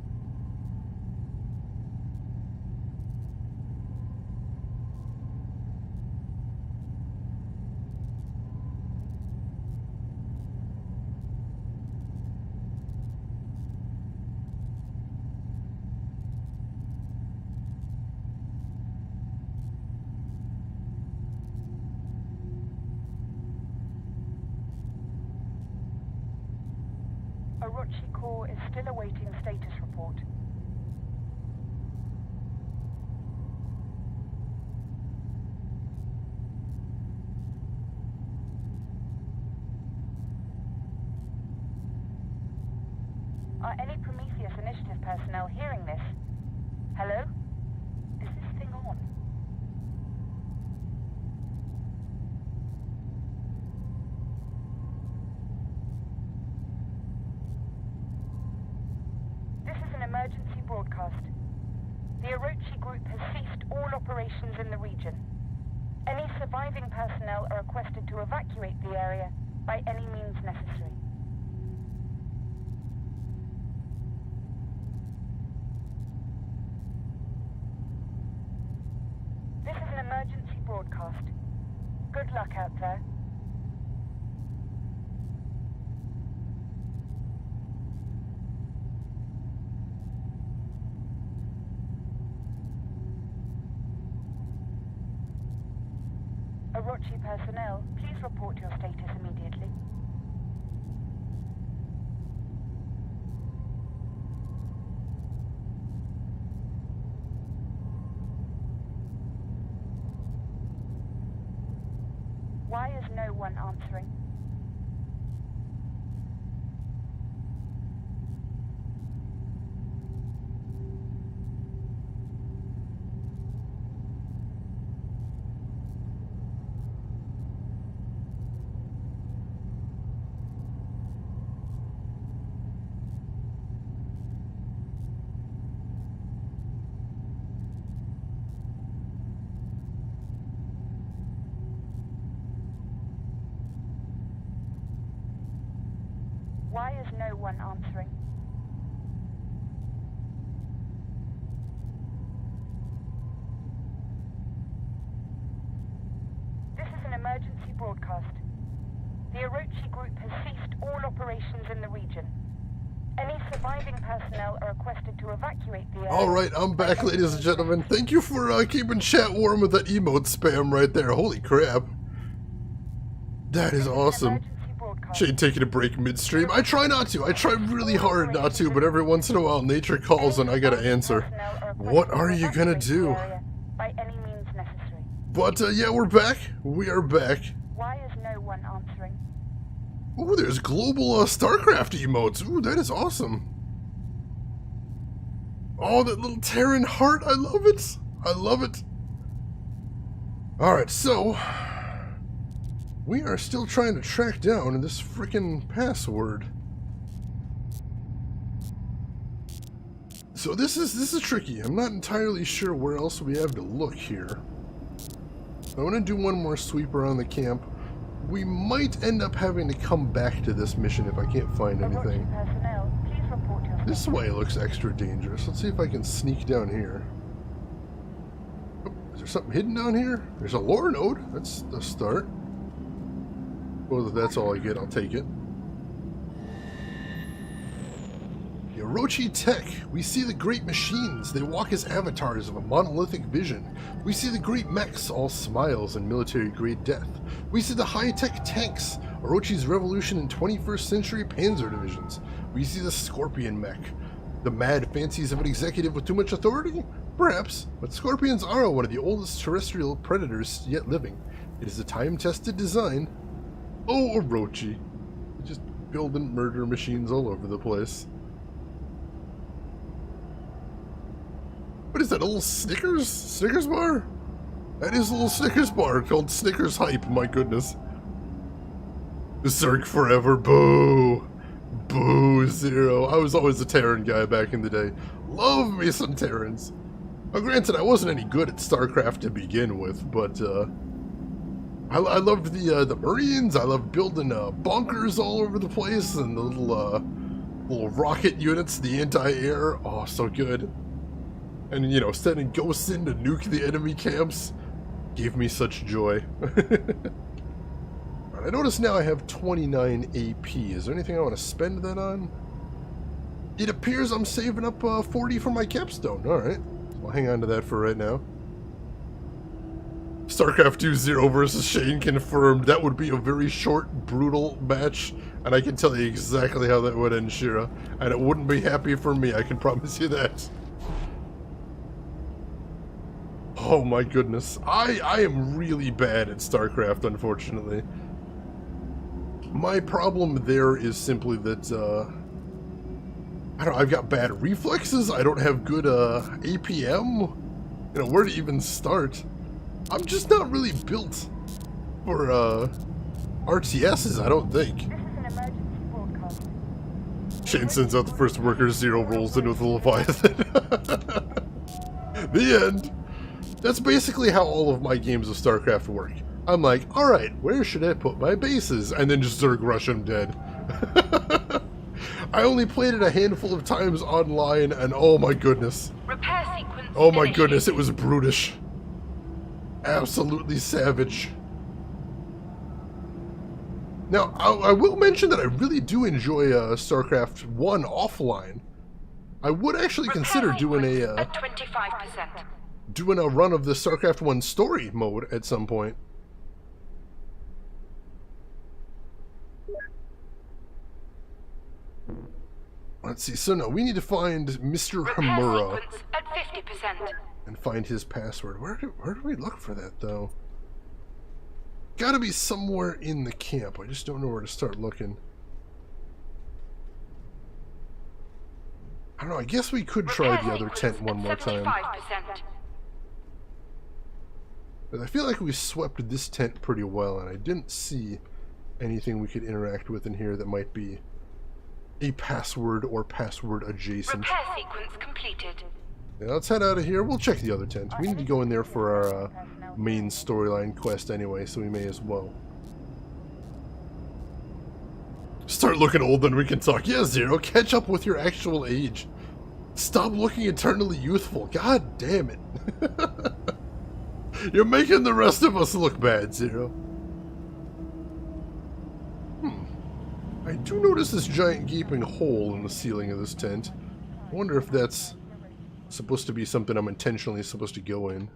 Orochi Core is still awaiting status report. Are any Prometheus Initiative personnel hearing this? Hello? broadcast. The Orochi Group has ceased all operations in the region. Any surviving personnel are requested to evacuate the area by any means necessary. This is an emergency broadcast. Good luck out there. Orochi personnel, please report your status immediately. Why is no one answering? Why is no one answering? This is an emergency broadcast. The Orochi Group has ceased all operations in the region. Any surviving personnel are requested to evacuate the area. Alright, I'm back, ladies and gentlemen. Thank you for keeping chat warm with that emote spam right there. Holy crap. That is awesome. Shane taking a break midstream. I try not to. I try really hard not to, but every once in a while nature calls and I gotta answer. What are you gonna do? By any means necessary. But yeah, we're back. We are back. Why is no one answering? Ooh, there's global StarCraft emotes. Ooh, that is awesome. Oh, that little Terran heart. I love it. I love it. Alright, so we are still trying to track down this frickin' password. So this is tricky. I'm not entirely sure where else we have to look here. I want to do one more sweep around the camp. We might end up having to come back to this mission if I can't find anything. This way looks extra dangerous. Let's see if I can sneak down here. Oh, is there something hidden down here? There's a lore node. That's the start. Well, if that's all I get, I'll take it. The Orochi Tech. We see the great machines. They walk as avatars of a monolithic vision. We see the great mechs, all smiles and military-grade death. We see the high-tech tanks, Orochi's revolution in 21st century panzer divisions. We see the Scorpion mech. The mad fancies of an executive with too much authority? Perhaps, but scorpions are one of the oldest terrestrial predators yet living. It is a time-tested design. Oh, Orochi. Just building murder machines all over the place. What is that, a little Snickers? Snickers bar? That is a little Snickers bar called Snickers Hype, my goodness. Zerg forever, boo! Boo, Zero. I was always a Terran guy back in the day. Love me some Terrans. Now, granted, I wasn't any good at StarCraft to begin with, but, I loved the Marines. I loved building bunkers all over the place, and the little rocket units, the anti-air. Oh, so good. And you know, sending ghosts in to nuke the enemy camps gave me such joy. Right, I notice now I have 29 AP. Is there anything I want to spend that on? It appears I'm saving up 40 for my capstone. All right, so I'll hang on to that for right now. StarCraft 2 Zero versus Shane confirmed. That would be a very short, brutal match, and I can tell you exactly how that would end, Shira. And it wouldn't be happy for me, I can promise you that. Oh my goodness. I am really bad at StarCraft, unfortunately. My problem there is simply that, I don't know, I've got bad reflexes, I don't have good APM. You know, where to even start? I'm just not really built for RTSs, I don't think. This is an emergency broadcast. The Shane sends out the first worker, Zero rolls in with the Leviathan. The end. That's basically how all of my games of StarCraft work. I'm like, alright, where should I put my bases? And then just Zerg rush them dead. I only played it a handful of times online, and oh my goodness. Repair sequence Oh my initiated. goodness, it was brutish. Absolutely savage. Now, I will mention that I really do enjoy StarCraft 1 offline. I would actually consider doing at 25%. doing a run of the StarCraft 1 story mode at some point. Let's see, so no, we need to find Mr. Hamura Sequence at 50%. and find his password. Where do we look for that, though? Gotta be somewhere in the camp. I just don't know where to start looking. I don't know, I guess we could try the other tent one more time. 75%. But I feel like we swept this tent pretty well, and I didn't see anything we could interact with in here that might be a password or password adjacent. Repair sequence completed. Yeah, let's head out of here. We'll check the other tent. We need to go in there for our main storyline quest anyway, so we may as well. Start looking old, then we can talk. Yeah, Zero, catch up with your actual age. Stop looking eternally youthful. God damn it. You're making the rest of us look bad, Zero. I do notice this giant gaping hole in the ceiling of this tent. I wonder if that's supposed to be something I'm intentionally supposed to go in.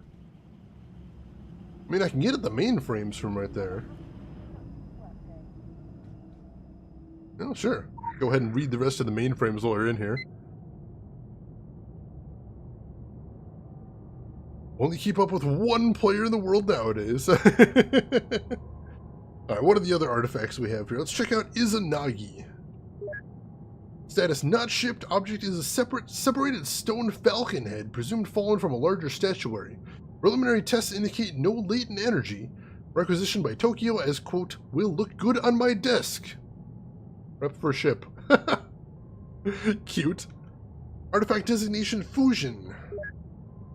I mean, I can get at the mainframes from right there. Oh, sure. Go ahead and read the rest of the mainframes while you're in here. Only keep up with one player in the world nowadays. Alright, what are the other artifacts we have here? Let's check out Izanagi. Status not shipped. Object is a separated stone falcon head, presumed fallen from a larger statuary. Preliminary tests indicate no latent energy. Requisitioned by Tokyo as, quote, will look good on my desk. Rep for ship. Cute. Artifact designation Fusion.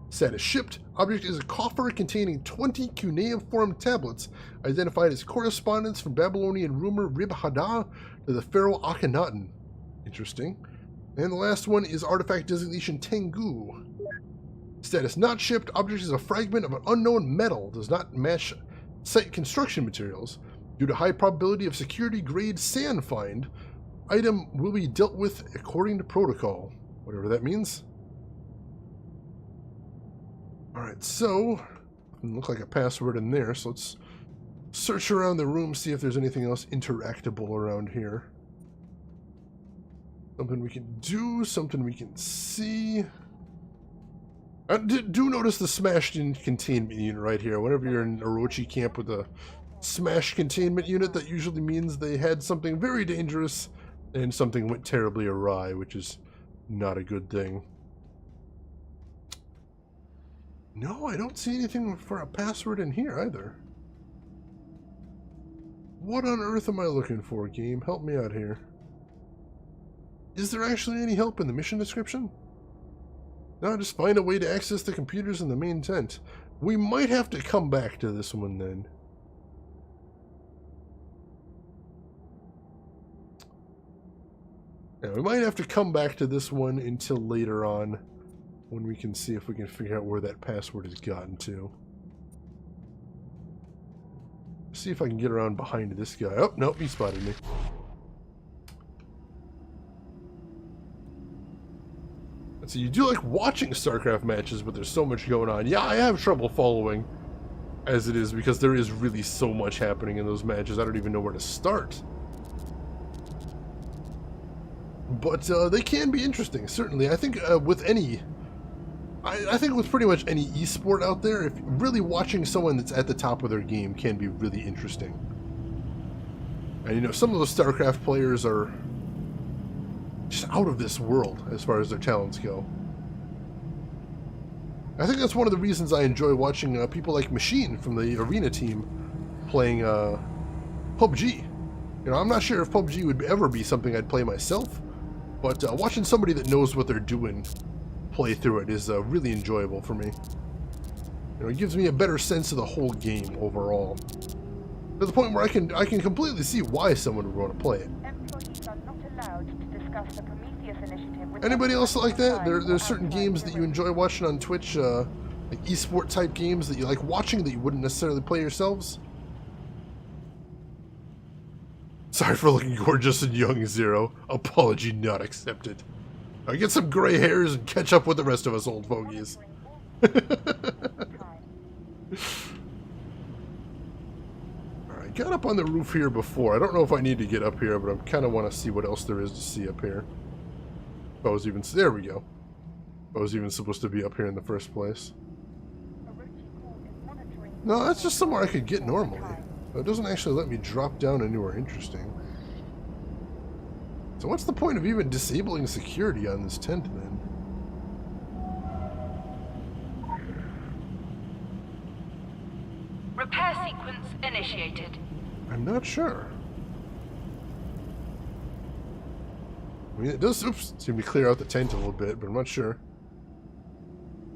Status shipped. Object is a coffer containing 20 cuneiform tablets identified as correspondence from Babylonian ruler Rib-Haddah to the pharaoh Akhenaten. Interesting. And the last one is artifact designation Tengu. Status not shipped. Object is a fragment of an unknown metal. Does not match site construction materials. Due to high probability of security grade sand find, item will be dealt with according to protocol. Whatever that means. Alright, so doesn't look like a password in there, so let's search around the room, see if there's anything else interactable around here. Something we can do, something we can see. Do notice the smashed in containment unit right here. Whenever you're in Orochi camp with a smashed containment unit, that usually means they had something very dangerous and something went terribly awry, which is not a good thing. No, I don't see anything for a password in here either. What on earth am I looking for, game? Help me out here. Is there actually any help in the mission description? No, just find a way to access the computers in the main tent. We might have to come back to this one then. Yeah, we might have to come back to this one until later on, when we can see if we can figure out where that password has gotten to. See if I can get around behind this guy. Oh, nope, he spotted me. So you do like watching StarCraft matches, but there's so much going on. Yeah, I have trouble following as it is because there is really so much happening in those matches. I don't even know where to start. But they can be interesting, certainly. I think with any... I think with pretty much any esport out there, if really watching someone that's at the top of their game can be really interesting. And you know, some of those StarCraft players are just out of this world as far as their talents go. I think that's one of the reasons I enjoy watching people like Machine from the Arena team playing PUBG. You know, I'm not sure if PUBG would ever be something I'd play myself, But watching somebody that knows what they're doing play through it is really enjoyable for me. You know, it gives me a better sense of the whole game overall. To the point where I can completely see why someone would want to play it. Employees are not allowed to discuss the Prometheus initiative with Anybody else like that? There's outside certain games that you enjoy watching on Twitch, like esport type games that you like watching that you wouldn't necessarily play yourselves? Sorry for looking gorgeous and young, Zero. Apology not accepted. I get some gray hairs and catch up with the rest of us old fogies. Alright, got up on the roof here before. I don't know if I need to get up here, but I kind of want to see what else there is to see up here. If I was even... There we go. If I was even supposed to be up here in the first place. No, that's just somewhere I could get normally. It doesn't actually let me drop down anywhere interesting. So what's the point of even disabling security on this tent then? Repair sequence initiated. I'm not sure. I mean, it does seem to clear out the tent a little bit, but I'm not sure.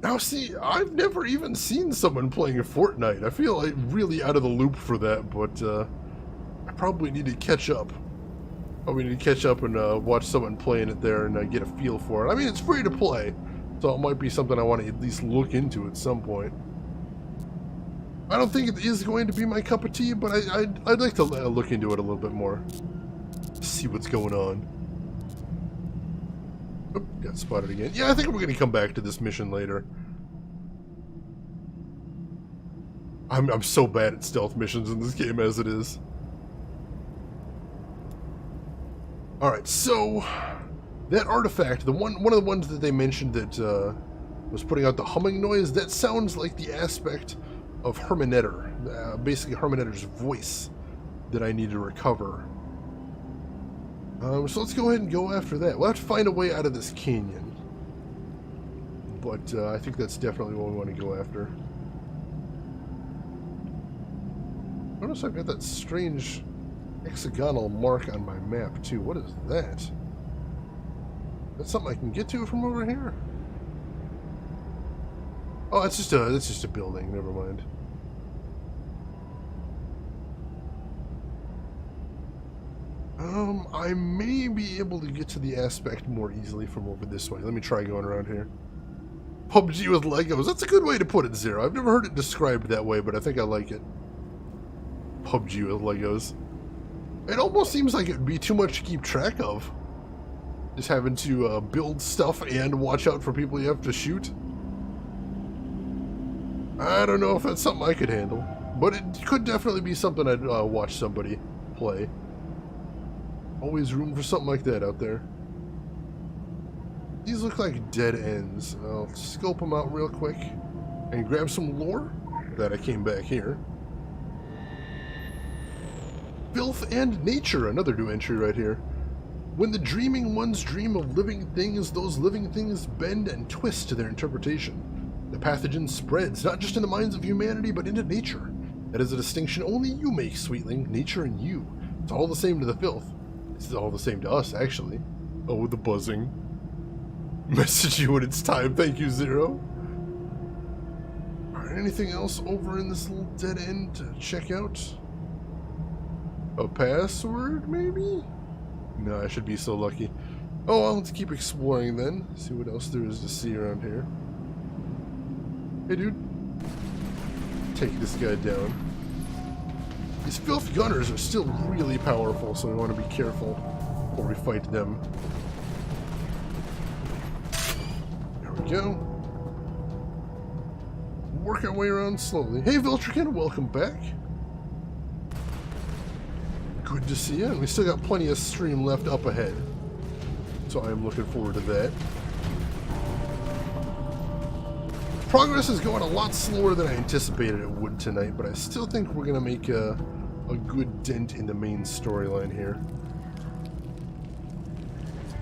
Now, see, I've never even seen someone playing a Fortnite. I feel like really out of the loop for that, but I probably need to catch up. Probably need to catch up and watch someone playing it there and get a feel for it. I mean, it's free to play, so it might be something I want to at least look into at some point. I don't think it is going to be my cup of tea, but I'd like to look into it a little bit more. See what's going on. Oh, got spotted again. Yeah, I think we're going to come back to this mission later. I'm so bad at stealth missions in this game as it is. Alright, so that artifact, one of the ones that they mentioned that was putting out the humming noise, that sounds like the aspect of Hermanetter, basically Hermanetter's voice that I need to recover. So let's go ahead and go after that. We'll have to find a way out of this canyon. But I think that's definitely what we want to go after. Notice I've got that strange hexagonal mark on my map too. What is that? That's something I can get to from over here? Oh, it's just a building. Never mind. I may be able to get to the aspect more easily from over this way. Let me try going around here. PUBG with Legos. That's a good way to put it, Zero. I've never heard it described that way, but I think I like it. PUBG with Legos. It almost seems like it would be too much to keep track of. Just having to build stuff and watch out for people you have to shoot. I don't know if that's something I could handle, but it could definitely be something I'd watch somebody play. Always room for something like that out there. These look like dead ends. I'll scope them out real quick and grab some lore. That I came back here. Filth and nature, another new entry right here. When the dreaming ones dream of living things, those living things bend and twist to their interpretation. The pathogen spreads, not just in the minds of humanity, but into nature. That is a distinction only you make, sweetling. Nature and you. It's all the same to the filth. It's all the same to us, actually. Oh, the buzzing. Message you when it's time. Thank you, Zero. Alright, anything else over in this little dead end to check out? A password, maybe? No, I should be so lucky. Oh, well, let's keep exploring then. See what else there is to see around here. Hey, dude. Take this guy down. These filth gunners are still really powerful, so we want to be careful before we fight them. There we go. Work our way around slowly. Hey, Viltrican, welcome back. Good to see you, and we still got plenty of stream left up ahead. So I am looking forward to that. Progress is going a lot slower than I anticipated it would tonight, but I still think we're going to make a good dent in the main storyline here.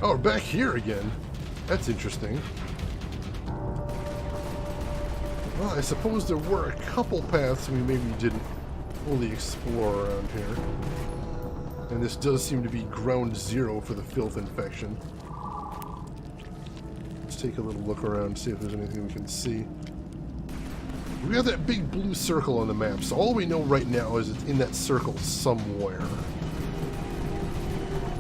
Oh, we're back here again. That's interesting. Well, I suppose there were a couple paths we maybe didn't fully explore around here. And this does seem to be ground zero for the filth infection. take a little look around, see if there's anything we can see. We got that big blue circle on the map, so all we know right now is it's in that circle somewhere.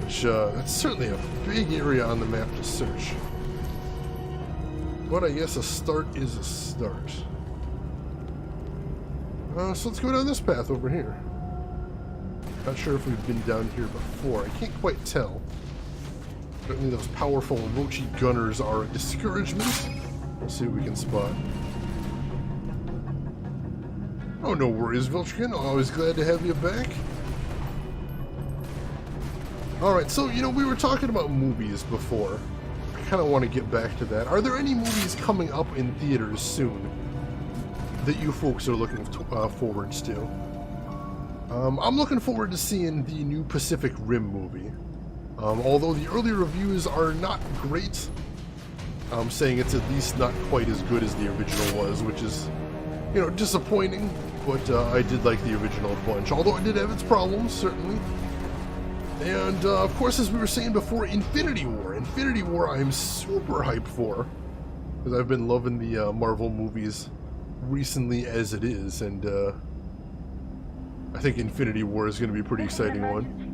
Which, that's certainly a big area on the map to search. But I guess a start is a start. So let's go down this path over here. Not sure if we've been down here before. I can't quite tell. Certainly those powerful Orochi gunners are a discouragement. We'll see what we can spot. Oh, no worries, Vilchkin. Always glad to have you back. Alright, so, you know, we were talking about movies before. I kind of want to get back to that. Are there any movies coming up in theaters soon that you folks are looking forwards to? I'm looking forward to seeing the new Pacific Rim movie. Although the early reviews are not great, I'm saying it's at least not quite as good as the original was, which is, you know, disappointing, but I did like the original a bunch, although it did have its problems, certainly. And, of course, as we were saying before, Infinity War. Infinity War I'm super hyped for, because I've been loving the Marvel movies recently as it is, and I think Infinity War is going to be a pretty exciting one.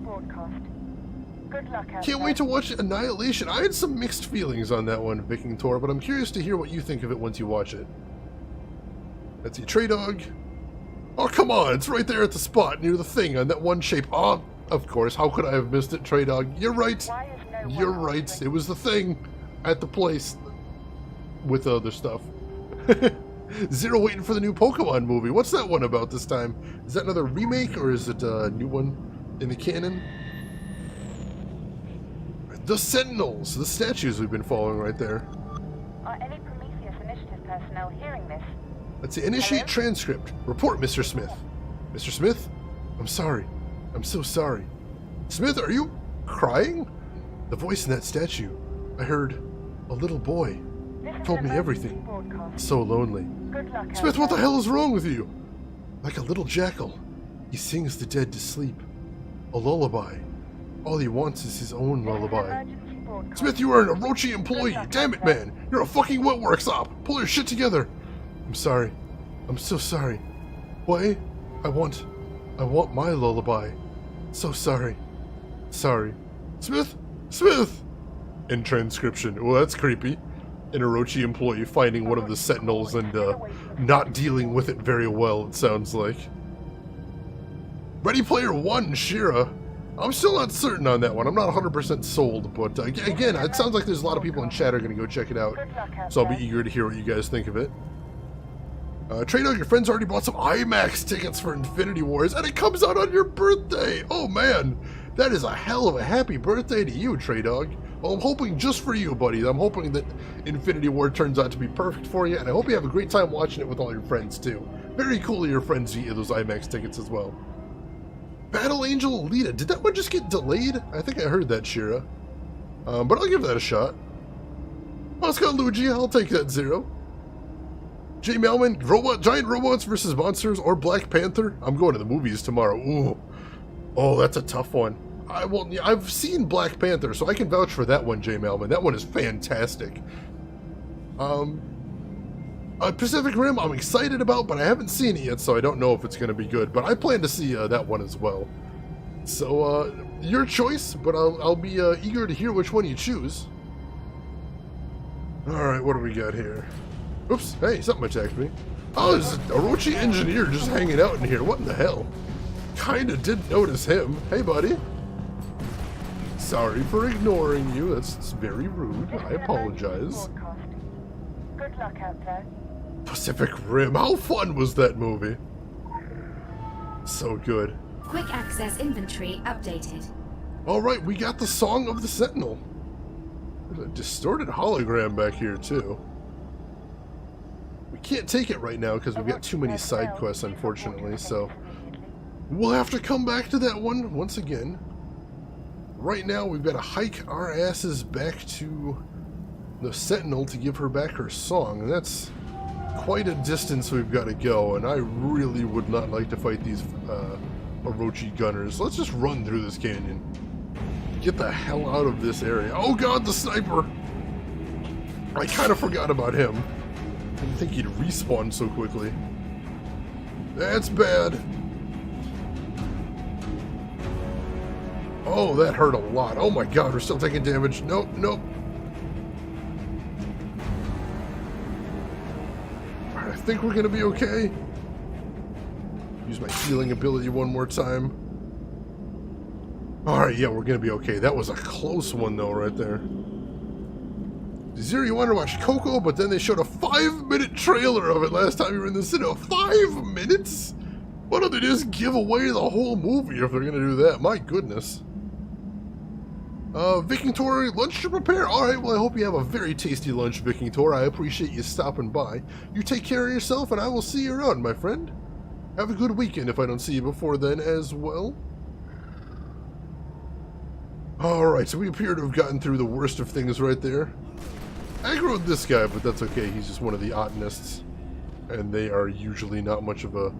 Good luck out Can't wait to watch Annihilation. I had some mixed feelings on that one, Viking Tor, but I'm curious to hear what you think of it once you watch it. Let's see, Trey Dog. Oh, come on, it's right there at the spot near the thing on that one shape. Oh, of course, how could I have missed it, Trey Dog? You're right. You're right. It was the thing at the place with other stuff. Zero waiting for the new Pokemon movie. What's that one about this time? Is that another remake or is it a new one in the canon? The Sentinels, the statues we've been following right there. Are any Prometheus Initiative personnel hearing this? Let's see, initiate transcript. Report, Mr. Smith. Mr. Smith? I'm sorry. I'm so sorry. Smith, are you crying? The voice in that statue. I heard a little boy. Told me everything. So lonely. Smith, what the hell is wrong with you? Like a little jackal. He sings the dead to sleep. A lullaby. All he wants is his own lullaby. Smith, you are an Orochi employee. Damn it, man. You're a fucking wetworks op. Pull your shit together. I'm sorry. I'm so sorry. Why? I want my lullaby. So sorry. Sorry. Smith? Smith! In transcription. Oh, that's creepy. An Orochi employee finding one of the Sentinels and not dealing with it very well, it sounds like. Ready Player One, Shira. I'm still not certain on that one. I'm not 100% sold, but again, it sounds like there's a lot of people in chat are going to go check it out. So I'll be eager to hear what you guys think of it. Trey Dog, your friends already bought some IMAX tickets for Infinity Wars, and it comes out on your birthday! Oh man, that is a hell of a happy birthday to you, Trey Dog. Well, I'm hoping just for you, buddy. I'm hoping that Infinity War turns out to be perfect for you, and I hope you have a great time watching it with all your friends, too. Very cool of your friends to get those IMAX tickets as well. Battle Angel Alita, did that one just get delayed? I think I heard that, Shira. But I'll give that a shot. Oh, it's got Luigi, I'll take that 0. J. Melman, giant robots versus monsters or Black Panther? I'm going to the movies tomorrow. Ooh. Oh, that's a tough one. I've seen Black Panther, so I can vouch for that one, J. Melman. That one is fantastic. Pacific Rim, I'm excited about, but I haven't seen it yet, so I don't know if it's going to be good. But I plan to see that one as well. So, your choice, but I'll be eager to hear which one you choose. Alright, what do we got here? Oops, hey, something attacked me. Oh, there's an Orochi engineer just hanging out in here. What in the hell? Kinda did notice him. Hey, buddy. Sorry for ignoring you. That's very rude. I apologize. Good luck out there. Pacific Rim. How fun was that movie? So good. Quick access inventory updated. Alright, we got the Song of the Sentinel. There's a distorted hologram back here, too. We can't take it right now because we've got too many side quests, unfortunately, so we'll have to come back to that one once again. Right now, we've got to hike our asses back to the Sentinel to give her back her song, and that's quite a distance we've got to go, and I really would not like to fight these Orochi gunners. Let's just run through this canyon. Get the hell out of this area. Oh god, the sniper! I kind of forgot about him. Didn't think he'd respawn so quickly. That's bad. Oh, that hurt a lot. Oh my god, we're still taking damage. Nope, nope. I think we're gonna be okay. Use my healing ability one more time. Alright, yeah, we're gonna be okay. That was a close one though, right there. Zero, you wanted to watch Coco, but then they showed a 5-minute trailer of it last time you were in the cinema. 5 minutes? Why don't they just give away the whole movie if they're gonna do that? My goodness. Viking Tor, lunch to prepare? Alright, well I hope you have a very tasty lunch, Viking Tor. I appreciate you stopping by. You take care of yourself, and I will see you around, my friend. Have a good weekend if I don't see you before then as well. Alright, so we appear to have gotten through the worst of things right there. Aggroed this guy, but that's okay. He's just one of the Otanists. And they are usually not much of a...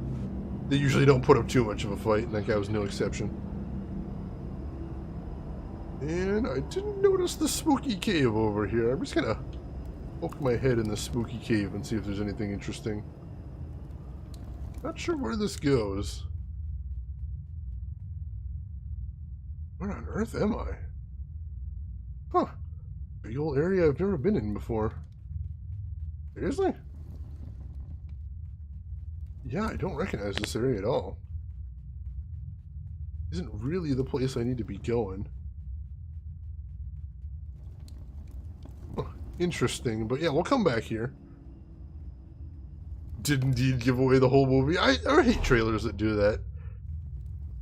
They usually don't put up too much of a fight, and that guy was no exception. And I didn't notice the spooky cave over here. I'm just gonna poke my head in the spooky cave and see if there's anything interesting. Not sure where this goes. Where on earth am I? Huh. Big old area I've never been in before. Seriously? Yeah, I don't recognize this area at all. Isn't really the place I need to be going. Huh, interesting, but yeah, we'll come back here. Did indeed give away the whole movie. I hate trailers that do that.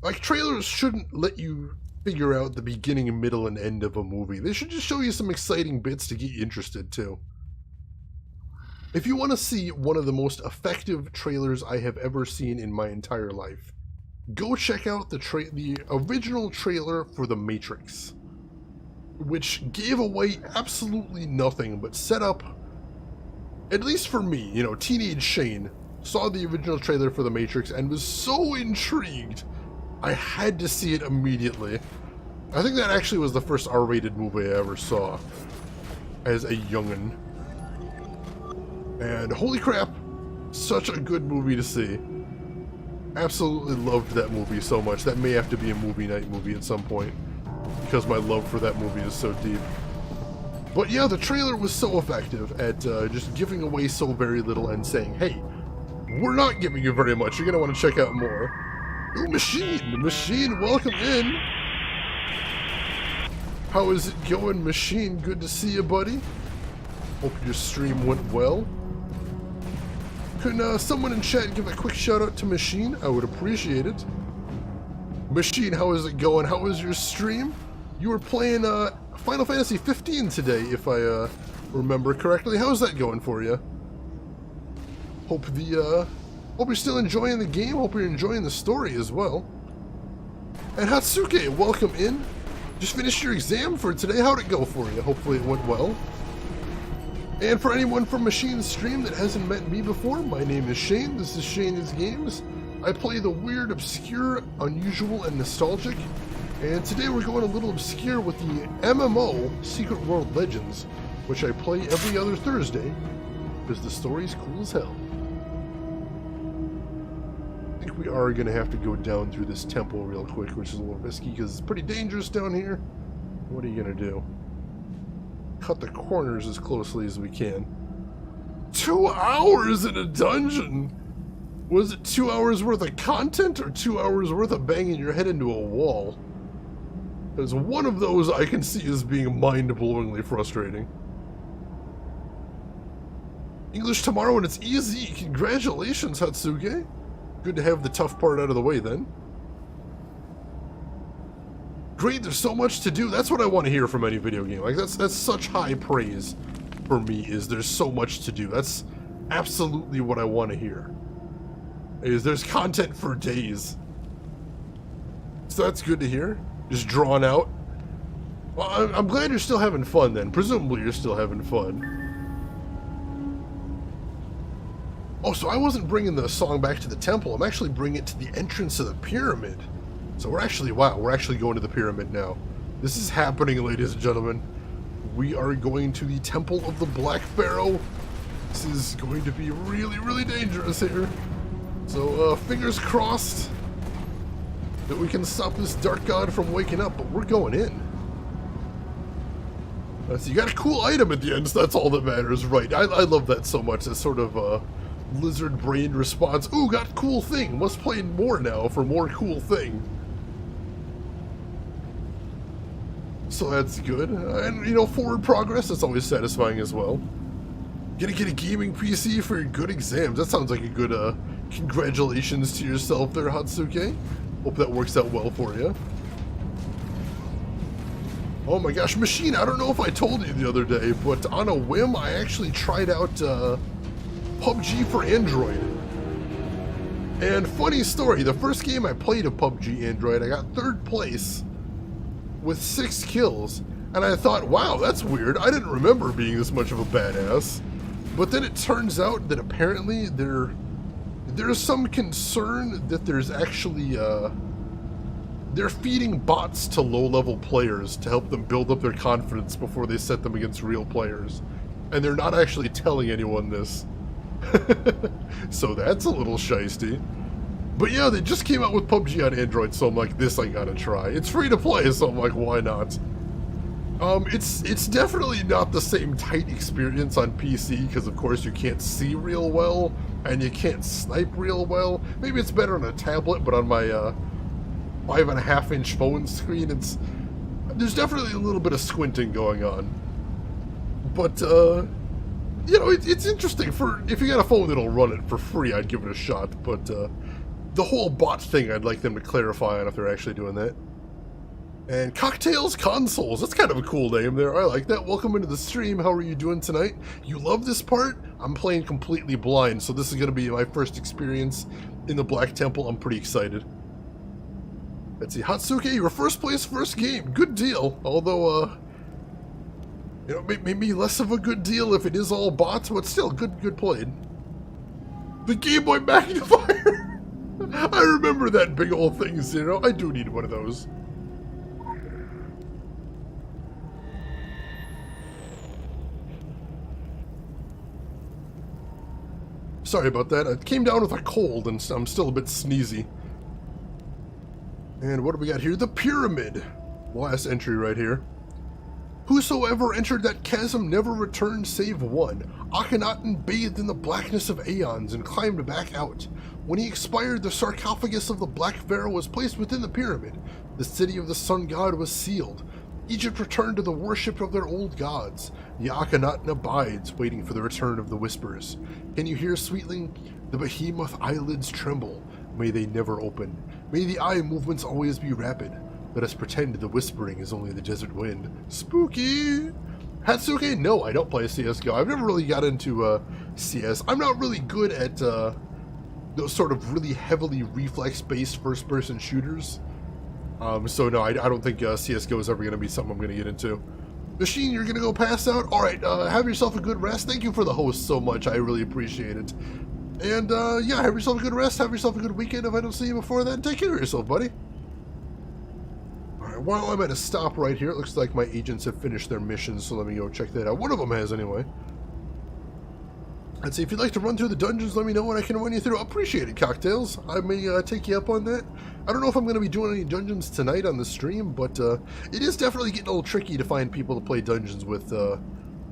Like, trailers shouldn't let you figure out the beginning, middle, and end of a movie. They should just show you some exciting bits to get you interested, too. If you want to see one of the most effective trailers I have ever seen in my entire life, go check out the original trailer for The Matrix, which gave away absolutely nothing, but set up, at least for me, you know, teenage Shane, saw the original trailer for The Matrix and was so intrigued, I had to see it immediately. I think that actually was the first R-rated movie I ever saw as a youngin'. And holy crap, such a good movie to see. Absolutely loved that movie so much. That may have to be a movie night movie at some point, because my love for that movie is so deep. But yeah, the trailer was so effective at just giving away so very little and saying, hey, we're not giving you very much. You're going to want to check out more. Ooh, Machine! Machine, welcome in! How is it going, Machine? Good to see you, buddy. Hope your stream went well. Could someone in chat give a quick shout out to Machine? I would appreciate it. Machine, how is it going? How was your stream? You were playing Final Fantasy 15 today, if I remember correctly. How's that going for you? Hope you're still enjoying the game. Hope you're enjoying the story as well. And Hatsuke, welcome in. Just finished your exam for today. How'd it go for you? Hopefully it went well. And for anyone from Machine's stream that hasn't met me before, my name is Shane. This is Shane is Games. I play the weird, obscure, unusual, and nostalgic. And today we're going a little obscure with the MMO Secret World Legends, which I play every other Thursday because the story's cool as hell. I think we are going to have to go down through this temple real quick, which is a little risky because it's pretty dangerous down here. What are you going to do? Cut the corners as closely as we can. 2 hours in a dungeon! Was it 2 hours worth of content or 2 hours worth of banging your head into a wall? Because one of those I can see as being mind-blowingly frustrating. English tomorrow and it's easy. Congratulations, Hatsuge. Good to have the tough part out of the way then. Great, there's so much to do. That's what I want to hear from any video game. Like that's such high praise for me, is there's so much to do. That's absolutely what I want to hear. Is there's content for days. So that's good to hear. Just drawn out. Well, I'm glad you're still having fun then. Presumably you're still having fun. Oh, so I wasn't bringing the song back to the temple. I'm actually bringing it to the entrance of the pyramid. So we're actually, wow, we're actually going to the pyramid now. This is happening, ladies and gentlemen. We are going to the Temple of the Black Pharaoh. This is going to be really, really dangerous here. So, fingers crossed that we can stop this dark god from waking up, but we're going in. So you got a cool item at the end, so that's all that matters, right? I love that so much, that sort of lizard-brained response. Ooh, got cool thing. Must play more now for more cool thing. So that's good. And, you know, forward progress, that's always satisfying as well. Gonna get a gaming PC for your good exams. That sounds like a good, congratulations to yourself there, Hatsuke. Hope that works out well for you. Oh my gosh, Machine, I don't know if I told you the other day, but on a whim, I actually tried out, PUBG for Android. And funny story, the first game I played of PUBG Android, I got 3rd place with 6 kills, and I thought, wow, that's weird. I didn't remember being this much of a badass. But then it turns out that apparently there's some concern that there's actually, they're feeding bots to low-level players to help them build up their confidence before they set them against real players. And they're not actually telling anyone this. So that's a little shiesty. But yeah, they just came out with PUBG on Android, so I'm like, this I gotta try. It's free to play, so I'm like, why not? It's definitely not the same tight experience on PC, because of course you can't see real well, and you can't snipe real well. Maybe it's better on a tablet, but on my 5.5-inch phone screen, there's definitely a little bit of squinting going on. But, you know, it's interesting. If you got a phone that'll run it for free, I'd give it a shot, but the whole bot thing, I'd like them to clarify on if they're actually doing that. And Cocktails Consoles, that's kind of a cool name there. I like that. Welcome into the stream. How are you doing tonight? You love this part? I'm playing completely blind, so this is going to be my first experience in the Black Temple. I'm pretty excited. Let's see. Hatsuke, you were first place, first game. Good deal. Although, you know, maybe less of a good deal if it is all bots, but still, good played. The Game Boy magnifier! I remember that big old thing, Zero. I do need one of those. Sorry about that. I came down with a cold and I'm still a bit sneezy. And what do we got here? The Pyramid. Last entry right here. Whosoever entered that chasm never returned save one. Akhenaten bathed in the blackness of aeons and climbed back out. When he expired, the sarcophagus of the Black Pharaoh was placed within the pyramid. The city of the sun god was sealed. Egypt returned to the worship of their old gods. The Akhenaten abides, waiting for the return of the whispers. Can you hear, sweetling? The behemoth eyelids tremble. May they never open. May the eye movements always be rapid. Let us pretend the whispering is only the desert wind. Spooky! Hatsuke, no, I don't play CSGO. I've never really got into CS. I'm not really good at those sort of really heavily reflex-based first-person shooters. So no, I don't think CSGO is ever going to be something I'm going to get into. Machine, you're going to go pass out? Alright, have yourself a good rest. Thank you for the host so much. I really appreciate it. And, yeah, have yourself a good rest. Have yourself a good weekend. If I don't see you before then, take care of yourself, buddy. Alright, while I'm at a stop right here, it looks like my agents have finished their missions, so let me go check that out. One of them has, anyway. I'd say if you'd like to run through the dungeons, let me know and I can run you through. I appreciate it, Cocktails. I may take you up on that. I don't know if I'm going to be doing any dungeons tonight on the stream, but it is definitely getting a little tricky to find people to play dungeons with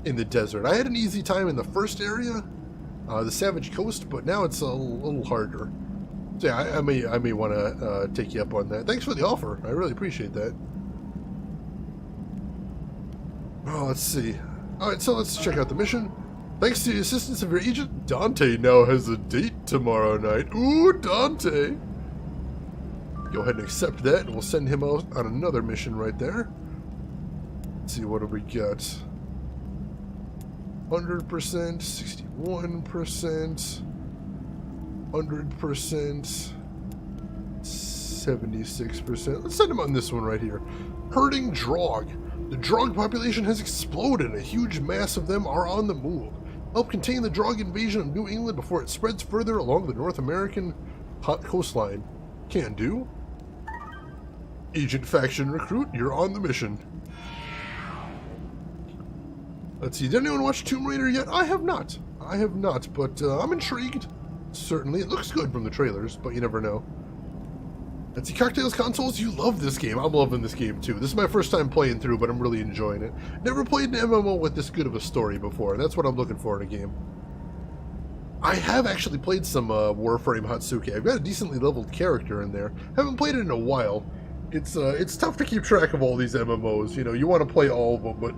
in the desert. I had an easy time in the first area, the Savage Coast, but now it's a little harder. So yeah, I may want to take you up on that. Thanks for the offer. I really appreciate that. Oh, let's see. Alright, so let's check out the mission. Thanks to the assistance of your agent, Dante now has a date tomorrow night. Ooh, Dante! Go ahead and accept that, and we'll send him out on another mission right there. Let's see, what do we got? 100%, 61%, 100%, 76%. Let's send him on this one right here. Herding Drog. The Drog population has exploded, and a huge mass of them are on the move. Help contain the Drog invasion of New England before it spreads further along the North American coastline. Can do. Agent Faction Recruit, you're on the mission. Let's see, did anyone watch Tomb Raider yet? I have not. But I'm intrigued. Certainly, it looks good from the trailers, but you never know. Let's see, Cocktails Consoles, you love this game. I'm loving this game too. This is my first time playing through, but I'm really enjoying it. Never played an MMO with this good of a story before, and that's what I'm looking for in a game. I have actually played some Warframe Hatsuki. I've got a decently leveled character in there. Haven't played it in a while. It's tough to keep track of all these MMOs. You know, you want to play all of them, but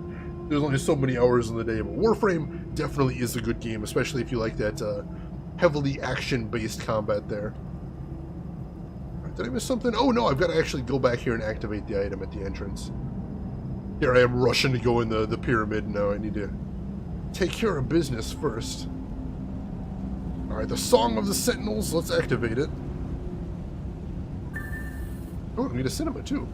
there's only so many hours in the day. But Warframe definitely is a good game, especially if you like that heavily action-based combat there. Did I miss something? Oh no, I've got to actually go back here and activate the item at the entrance. Here I am rushing to go in the pyramid now. I need to take care of business first. Alright, the Song of the Sentinels. Let's activate it. Oh, I need a cinema too.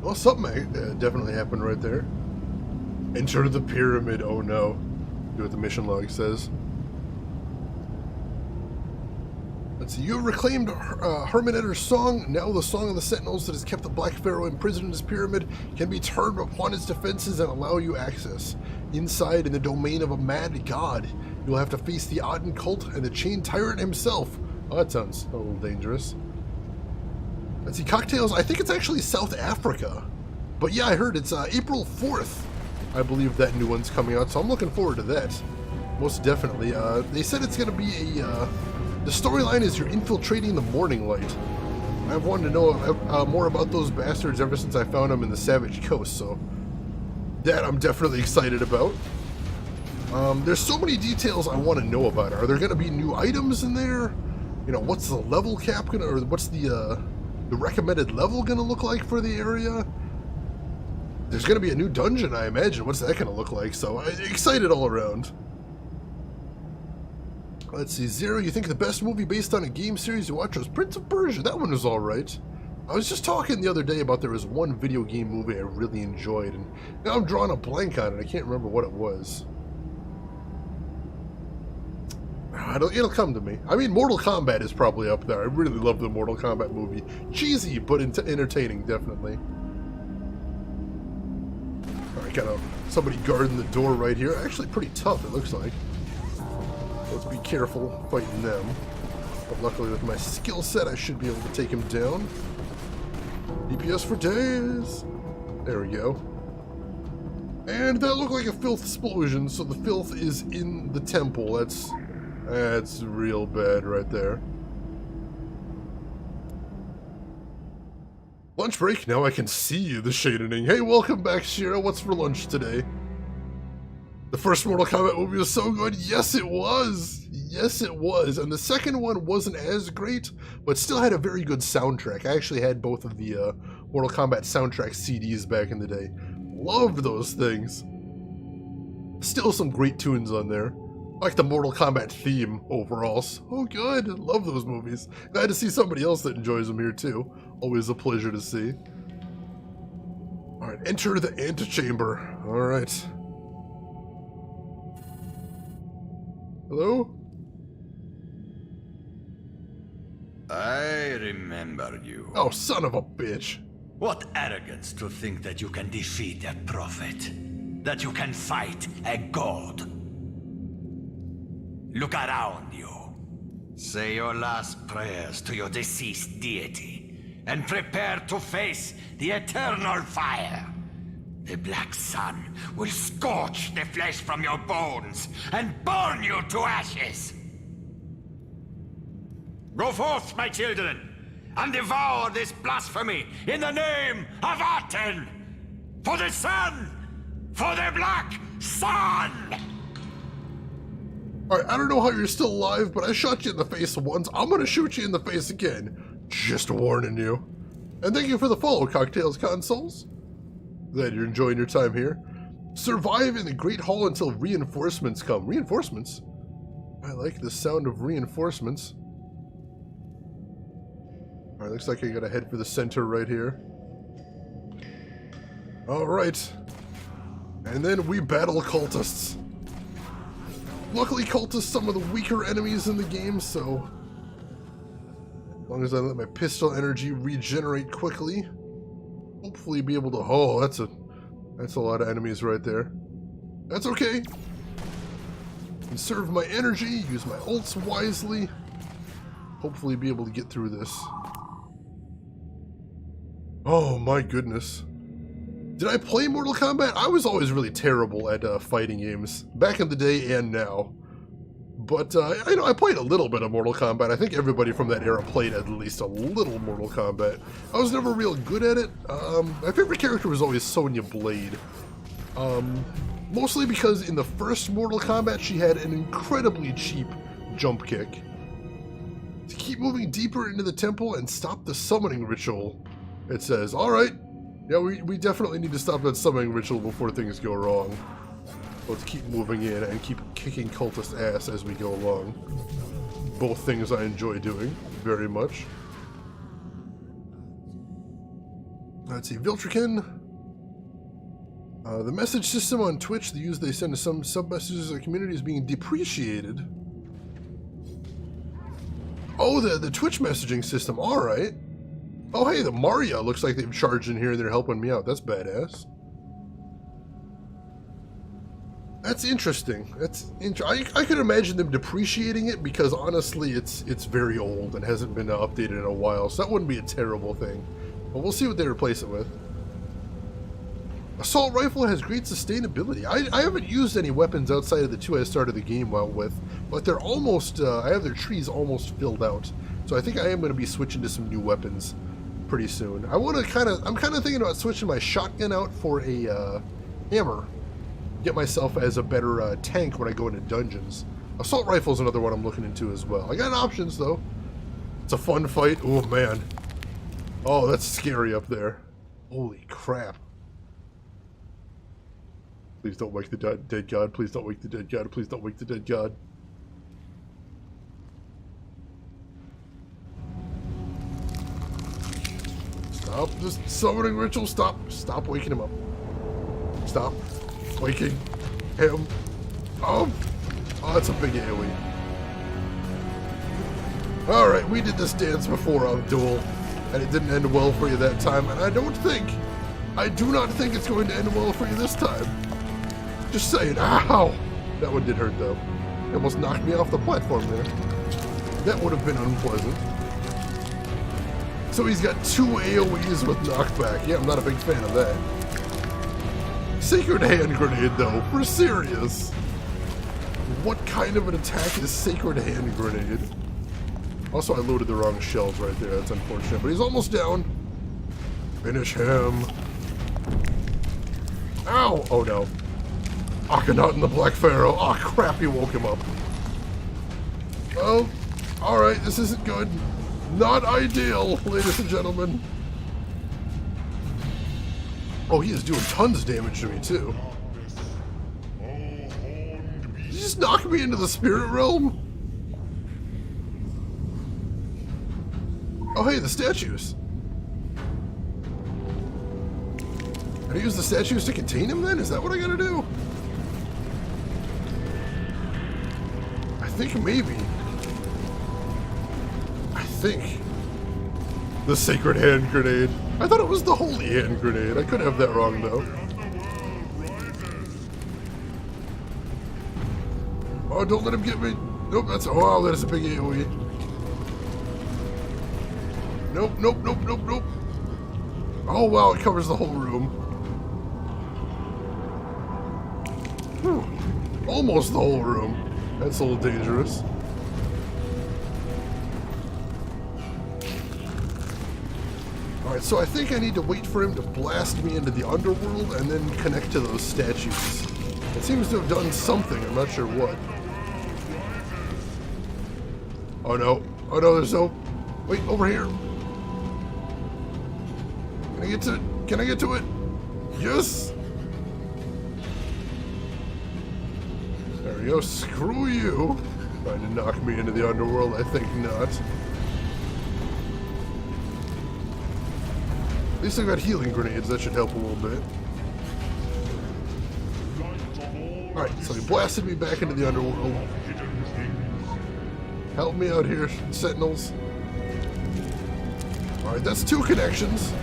Well, something definitely happened right there. Enter the pyramid. Oh no. Do what the mission log says. Let's see. You have reclaimed Hermanetter's song. Now the Song of the Sentinels that has kept the Black Pharaoh imprisoned in his pyramid can be turned upon its defenses and allow you access. Inside, in the domain of a mad god, you'll have to face the Aten cult and the chained tyrant himself. Oh, that sounds a little dangerous. Let's see, Cocktails, I think it's actually South Africa. But yeah, I heard it's April 4th. I believe that new one's coming out, so I'm looking forward to that. Most definitely. They said it's going to be the storyline is you're infiltrating the Morning Light. I've wanted to know more about those bastards ever since I found them in the Savage Coast, so that I'm definitely excited about. There's so many details I want to know about it. Are there going to be new items in there? You know, what's the level cap gonna, or what's the recommended level gonna look like for the area? There's gonna be a new dungeon, I imagine. What's that gonna look like? So excited all around. Let's see, Zero, you think the best movie based on a game series you watched was Prince of Persia? That one was alright. I was just talking the other day about there was one video game movie I really enjoyed, and now I'm drawing a blank on it. I can't remember what it was. It'll come to me. I mean, Mortal Kombat is probably up there. I really love the Mortal Kombat movie. Cheesy, but entertaining, definitely. Alright, got somebody guarding the door right here. Actually, pretty tough, it looks like. Let's be careful fighting them. But luckily, with my skill set, I should be able to take him down. DPS for days. There we go. And that looked like a filth explosion, so the filth is in the temple. That's real bad right there. Lunch break, now I can see you, the Shadening. Hey, welcome back, Shira. What's for lunch today? The first Mortal Kombat movie was so good. Yes, it was. Yes, it was. And the second one wasn't as great, but still had a very good soundtrack. I actually had both of the Mortal Kombat soundtrack CDs back in the day. Loved those things. Still some great tunes on there. I like the Mortal Kombat theme overall. So good. Love those movies. Glad to see somebody else that enjoys them here too. Always a pleasure to see. Alright, enter the antechamber. Alright. Hello? I remember you. Oh, son of a bitch. What arrogance to think that you can defeat a prophet. That you can fight a god. Look around you. Say your last prayers to your deceased deity, and prepare to face the eternal fire. The black sun will scorch the flesh from your bones and burn you to ashes. Go forth, my children, and devour this blasphemy in the name of Aten! For the sun! For the black sun! Alright, I don't know how you're still alive, but I shot you in the face once. I'm gonna shoot you in the face again. Just warning you. And thank you for the follow, Cocktails Consoles. Glad you're enjoying your time here. Survive in the Great Hall until reinforcements come. Reinforcements? I like the sound of reinforcements. Alright, looks like I gotta head for the center right here. Alright. And then we battle cultists. Luckily, cultists some of the weaker enemies in the game, so as long as I let my pistol energy regenerate quickly, hopefully be able to. Oh, that's a lot of enemies right there. That's okay. Conserve my energy, use my ults wisely. Hopefully, be able to get through this. Oh my goodness. Did I play Mortal Kombat? I was always really terrible at fighting games, back in the day and now. But, I played a little bit of Mortal Kombat. I think everybody from that era played at least a little Mortal Kombat. I was never real good at it. My favorite character was always Sonya Blade. Mostly because in the first Mortal Kombat, she had an incredibly cheap jump kick. To keep moving deeper into the temple and stop the summoning ritual, it says, alright. Yeah, we definitely need to stop that summoning ritual before things go wrong. Let's keep moving in and keep kicking cultist ass as we go along. Both things I enjoy doing very much. Let's see, Viltrikin. The message system on Twitch, the use they send to some sub-messages of the community is being depreciated. Oh, the Twitch messaging system, alright. Oh, hey, the Maria looks like they've charged in here and they're helping me out. That's badass. That's interesting. I could imagine them depreciating it because honestly, it's very old and hasn't been updated in a while, so that wouldn't be a terrible thing. But we'll see what they replace it with. Assault rifle has great sustainability. I haven't used any weapons outside of the two I started the game out with, but they're almost. I have their trees almost filled out, so I think I am going to be switching to some new weapons pretty soon. I'm kind of thinking about switching my shotgun out for a hammer. Get myself as a better tank when I go into dungeons. Assault rifle is another one I'm looking into as well. I got options though. It's a fun fight. Oh man. Oh, that's scary up there. Holy crap. Please don't wake the dead god. Please don't wake the dead god. Please don't wake the dead god. Stop this summoning ritual. Stop waking him up. Stop waking him up. Oh, that's a big AoE. Alright, we did this dance before on Duel, and it didn't end well for you that time, and I do not think it's going to end well for you this time. Just saying. Ow! That one did hurt, though. It almost knocked me off the platform there. That would have been unpleasant. So he's got 2 AoEs with knockback. Yeah, I'm not a big fan of that. Sacred Hand Grenade, though. For serious. What kind of an attack is Sacred Hand Grenade? Also, I loaded the wrong shells right there. That's unfortunate. But he's almost down. Finish him. Ow! Oh, no. Akhenaten the Black Pharaoh. Oh, crap. He woke him up. Oh. Alright. This isn't good. Not ideal, ladies and gentlemen. Oh, he is doing tons of damage to me, too. Did he just knock me into the spirit realm? Oh, hey, the statues. Can I use the statues to contain him, then? Is that what I gotta do? I think maybe. The Sacred Hand Grenade. I thought it was the Holy Hand Grenade. I could have that wrong, though. Oh, don't let him get me. Nope, that's... Oh, wow, that is a big AoE. Nope, nope, nope, nope, nope. Oh, wow, it covers the whole room. Whew. Almost the whole room. That's a little dangerous. Alright, so I think I need to wait for him to blast me into the underworld and then connect to those statues. It seems to have done something, I'm not sure what. Oh no. Oh no, there's no... Wait, over here. Can I get to it? Can I get to it? Yes! There we go. Screw you. Trying to knock me into the underworld? I think not. At least I got healing grenades. That should help a little bit. Alright, so he blasted me back into the underworld. Help me out here, Sentinels. Alright, that's 2 connections.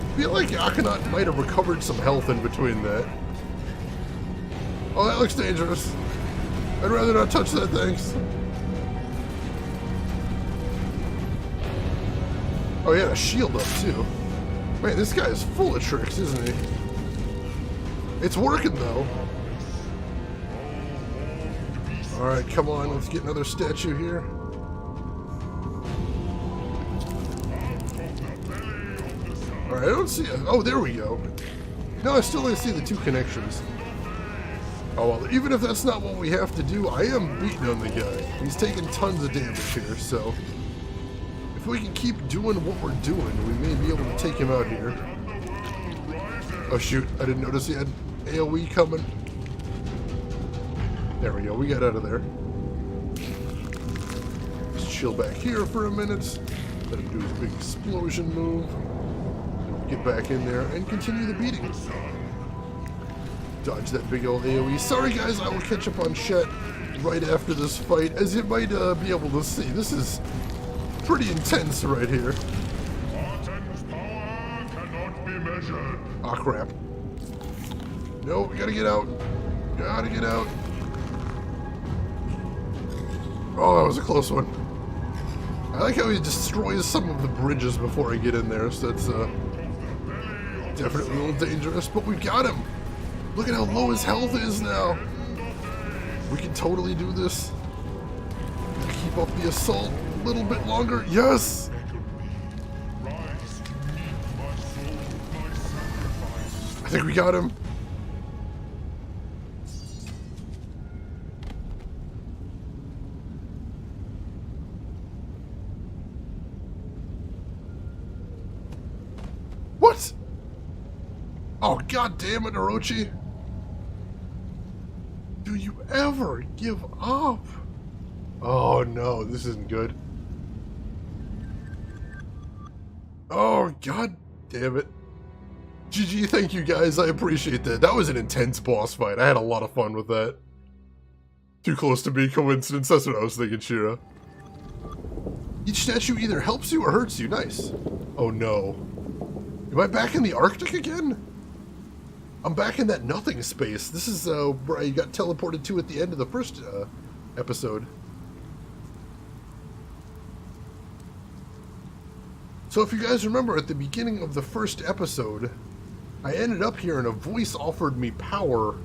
I feel like Akhenaten might have recovered some health in between that. Oh, that looks dangerous. I'd rather not touch that, thanks. Oh, he had a shield up, too. Man, this guy is full of tricks, isn't he? It's working, though. Alright, come on, let's get another statue here. Alright, I don't see it. Oh, there we go. No, I still don't see the 2 connections. Oh, well, even if that's not what we have to do, I am beating on the guy. He's taking tons of damage here, so... If we can keep doing what we're doing, we may be able to take him out here. Oh, shoot. I didn't notice he had AoE coming. There we go. We got out of there. Just chill back here for a minute. Let him do his big explosion move. Get back in there and continue the beating. Dodge that big old AoE. Sorry guys, I will catch up on chat right after this fight. As you might be able to see, this is pretty intense right here. Ah, crap. No, we gotta get out. Gotta get out. Oh, that was a close one. I like how he destroys some of the bridges before I get in there, so that's definitely a little dangerous, but we got him. Look at how low his health is now. We can totally do this. Keep up the assault a little bit longer. Yes! I think we got him. What? Oh, god damn it, Orochi. Do you ever give up? Oh no, this isn't good. Oh, god damn it. GG, thank you guys, I appreciate that. That was an intense boss fight. I had a lot of fun with that. Too close to be coincidence, that's what I was thinking, Shira. Each statue either helps you or hurts you, nice. Oh no. Am I back in the Arctic again? I'm back in that nothing space. This is where I got teleported to at the end of the first episode. So if you guys remember, at the beginning of the first episode, I ended up here and a voice offered me power,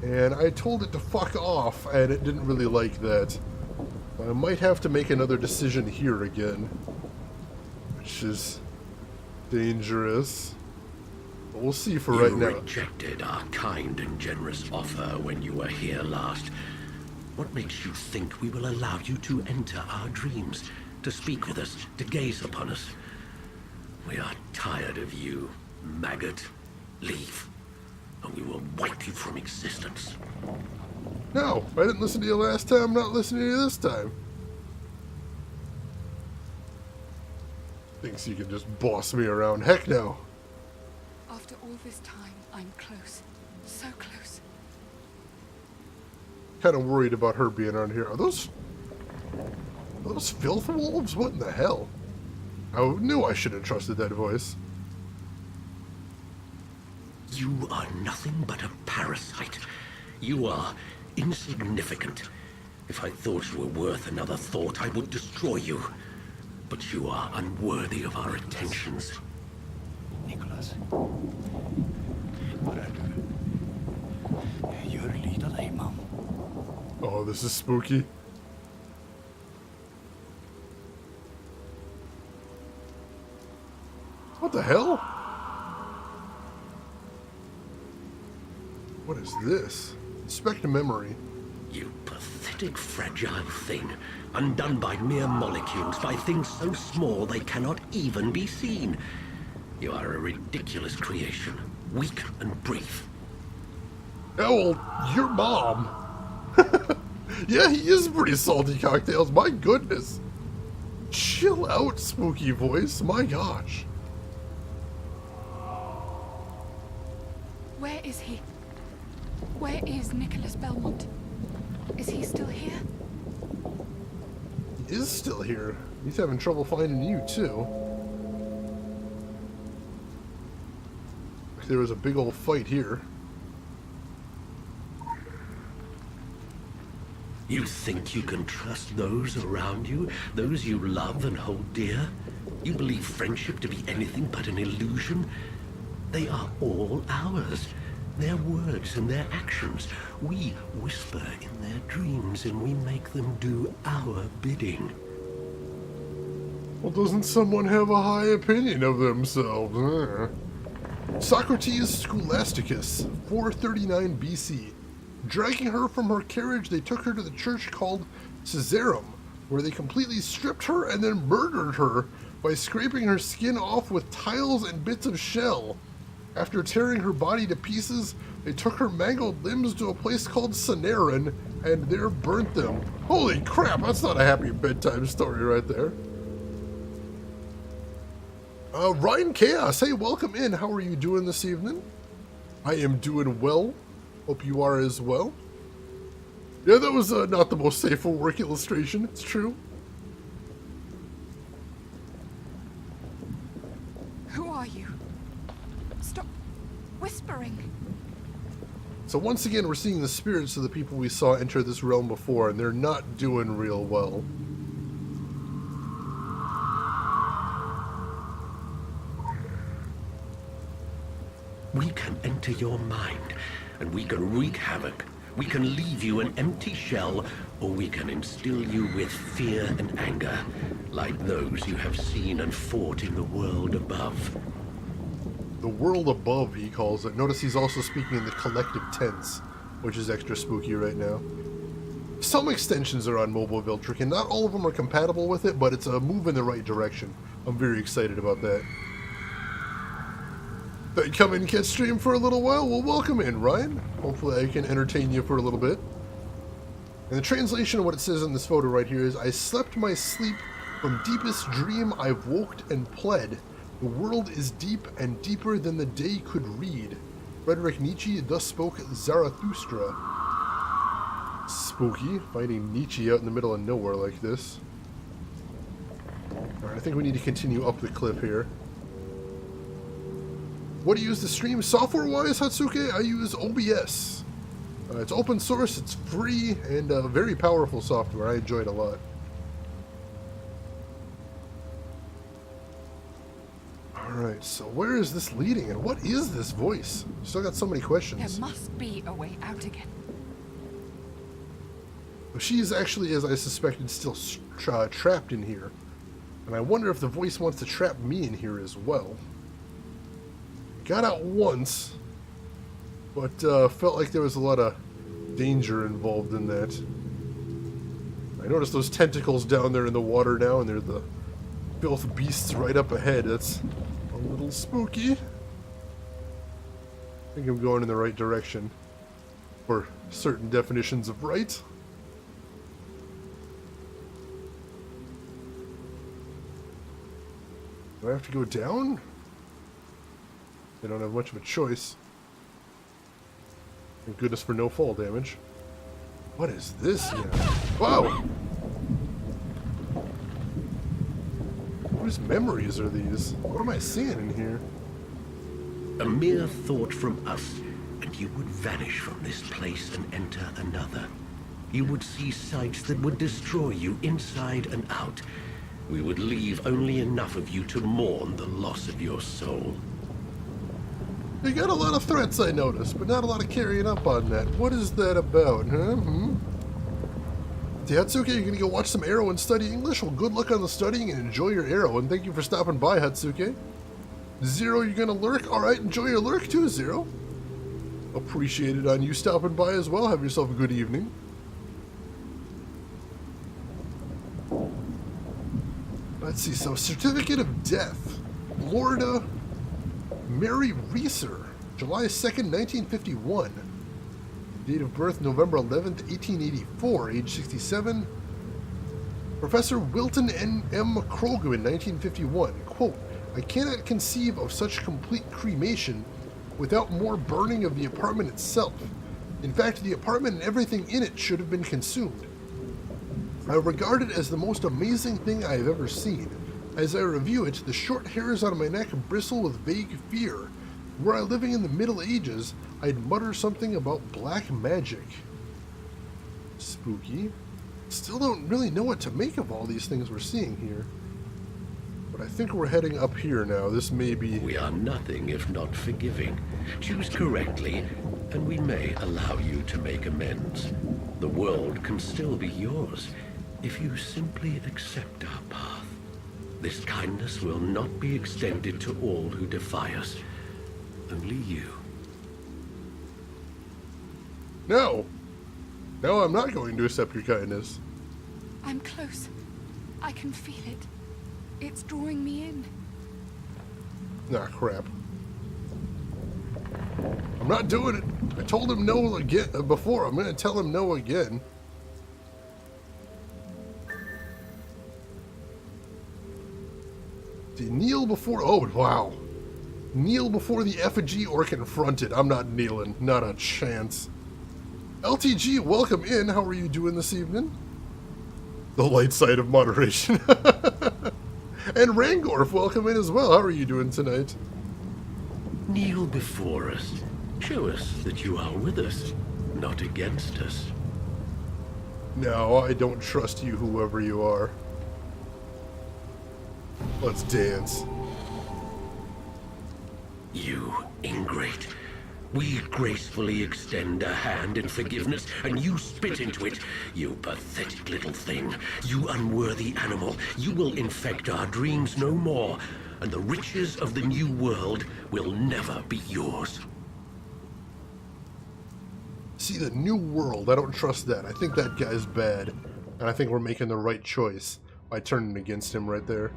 and I told it to fuck off, and it didn't really like that. I might have to make another decision here again, which is dangerous. But we'll see for right now. You rejected our kind and generous offer when you were here last. What makes you think we will allow you to enter our dreams, to speak with us, to gaze upon us? We are tired of you, maggot. Leave, and we will wipe you from existence. No, I didn't listen to you last time, I'm not listening to you this time. Thinks you can just boss me around. Heck no. After all this time, I'm close. So close. Kind of worried about her being on here. Are those filth wolves? What in the hell? I knew I shouldn't have trusted that voice. You are nothing but a parasite. You are insignificant. If I thought you were worth another thought, I would destroy you. But you are unworthy of our attentions. Nicholas. Hvor du? Gjør lyd av deg, mann. Oh, this is spooky. What the hell? What is this? Inspect memory. You pathetic pathetic, fragile thing, undone by mere molecules, by things so small they cannot even be seen. You are a ridiculous creation, weak and brief. Oh, well, your mom. Yeah, he is pretty salty, Cocktails. My goodness. Chill out, spooky voice. My gosh. Where is he? Where is Nicholas Belmont? Is he still here? He is still here. He's having trouble finding you, too. There was a big old fight here. You think you can trust those around you, those you love and hold dear? You believe friendship to be anything but an illusion? They are all ours. Their words and their actions. We whisper in their dreams and we make them do our bidding. Well, doesn't someone have a high opinion of themselves? Socrates Scholasticus, 439 BC. Dragging her from her carriage, they took her to the church called Caesareum, where they completely stripped her and then murdered her by scraping her skin off with tiles and bits of shell. After tearing her body to pieces, they took her mangled limbs to a place called Sanarin and there burnt them. Holy crap, that's not a happy bedtime story right there. Ryan Chaos, hey, welcome in. How are you doing this evening? I am doing well. Hope you are as well. Yeah, that was not the most safe for work illustration, it's true. Who are you? Stop whispering. So once again, we're seeing the spirits of the people we saw enter this realm before, and they're not doing real well. We can enter your mind, and we can wreak havoc. We can leave you an empty shell, or we can instill you with fear and anger, like those you have seen and fought in the world above. The world above, he calls it. Notice he's also speaking in the collective tense, which is extra spooky right now. Some extensions are on Mobile Viltric, and not all of them are compatible with it, but it's a move in the right direction. I'm very excited about that. Thought you'd come in and catch stream for a little while? Well, welcome in, Ryan. Hopefully I can entertain you for a little bit. And the translation of what it says in this photo right here is, I slept my sleep from deepest dream I've woked and pled. The world is deep and deeper than the day could read. Friedrich Nietzsche, thus spoke Zarathustra. Spooky, finding Nietzsche out in the middle of nowhere like this. Alright, I think we need to continue up the cliff here. What do you use to stream software-wise, Hatsuke? I use OBS. It's open source, it's free, and very powerful software. I enjoy it a lot. Alright, so where is this leading, and what is this voice? Still got so many questions. There must be a way out again. She is actually, as I suspected, still trapped in here. And I wonder if the voice wants to trap me in here as well. Got out once, but felt like there was a lot of danger involved in that. I noticed those tentacles down there in the water now, and they're the filth beasts right up ahead. That's a little spooky. I think I'm going in the right direction for certain definitions of right. Do I have to go down? I don't have much of a choice. Thank goodness for no fall damage. What is this here? Wow! Whose memories are these? What am I seeing in here? A mere thought from us, and you would vanish from this place and enter another. You would see sights that would destroy you inside and out. We would leave only enough of you to mourn the loss of your soul. You got a lot of threats, I noticed, but not a lot of carrying up on that. What is that about, huh? Hatsuke, you're gonna go watch some Arrow and study English? Well, good luck on the studying and enjoy your Arrow, and thank you for stopping by, Hatsuke. Zero, you're gonna lurk? Alright, enjoy your lurk too, Zero. Appreciate it on you stopping by as well. Have yourself a good evening. Let's see, so certificate of death. Florida, Mary Reeser, July 2nd, 1951. Date of birth, November 11th, 1884, age 67. Professor Wilton N. M. Krogman, 1951. Quote, I cannot conceive of such complete cremation without more burning of the apartment itself. In fact, the apartment and everything in it should have been consumed. I regard it as the most amazing thing I have ever seen. As I review it, the short hairs on my neck bristle with vague fear. Were I living in the Middle Ages, I'd mutter something about black magic. Spooky. Still don't really know what to make of all these things we're seeing here. But I think we're heading up here now. This may be... We are nothing if not forgiving. Choose correctly, and we may allow you to make amends. The world can still be yours if you simply accept our path. This kindness will not be extended to all who defy us. Only you. No! No, I'm not going to accept your kindness. I'm close. I can feel it. It's drawing me in. Nah, crap. I'm not doing it. I told him no again before. I'm going to tell him no again. Kneel before... Oh, wow. Kneel before the effigy or confront it. I'm not kneeling. Not a chance. LTG, welcome in. How are you doing this evening? The light side of moderation. And Rangorf, welcome in as well. How are you doing tonight? Kneel before us. Show us that you are with us, not against us. No, I don't trust you, whoever you are. Let's dance. You ingrate. We gracefully extend a hand in forgiveness, and you spit into it. You pathetic little thing. You unworthy animal. You will infect our dreams no more, and the riches of the new world will never be yours. See, the new world, I don't trust that. I think that guy's bad, and I think we're making the right choice by turning against him right there.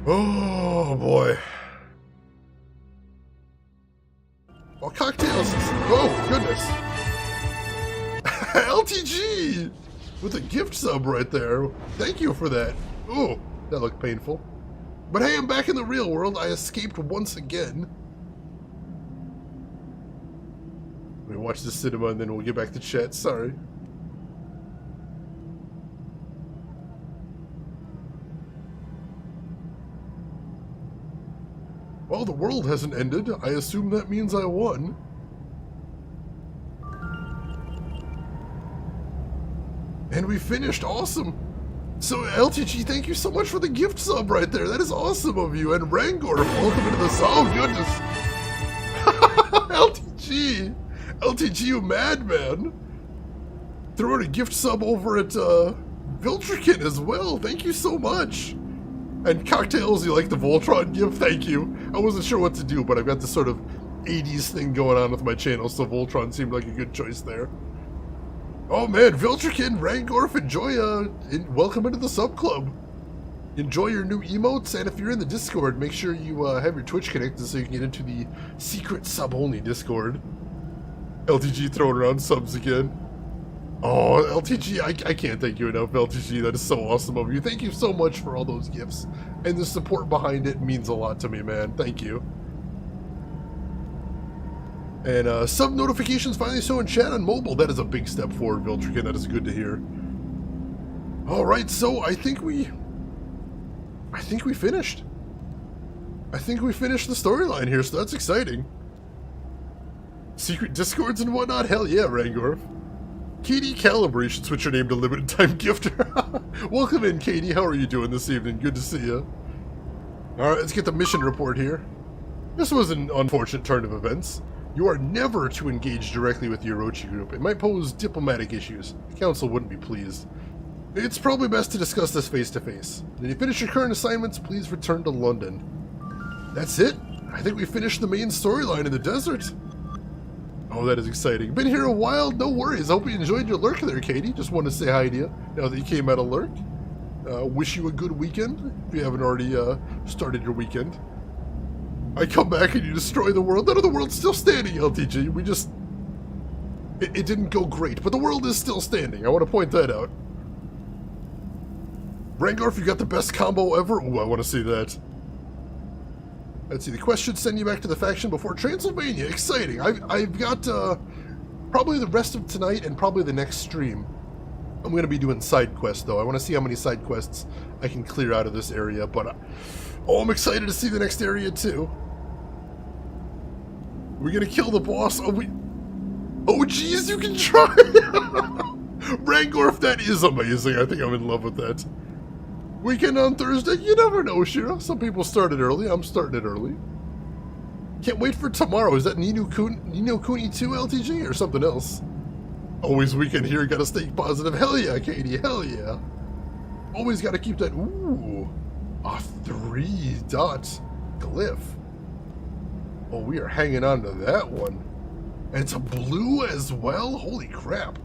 Oh, boy. Oh, cocktails! Oh, goodness! LTG! With a gift sub right there. Thank you for that. Oh, that looked painful. But hey, I'm back in the real world. I escaped once again. Let me watch the cinema and then we'll get back to chat. Sorry. Well, the world hasn't ended. I assume that means I won. And we finished. Awesome. So, LTG, thank you so much for the gift sub right there. That is awesome of you. And Rangor, welcome into the... Oh, goodness. LTG. LTG, you madman. Throw in a gift sub over at Viltrikin as well. Thank you so much. And cocktails, you like the Voltron gift? Thank you. I wasn't sure what to do, but I've got this sort of 80s thing going on with my channel, so Voltron seemed like a good choice there. Oh man, Viltrikin, Rangorf, enjoy, welcome into the sub club. Enjoy your new emotes, and if you're in the Discord, make sure you have your Twitch connected so you can get into the secret sub-only Discord. LTG throwing around subs again. Oh, LTG, I can't thank you enough, LTG. That is so awesome of you. Thank you so much for all those gifts. And the support behind it means a lot to me, man. Thank you. And sub notifications finally showing chat on mobile. That is a big step forward, Viltrikin. That is good to hear. Alright, so I think we finished. I think we finished the storyline here, so that's exciting. Secret Discords and whatnot? Hell yeah, Rangorf. Katie Calibre should switch her name to Limited Time Gifter. Welcome in, Katie. How are you doing this evening? Good to see you. Alright, let's get the mission report here. This was an unfortunate turn of events. You are never to engage directly with the Orochi group. It might pose diplomatic issues. The council wouldn't be pleased. It's probably best to discuss this face-to-face. When you finish your current assignments, please return to London. That's it. I think we finished the main storyline in the desert. Oh, that is exciting. Been here a while? No worries. I hope you enjoyed your lurk there, Katie. Just wanted to say hi to you now that you came out of lurk. Wish you a good weekend, if you haven't already started your weekend. I come back and you destroy the world. None of the world's still standing, LTG. We just... It didn't go great, but the world is still standing. I want to point that out. Rangorf, you got the best combo ever? Ooh, I want to see that. Let's see, the quest should send you back to the faction before Transylvania. Exciting. I've got probably the rest of tonight and probably the next stream. I'm going to be doing side quests, though. I want to see how many side quests I can clear out of this area, but... oh, I'm excited to see the next area, too. We're going to kill the boss. Oh, geez, you can try! Rangorf, that is amazing. I think I'm in love with that. Weekend on Thursday? You never know, Shira. Some people started early. I'm starting it early. Can't wait for tomorrow. Is that Ni no Kuni 2 LTG or something else? Always weekend here. Gotta stay positive. Hell yeah, Katie. Hell yeah. Always gotta keep that. Ooh. A 3-dot glyph. Oh, we are hanging on to that one. And it's a blue as well? Holy crap.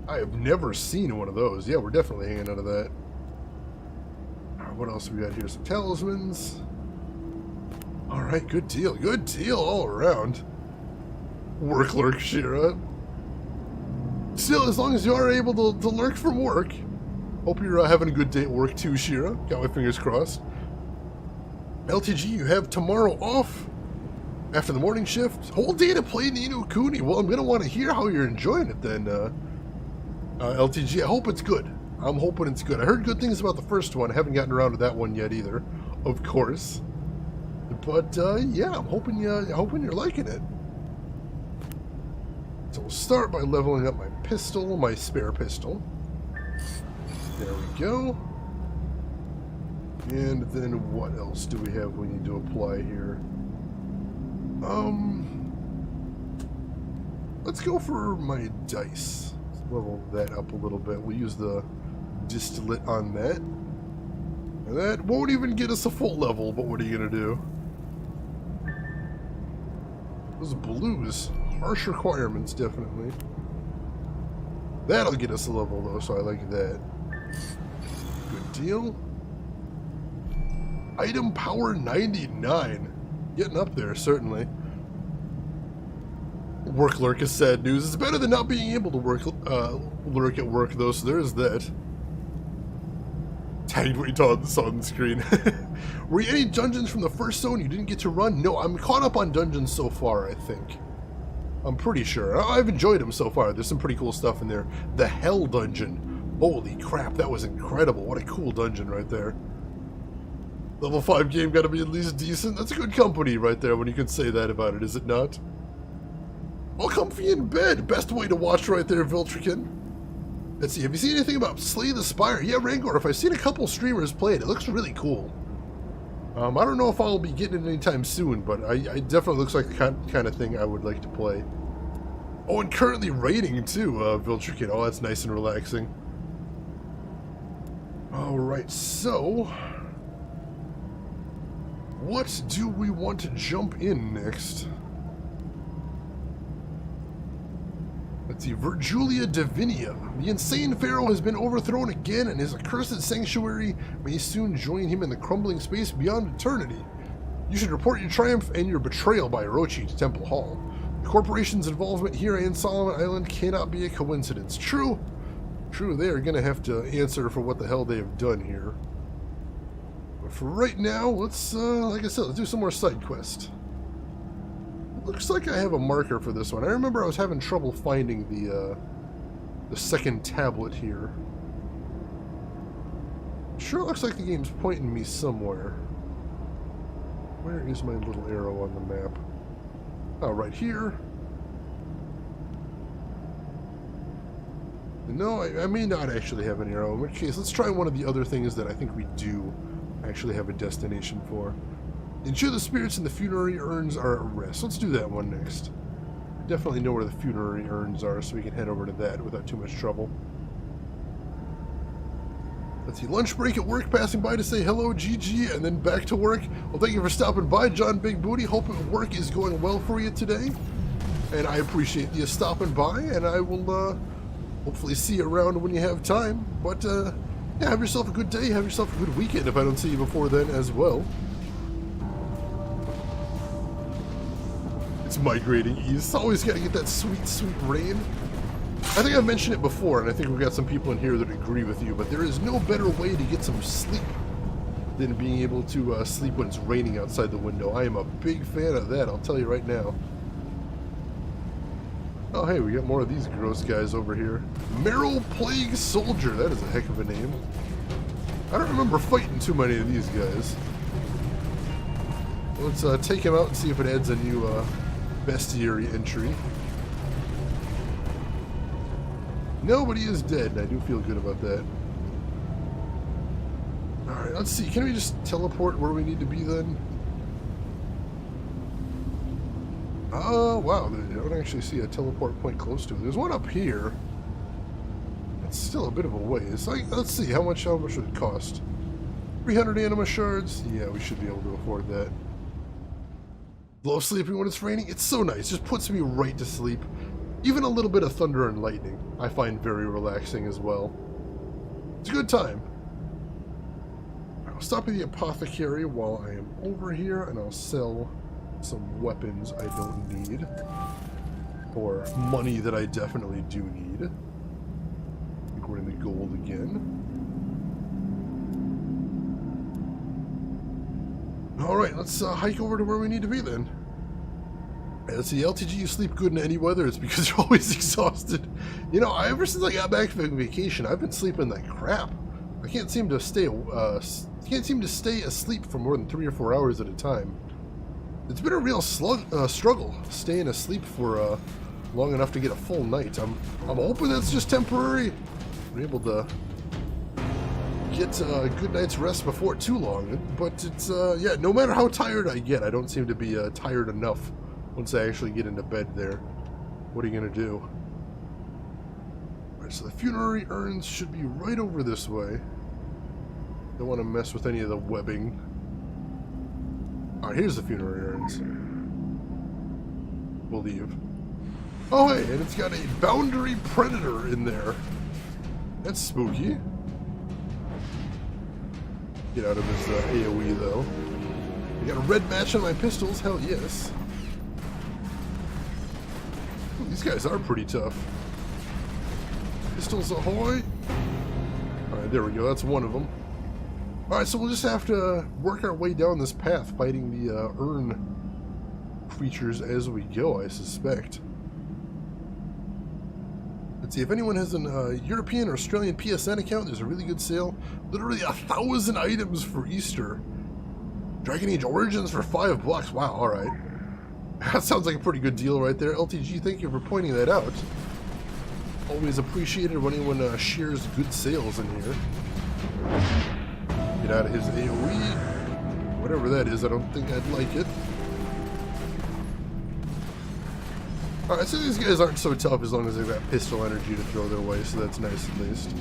I have never seen one of those. Yeah, we're definitely hanging on to that. What else we got here? Some talismans. Alright, good deal. Good deal all around. Work lurk, Shira. Still, as long as you are able to lurk from work. Hope you're having a good day at work too, Shira. Got my fingers crossed. LTG, you have tomorrow off after the morning shift. Whole day to play Ni no Kuni. Well, I'm going to want to hear how you're enjoying it then, LTG. I hope it's good. I'm hoping it's good. I heard good things about the first one. I haven't gotten around to that one yet either, of course. But, yeah, I'm hoping you're liking it. So we'll start by leveling up my pistol, my spare pistol. There we go. And then what else do we have we need to apply here? Let's go for my dice. Let's level that up a little bit. We'll use the distillate on that. And that won't even get us a full level, but what are you gonna do? Those blues. Harsh requirements, definitely. That'll get us a level, though, so I like that. Good deal. Item power 99. Getting up there, certainly. Work lurk is sad news. It's better than not being able to lurk at work, though, so there's that. Tagged what you saw on the screen. Were you any dungeons from the first zone you didn't get to run? No, I'm caught up on dungeons so far, I think. I'm pretty sure. I've enjoyed them so far. There's some pretty cool stuff in there. The Hell Dungeon. Holy crap, that was incredible. What a cool dungeon right there. Level 5 game gotta be at least decent. That's a good company right there when you can say that about it, is it not? All comfy in bed. Best way to watch right there, Viltrikin. Let's see, have you seen anything about Slay the Spire? Yeah, Rangorf, I've seen a couple streamers play it. It looks really cool. I don't know if I'll be getting it anytime soon, but I definitely looks like the kind of thing I would like to play. Oh, and currently raiding too, Viltrikin. Oh, that's nice and relaxing. Alright, so... what do we want to jump in next? Let's see, Virgilia Divinia. The insane pharaoh has been overthrown again, and his accursed sanctuary may soon join him in the crumbling space beyond eternity. You should report your triumph and your betrayal by Orochi to Temple Hall. The corporation's involvement here in Solomon Island cannot be a coincidence. True, they are going to have to answer for what the hell they have done here. But for right now, let's, like I said, let's do some more side quests. Looks like I have a marker for this one. I remember I was having trouble finding the second tablet here. Sure looks like the game's pointing me somewhere. Where is my little arrow on the map? Oh, right here. No, I may not actually have an arrow. In which case, let's try one of the other things that I think we do actually have a destination for. Ensure the spirits in the funerary urns are at rest. Let's do that one next. I definitely know where the funerary urns are, so we can head over to that without too much trouble. Let's see, lunch break at work, passing by to say hello, GG, and then back to work. Well, thank you for stopping by, John Big Booty. Hope work is going well for you today. And I appreciate you stopping by, and I will hopefully see you around when you have time. But Yeah, have yourself a good day, have yourself a good weekend if I don't see you before then as well. It's migrating east. Always gotta get that sweet, sweet rain. I think I've mentioned it before, and I think we've got some people in here that agree with you, but there is no better way to get some sleep than being able to sleep when it's raining outside the window. I am a big fan of that, I'll tell you right now. Oh, hey, we got more of these gross guys over here. Marrow Plague Soldier, that is a heck of a name. I don't remember fighting too many of these guys. Let's take him out and see if it adds a new bestiary entry. Nobody is dead, and I do feel good about that. Alright, let's see. Can we just teleport where we need to be then? Oh, wow. I don't actually see a teleport point close to it. There's one up here. It's still a bit of a ways. Let's see. How much would it cost? 300 anima shards? Yeah, we should be able to afford that. Love sleeping when it's raining. It's so nice. Just puts me right to sleep. Even a little bit of thunder and lightning I find very relaxing as well. It's a good time. I'll stop at the apothecary while I am over here, and I'll sell some weapons I don't need. Or money that I definitely do need. I think we're in the gold again. Alright, let's hike over to where we need to be then. Let's see, LTG, you sleep good in any weather. It's because you're always exhausted. You know, ever since I got back from vacation, I've been sleeping like crap. I can't seem to stay asleep for more than 3 or 4 hours at a time. It's been a real struggle staying asleep for long enough to get a full night. I'm hoping that's just temporary. We're able to get a good night's rest before too long. But it's yeah, no matter how tired I get, I don't seem to be tired enough once I actually get into bed there. What are you gonna do? Alright, so the funerary urns should be right over this way. Don't want to mess with any of the webbing. Alright, here's the funerary urns. We'll leave. Oh hey, and it's got a boundary predator in there. That's spooky. Get out of his AoE though. I got a red match on my pistols, hell yes. These guys are pretty tough. Pistols ahoy! Alright, there we go, that's one of them. Alright, so we'll just have to work our way down this path, fighting the urn creatures as we go, I suspect. Let's see, if anyone has an European or Australian PSN account, there's a really good sale. Literally 1,000 items for Easter. Dragon Age Origins for $5. Wow, alright. That sounds like a pretty good deal right there. LTG, thank you for pointing that out. Always appreciated when anyone shares good sales in here. Get out of his AoE. Whatever that is, I don't think I'd like it. Alright, so these guys aren't so tough as long as they've got pistol energy to throw their way, so that's nice at least.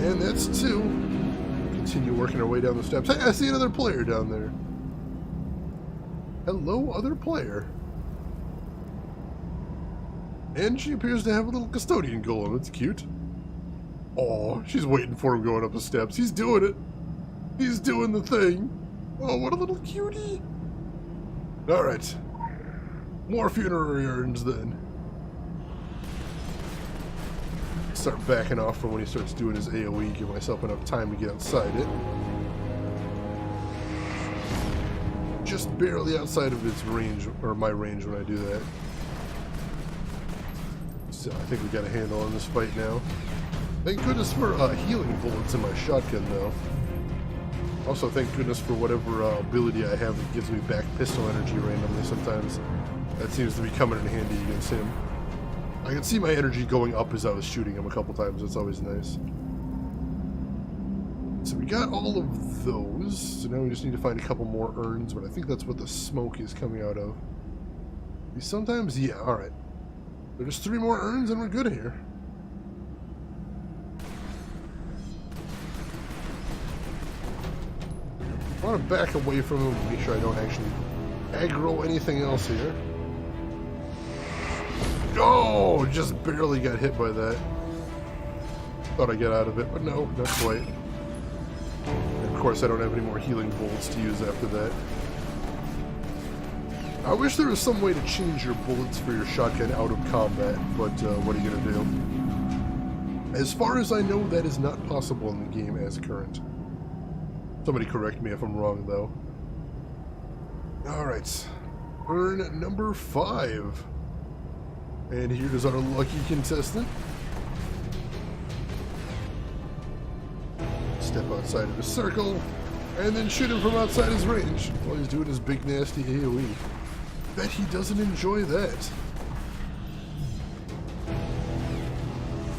And that's 2. Continue working our way down the steps. Hey, I see another player down there. Hello, other player. And she appears to have a little custodian golem. That's cute. Oh, she's waiting for him going up the steps. He's doing it. He's doing the thing. Oh, what a little cutie. Alright. More funerary urns then. Start backing off from when he starts doing his AoE. Give myself enough time to get outside it. Just barely outside of its range, or my range when I do that. So I think we got a handle on this fight now. Thank goodness for healing bullets in my shotgun though. Also thank goodness for whatever ability I have that gives me back pistol energy randomly sometimes. That seems to be coming in handy against him. I can see my energy going up as I was shooting him a couple times. That's always nice. So we got all of those. So now we just need to find a couple more urns, but I think that's what the smoke is coming out of. Sometimes, yeah, alright. There's 3 more urns and we're good here. I want to back away from him to make sure I don't actually aggro anything else here. Oh, just barely got hit by that. Thought I got out of it, but no, not quite. And of course, I don't have any more healing bullets to use after that. I wish there was some way to change your bullets for your shotgun out of combat, but what are you gonna do? As far as I know, that is not possible in the game as current. Somebody correct me if I'm wrong, though. Alright. Turn number 5. And here's our lucky contestant. Step outside of his circle, and then shoot him from outside his range while he's doing his big nasty AoE. Bet he doesn't enjoy that.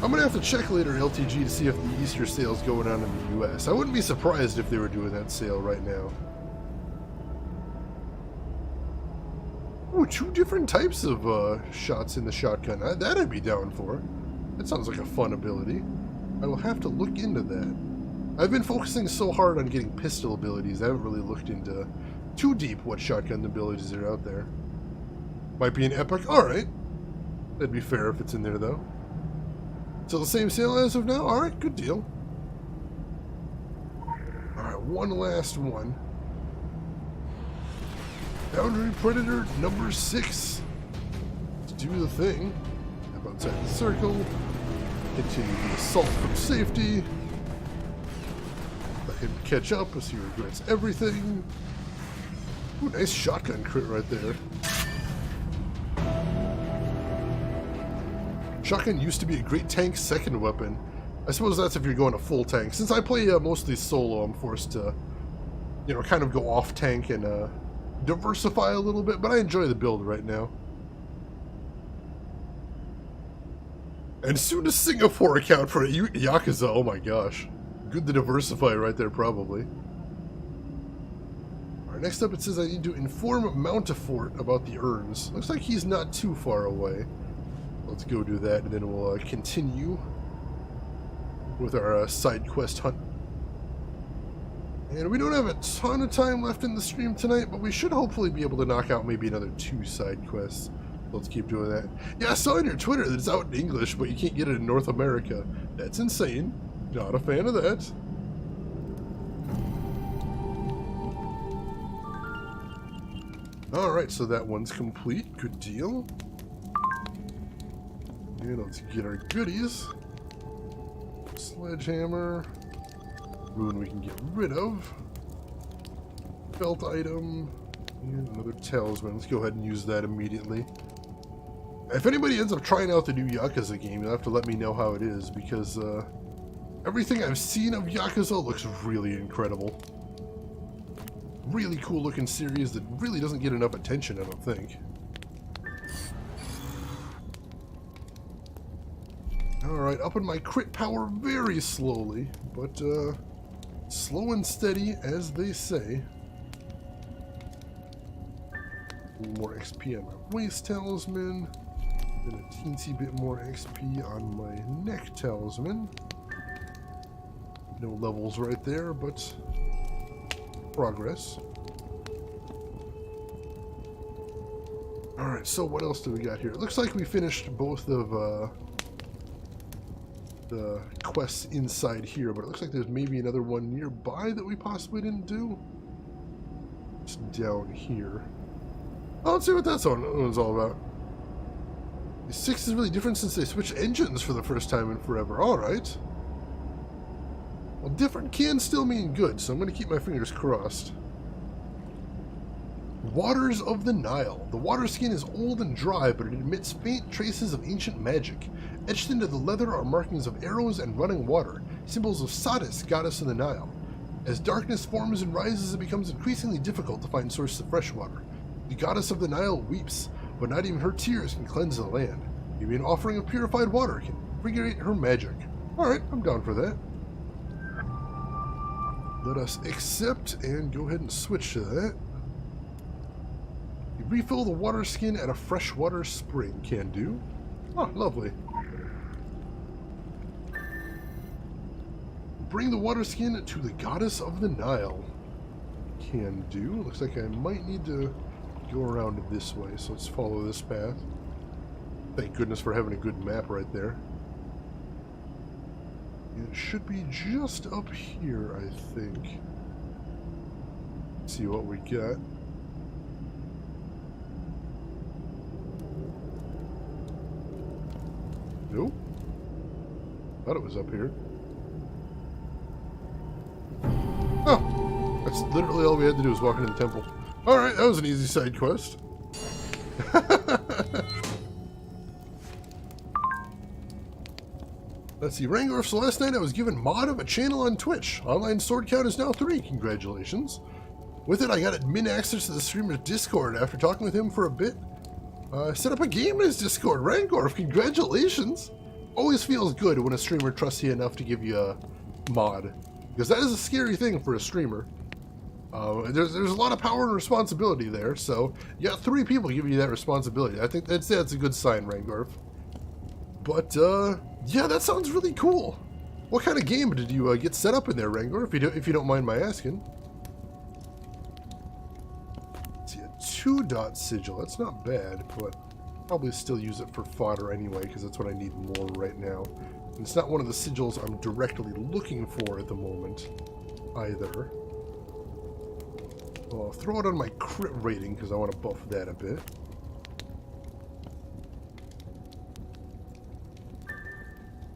I'm gonna have to check later LTG to see if the Easter sale's going on in the US. I wouldn't be surprised if they were doing that sale right now. Ooh, 2 different types of shots in the shotgun. That I'd be down for. That sounds like a fun ability. I will have to look into that. I've been focusing so hard on getting pistol abilities, I haven't really looked into too deep what shotgun abilities are out there. Might be an epic. Alright. That'd be fair if it's in there, though. So the same sale as of now? Alright, good deal. Alright, one last one. Boundary Predator number 6. Let's do the thing. Step outside the circle. Continue the assault from safety. Let him catch up as he regrets everything. Ooh, nice shotgun crit right there. Shotgun used to be a great tank second weapon. I suppose that's if you're going a full tank. Since I play mostly solo, I'm forced to, you know, kind of go off tank and diversify a little bit, but I enjoy the build right now. And soon to Singapore account for Yakuza, oh my gosh. Good to diversify right there, probably. Alright, next up it says I need to inform Mountafort about the urns. Looks like he's not too far away. Let's go do that, and then we'll continue with our side quest hunt. And we don't have a ton of time left in the stream tonight, but we should hopefully be able to knock out maybe another 2 side quests. Let's keep doing that. Yeah, I saw on your Twitter that it's out in English, but you can't get it in North America. That's insane. Not a fan of that. Alright, so that one's complete. Good deal. And let's get our goodies. Sledgehammer. Rune we can get rid of. Belt item. And another talisman. Let's go ahead and use that immediately. If anybody ends up trying out the new Yakuza game, you'll have to let me know how it is, because everything I've seen of Yakuza looks really incredible. Really cool looking series that really doesn't get enough attention, I don't think. Alright, up in my crit power very slowly, but slow and steady, as they say. A little more XP on my waist talisman, then a teensy bit more XP on my neck talisman. No levels right there, but progress. Alright, so what else do we got here? It looks like we finished both of the quests inside here, but it looks like there's maybe another one nearby that we possibly didn't do. It's down here. Oh, let's see what that one's all about. The 6 is really different since they switched engines for the first time in forever. Alright. Well, different can still mean good, so I'm going to keep my fingers crossed. Waters of the Nile. The water skin is old and dry, but it emits faint traces of ancient magic. Etched into the leather are markings of arrows and running water, symbols of Satis, goddess of the Nile. As darkness forms and rises, it becomes increasingly difficult to find sources of fresh water. The goddess of the Nile weeps, but not even her tears can cleanse the land. Maybe an offering of purified water can invigorate her magic. Alright, I'm down for that. Let us accept and go ahead and switch to that. You refill the water skin at a freshwater spring. Can do. Oh, lovely. Bring the water skin to the goddess of the Nile. Can do. Looks like I might need to go around this way, so let's follow this path. Thank goodness for having a good map right there. It should be just up here, I think. See what we got. Nope. Thought it was up here. Oh! That's literally all we had to do was walk into the temple. Alright, that was an easy side quest. Let's see, Rangor, so last night I was given mod of a channel on Twitch. Online sword count is now 3, congratulations. With it, I got admin access to the streamer's Discord after talking with him for a bit. Set up a game in his Discord. Rangor, congratulations! Always feels good when a streamer trusts you enough to give you a mod. Because that is a scary thing for a streamer. There's a lot of power and responsibility there, so you got 3 people giving you that responsibility. I think that's a good sign, Rangor. But, yeah, that sounds really cool. What kind of game did you get set up in there, Rangor, if you don't mind my asking? Let's see, a 2-dot sigil. That's not bad, but probably still use it for fodder anyway, because that's what I need more right now. And it's not one of the sigils I'm directly looking for at the moment, either. Well, I'll throw it on my crit rating, because I want to buff that a bit.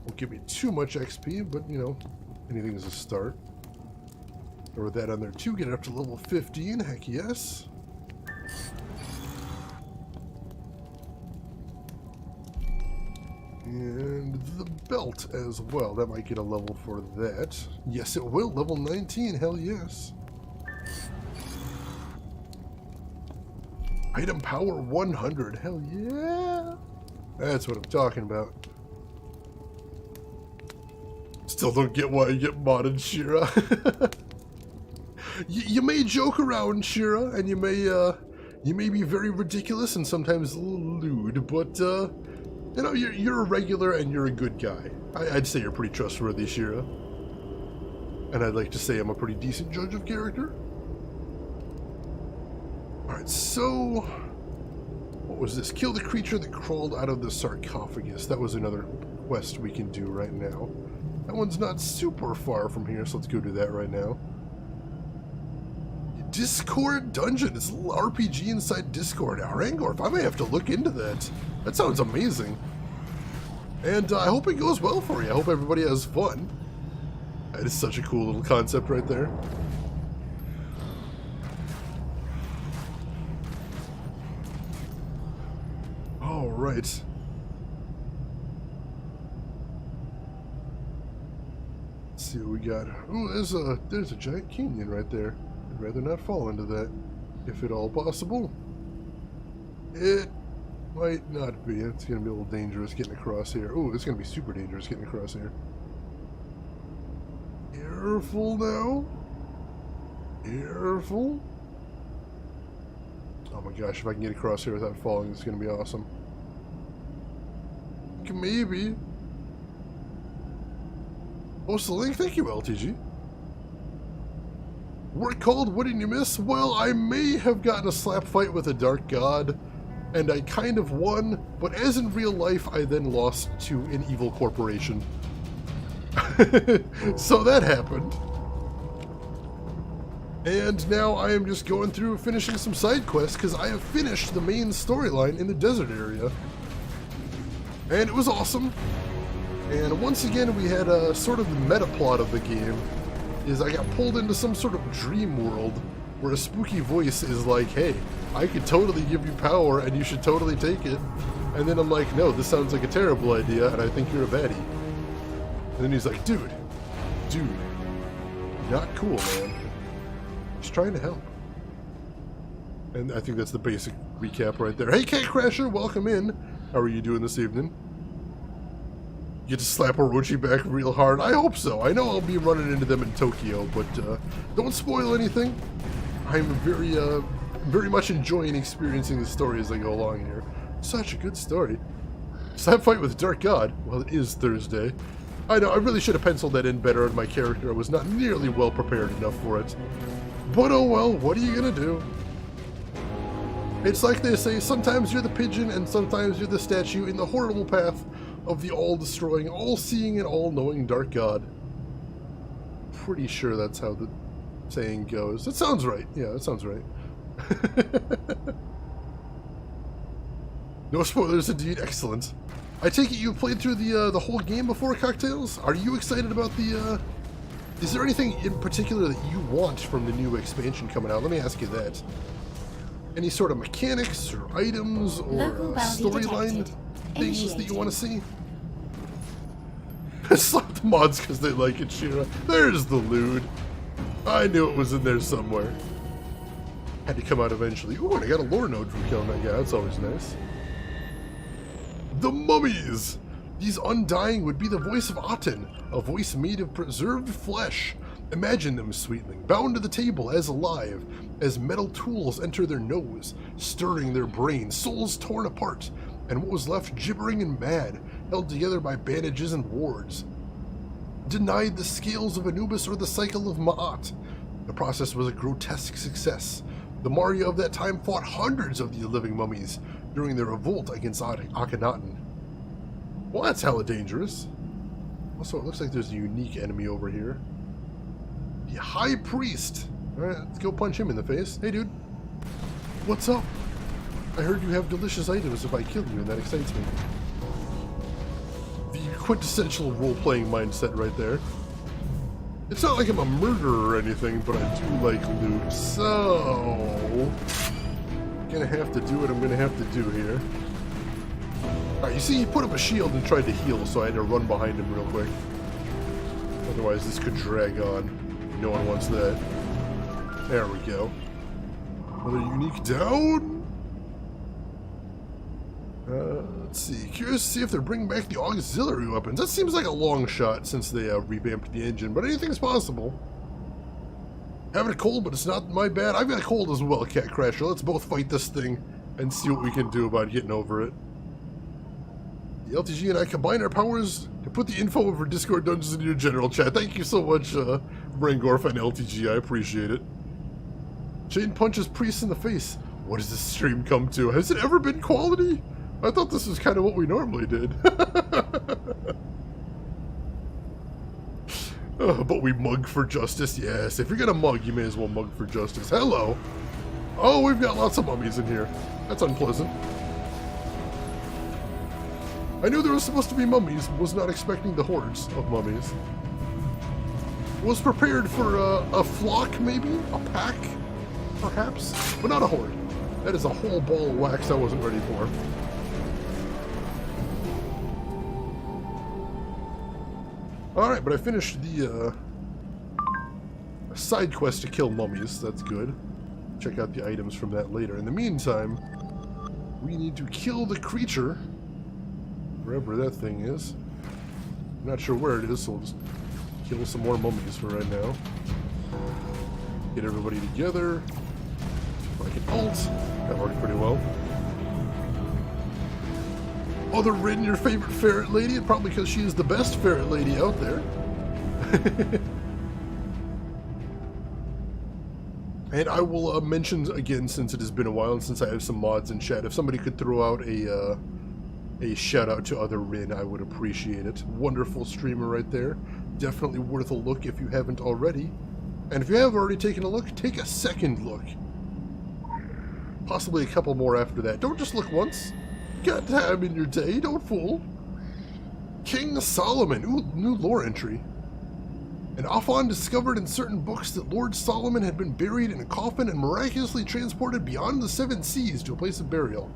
Won't give me too much XP, but, you know, anything is a start. Throw that on there too, get it up to level 15, heck yes. And the belt as well, that might get a level for that. Yes, it will, level 19, hell yes. Item power 100, hell yeah. That's what I'm talking about. Still don't get why you get modded, Shira. You may joke around, Shira, and you may be very ridiculous and sometimes a little lewd, but you know, you're a regular and you're a good guy. I'd say you're pretty trustworthy, Shira. And I'd like to say I'm a pretty decent judge of character. Alright, so what was this? Kill the creature that crawled out of the sarcophagus. That was another quest we can do right now. That one's not super far from here, so let's go do that right now. Discord dungeon. It's a little RPG inside Discord. Now, Rangor, I may have to look into that. That sounds amazing. And I hope it goes well for you. I hope everybody has fun. That is such a cool little concept right there. All right. Let's see what we got. Oh, there's a giant canyon right there. I'd rather not fall into that, if at all possible. It might not be. It's going to be a little dangerous getting across here. Oh, it's going to be super dangerous getting across here. Careful now. Careful. Oh my gosh, if I can get across here without falling, it's going to be awesome. Maybe. Post the link. Thank you, LTG. Work called, what did you miss? Well, I may have gotten a slap fight with a dark god, and I kind of won, but as in real life, I then lost to an evil corporation. So that happened. And now I am just going through finishing some side quests, because I have finished the main storyline in the desert area. And it was awesome. And once again, we had a sort of the meta plot of the game. Is I got pulled into some sort of dream world where a spooky voice is like, hey, I could totally give you power and you should totally take it. And then I'm like, no, this sounds like a terrible idea and I think you're a baddie. And then he's like, dude, not cool, man. Just trying to help. And I think that's the basic recap right there. Hey, Cat Crasher, welcome in. How are you doing this evening? You get to slap Orochi back real hard? I hope so. I know I'll be running into them in Tokyo, but don't spoil anything. I'm very much enjoying experiencing the story as I go along here. Such a good story. Slap fight with Dark God. Well, it is Thursday. I know, I really should have penciled that in better in my character. I was not nearly well prepared enough for it. But oh well, what are you gonna do? It's like they say, sometimes you're the pigeon and sometimes you're the statue in the horrible path of the all-destroying, all-seeing, and all-knowing Dark God. Pretty sure that's how the saying goes. That sounds right. Yeah, that sounds right. No spoilers indeed. Excellent. I take it you played through the whole game before, Cocktails? Are you excited about the, Is there anything in particular that you want from the new expansion coming out? Let me ask you that. Any sort of mechanics or items or storyline things that you want to see? Slap the mods because they like it, Shira. There's the loot. I knew it was in there somewhere. Had to come out eventually. Ooh, and I got a lore node from killing that guy. That's always nice. The mummies! These undying would be the voice of Aten, a voice made of preserved flesh. Imagine them, sweetling, bound to the table as alive, as metal tools enter their nose, stirring their brains, souls torn apart, and what was left gibbering and mad, held together by bandages and wards. Denied the scales of Anubis or the cycle of Ma'at. The process was a grotesque success. The Maria of that time fought hundreds of the living mummies during their revolt against Akhenaten. Well, that's hella dangerous. Also, it looks like there's a unique enemy over here. The High Priest. Alright, let's go punch him in the face. Hey, dude. What's up? I heard you have delicious items if I kill you, and that excites me. The quintessential role-playing mindset right there. It's not like I'm a murderer or anything, but I do like loot, so... I'm gonna have to do what I'm gonna have to do here. Alright, you see, he put up a shield and tried to heal, so I had to run behind him real quick. Otherwise, this could drag on. No one wants that. There we go. Another unique down? Let's see. Curious to see if they're bringing back the auxiliary weapons. That seems like a long shot since they revamped the engine, but anything's possible. Having a cold, but it's not my bad. I've got a cold as well, Cat Crasher. Let's both fight this thing and see what we can do about getting over it. The LTG and I combine our powers to put the info over Discord Dungeons in your general chat. Thank you so much, Brangorf and LTG. I appreciate it. Shane punches Priest in the face. What does this stream come to? Has it ever been quality? I thought this was kind of what we normally did. But we mug for justice. Yes, if you're gonna mug, you may as well mug for justice. Hello. Oh, we've got lots of mummies in here. That's unpleasant. I knew there was supposed to be mummies, but was not expecting the hordes of mummies. Was prepared for a flock, maybe? A pack? Perhaps? But not a horde. That is a whole ball of wax I wasn't ready for. Alright, but I finished the side quest to kill mummies. That's good. Check out the items from that later. In the meantime, we need to kill the creature, wherever that thing is. I'm not sure where it is, so we'll just kill some more mummies for right now. Get everybody together. If I can ult. That worked pretty well. Other Rin, your favorite ferret lady, and probably because she is the best ferret lady out there. And I will mention again, since it has been a while and since I have some mods in chat, if somebody could throw out a shout out to Other Rin, I would appreciate it. Wonderful streamer right there. Definitely worth a look if you haven't already. And if you have already taken a look, take a second look. Possibly a couple more after that. Don't just look once. Got time in your day, don't fool. King Solomon. Ooh, new lore entry. And Afon discovered in certain books that Lord Solomon had been buried in a coffin and miraculously transported beyond the 7 seas to a place of burial.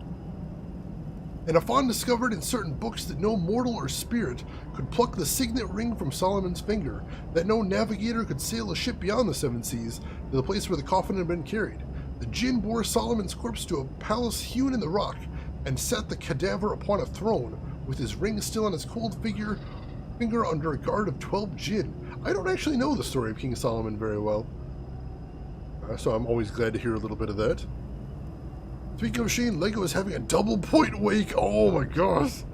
And Afon discovered in certain books that no mortal or spirit could pluck the signet ring from Solomon's finger, that no navigator could sail a ship beyond the 7 seas to the place where the coffin had been carried. The jinn bore Solomon's corpse to a palace hewn in the rock, and set the cadaver upon a throne, with his ring still on his cold finger under a guard of 12 jinn. I don't actually know the story of King Solomon very well, so I'm always glad to hear a little bit of that. Speaking of Shane, LEGO is having a double point wake. Oh my gosh.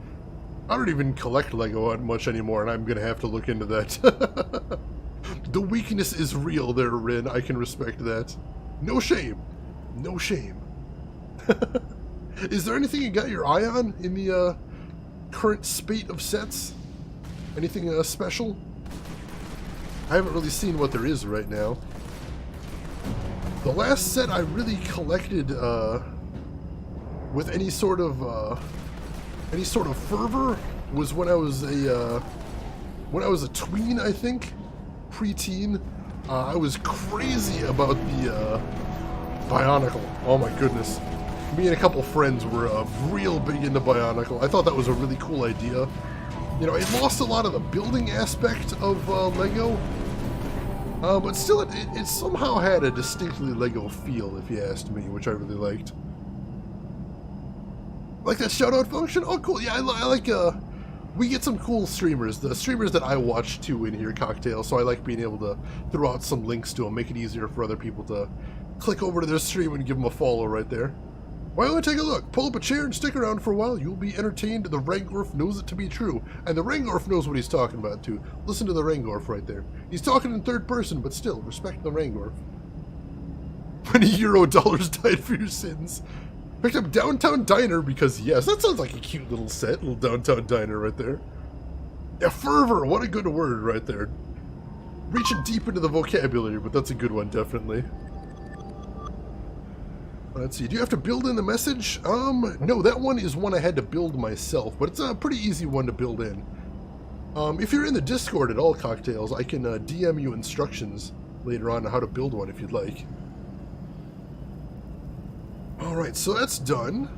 I don't even collect LEGO much anymore, and I'm going to have to look into that. The weakness is real there, Rin. I can respect that. No shame. No shame. Is there anything you got your eye on in current spate of sets? Anything special? I haven't really seen what there is right now. The last set I really collected with any sort of fervor was when I was a tween, I think, preteen. I was crazy about the Bionicle. Oh my goodness. Me and a couple friends were real big into Bionicle. I thought that was a really cool idea. You know, it lost a lot of the building aspect of Lego, but still it somehow had a distinctly Lego feel, if you asked me, which I really liked. Like that shout-out function? Oh, cool. Yeah, I like, we get some cool streamers. The streamers that I watch, too, in here, Cocktail, so I like being able to throw out some links to them, make it easier for other people to click over to their stream and give them a follow right there. Why don't I take a look? Pull up a chair and stick around for a while. You'll be entertained. The Rangorf knows it to be true. And the Rangorf knows what he's talking about, too. Listen to the Rangorf right there. He's talking in third person, but still, respect the Rangorf. $20 died for your sins. Picked up Downtown Diner because, yes, that sounds like a cute little set. Little Downtown Diner right there. Yeah, fervor. What a good word right there. Reaching deep into the vocabulary, but that's a good one, definitely. Let's see, do you have to build in the message? No, that one is one I had to build myself, but it's a pretty easy one to build in. If you're in the Discord at all, Cocktails, I can DM you instructions later on how to build one if you'd like. Alright, so that's done.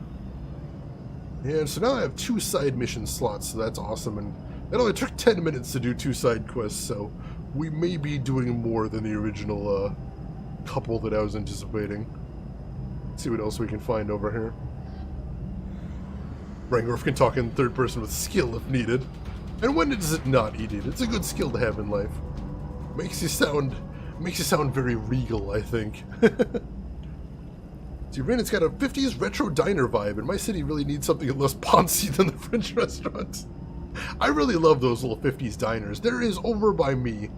And so now I have 2 side mission slots, so that's awesome, and it only took 10 minutes to do 2 side quests, so we may be doing more than the original couple that I was anticipating. See what else we can find over here. Rangorf can talk in third person with skill if needed. And when is it not needed? It's a good skill to have in life. Makes you sound very regal, I think. See, Rin, it's got a 50s retro diner vibe, and my city really needs something less poncy than the French restaurants. I really love those little 50s diners. There is, over by me,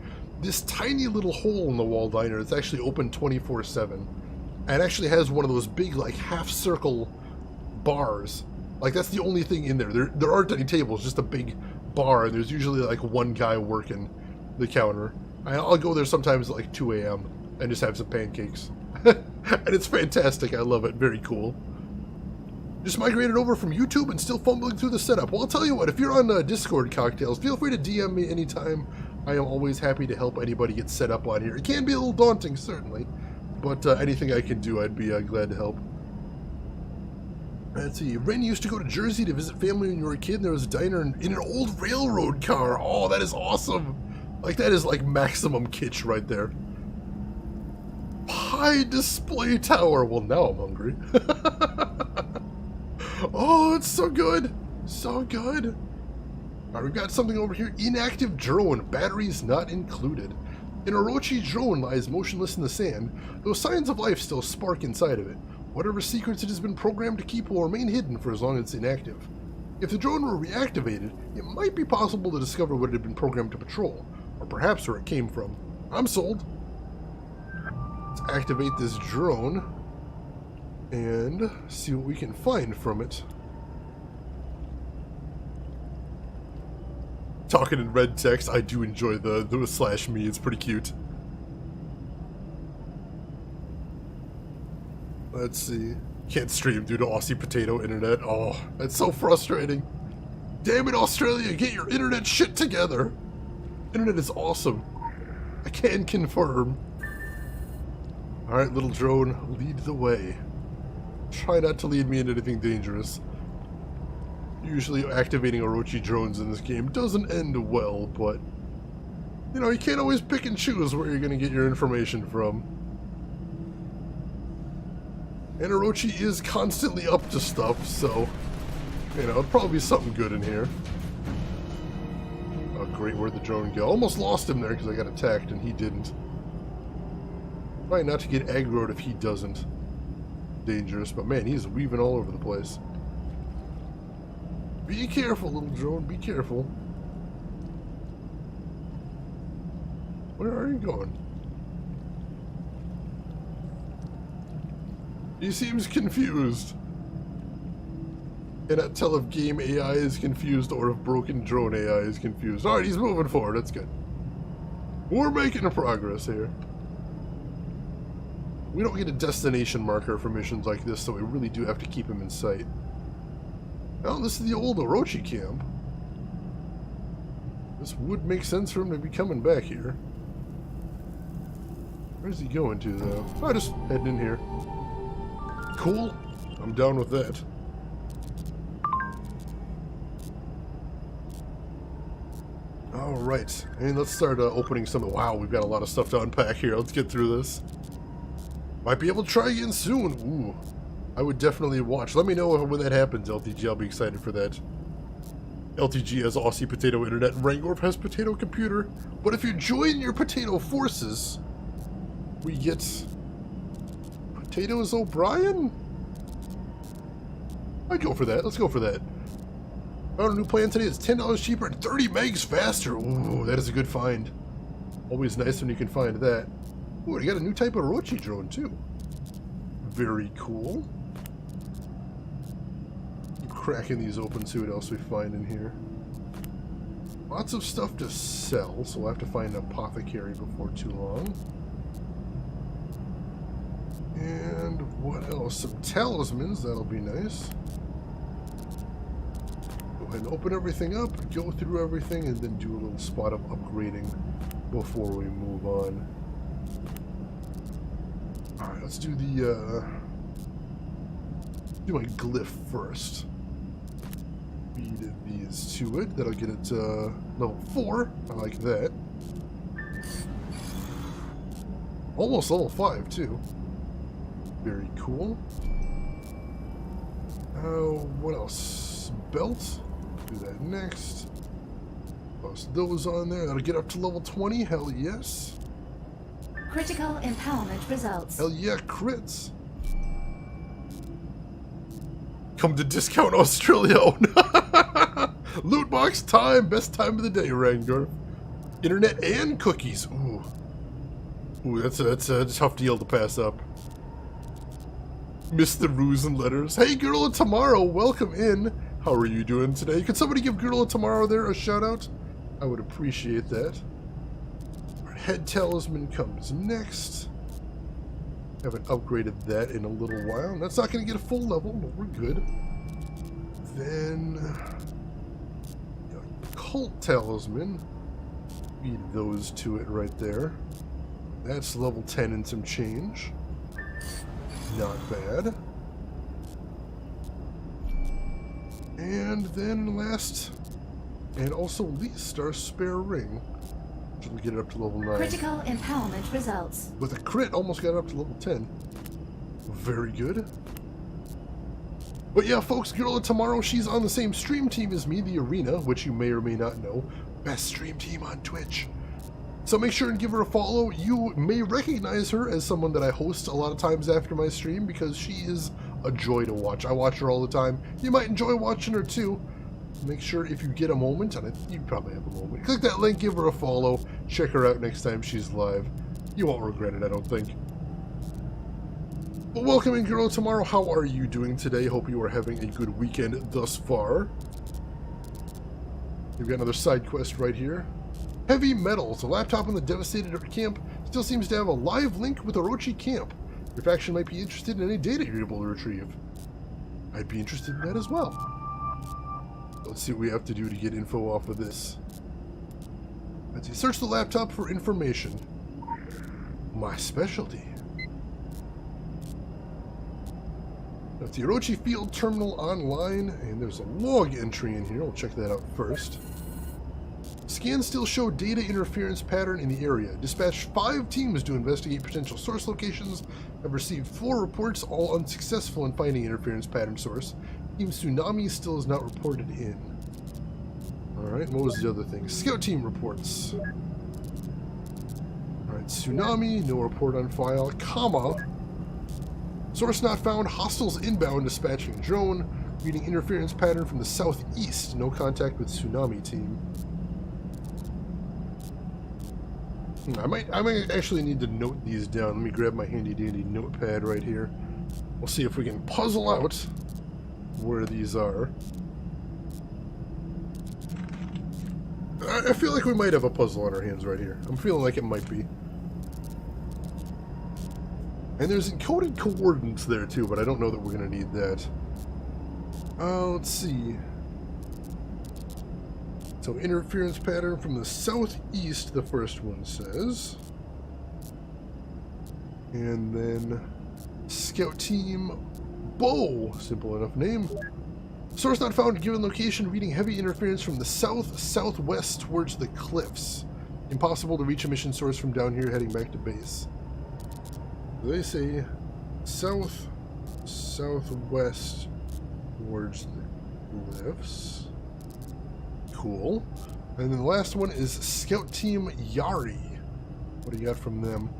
this tiny little hole-in-the-wall diner that's actually open 24/7. And actually has one of those big, like, half-circle bars. Like, that's the only thing in there. There aren't any tables, just a big bar, and there's usually, like, one guy working the counter. I'll go there sometimes at, like, 2 a.m. and just have some pancakes. And it's fantastic. I love it. Very cool. Just migrated over from YouTube and still fumbling through the setup. Well, I'll tell you what, if you're on Discord, Cocktails, feel free to DM me anytime. I am always happy to help anybody get set up on here. It can be a little daunting, certainly. But anything I can do, I'd be glad to help. Let's see. Ren used to go to Jersey to visit family when you were a kid, and there was a diner in an old railroad car. Oh, that is awesome. Like, that is like maximum kitsch right there. High display tower. Well, now I'm hungry. Oh, it's so good. So good. All right, we've got something over here. Inactive drone. Batteries not included. An Orochi drone lies motionless in the sand, though signs of life still spark inside of it. Whatever secrets it has been programmed to keep will remain hidden for as long as it's inactive. If the drone were reactivated, it might be possible to discover what it had been programmed to patrol, or perhaps where it came from. I'm sold. Let's activate this drone and see what we can find from it. Talking in red text, I do enjoy the /me, it's pretty cute. Let's see. Can't stream due to Aussie potato internet. Oh, that's so frustrating. Damn it, Australia, get your internet shit together. Internet is awesome. I can confirm. Alright, little drone, lead the way. Try not to lead me into anything dangerous. Usually activating Orochi drones in this game doesn't end well, but you know, you can't always pick and choose where you're going to get your information from. And Orochi is constantly up to stuff, so you know, it'll probably be something good in here. Oh great, where'd the drone go? Almost lost him there because I got attacked and he didn't. Try not to get aggroed if he doesn't. Dangerous, but man, he's weaving all over the place. Be careful, little drone, be careful. Where are you going? He seems confused. Cannot tell if game AI is confused or if broken drone AI is confused. Alright, he's moving forward. That's good. We're making a progress here. We don't get a destination marker for missions like this, so we really do have to keep him in sight. Well, this is the old Orochi camp. This would make sense for him to be coming back here. Where's he going to, though? Oh, just heading in here. Cool. I'm down with that. Alright, and let's start opening some... Wow, we've got a lot of stuff to unpack here. Let's get through this. Might be able to try again soon. Ooh, I would definitely watch. Let me know when that happens, LTG. I'll be excited for that. LTG has Aussie Potato Internet. Rangorf has Potato Computer. But if you join your Potato Forces, we get... Potatoes O'Brien? I'd go for that. Let's go for that. Found a new plan today. It's $10 cheaper and 30 megs faster. Ooh, that is a good find. Always nice when you can find that. Ooh, you got a new type of Orochi drone, too. Very cool. Keep cracking these open, see what else we find in here. Lots of stuff to sell, so we'll have to find an apothecary before too long. And what else? Some talismans, that'll be nice. Go ahead and open everything up, go through everything, and then do a little spot of upgrading before we move on. Alright, let's do the, do my glyph first. Feed these to it. That'll get it, level 4. I like that. Almost level 5, too. Very cool. What else? Belt. Do that next. Toss those on there. That'll get up to level 20. Hell yes. Critical empowerment results. Hell yeah, crits. Come to Discount Australia. Loot box time. Best time of the day, Rangor. Internet and cookies. Ooh. Ooh, that's a tough deal to pass up. Mr. Ruse and Letters. Hey, Girl of Tomorrow, welcome in. How are you doing today? Could somebody give Girl of Tomorrow there a shout out? I would appreciate that. Our head talisman comes next. Haven't upgraded that in a little while. That's not going to get a full level, but we're good. Then, cult talisman. Feed those to it right there. That's level 10 and some change. Not bad. And then last, and also least, our spare ring. Which will get it up to level 9. Critical empowerment results. With a crit, almost got it up to level 10. Very good. But yeah, folks, Girl of Tomorrow, she's on the same stream team as me, The Arena, which you may or may not know. Best stream team on Twitch. So make sure and give her a follow. You may recognize her as someone that I host a lot of times after my stream because she is a joy to watch. I watch her all the time. You might enjoy watching her too. Make sure if you get a moment, and you probably have a moment, click that link, give her a follow, check her out next time she's live. You won't regret it, I don't think. But welcome in, Girl Tomorrow. How are you doing today? Hope you are having a good weekend thus far. We've got another side quest right here. Heavy Metals. A laptop in the devastated camp still seems to have a live link with Orochi camp. Your faction might be interested in any data you're able to retrieve. I'd be interested in that as well. Let's see what we have to do to get info off of this. Let's see. Search the laptop for information. My specialty. That's the Orochi Field Terminal online, and there's a log entry in here. We'll check that out first. Scans still show data interference pattern in the area. Dispatched 5 teams to investigate potential source locations. Have received 4 reports, all unsuccessful in finding interference pattern source. Team Tsunami still is not reported in. Alright, what was the other thing? Scout team reports. Alright, Tsunami, no report on file. Comma. Source not found, hostiles inbound, dispatching drone. Reading interference pattern from the southeast. No contact with Tsunami team. I might actually need to note these down. Let me grab my handy dandy notepad right here. We'll see if we can puzzle out where these are. I feel like we might have a puzzle on our hands right here. I'm feeling like it might be. And there's encoded coordinates there too, but I don't know that we're going to need that. Let's see. So interference pattern from the southeast, the first one says. And then scout team Bow, simple enough name. Source not found, given location, reading heavy interference from the south-southwest towards the cliffs. Impossible to reach emission source from down here heading back to base. They say south-southwest towards the cliffs. Cool. And then the last one is Scout Team Yari. What do you got from them?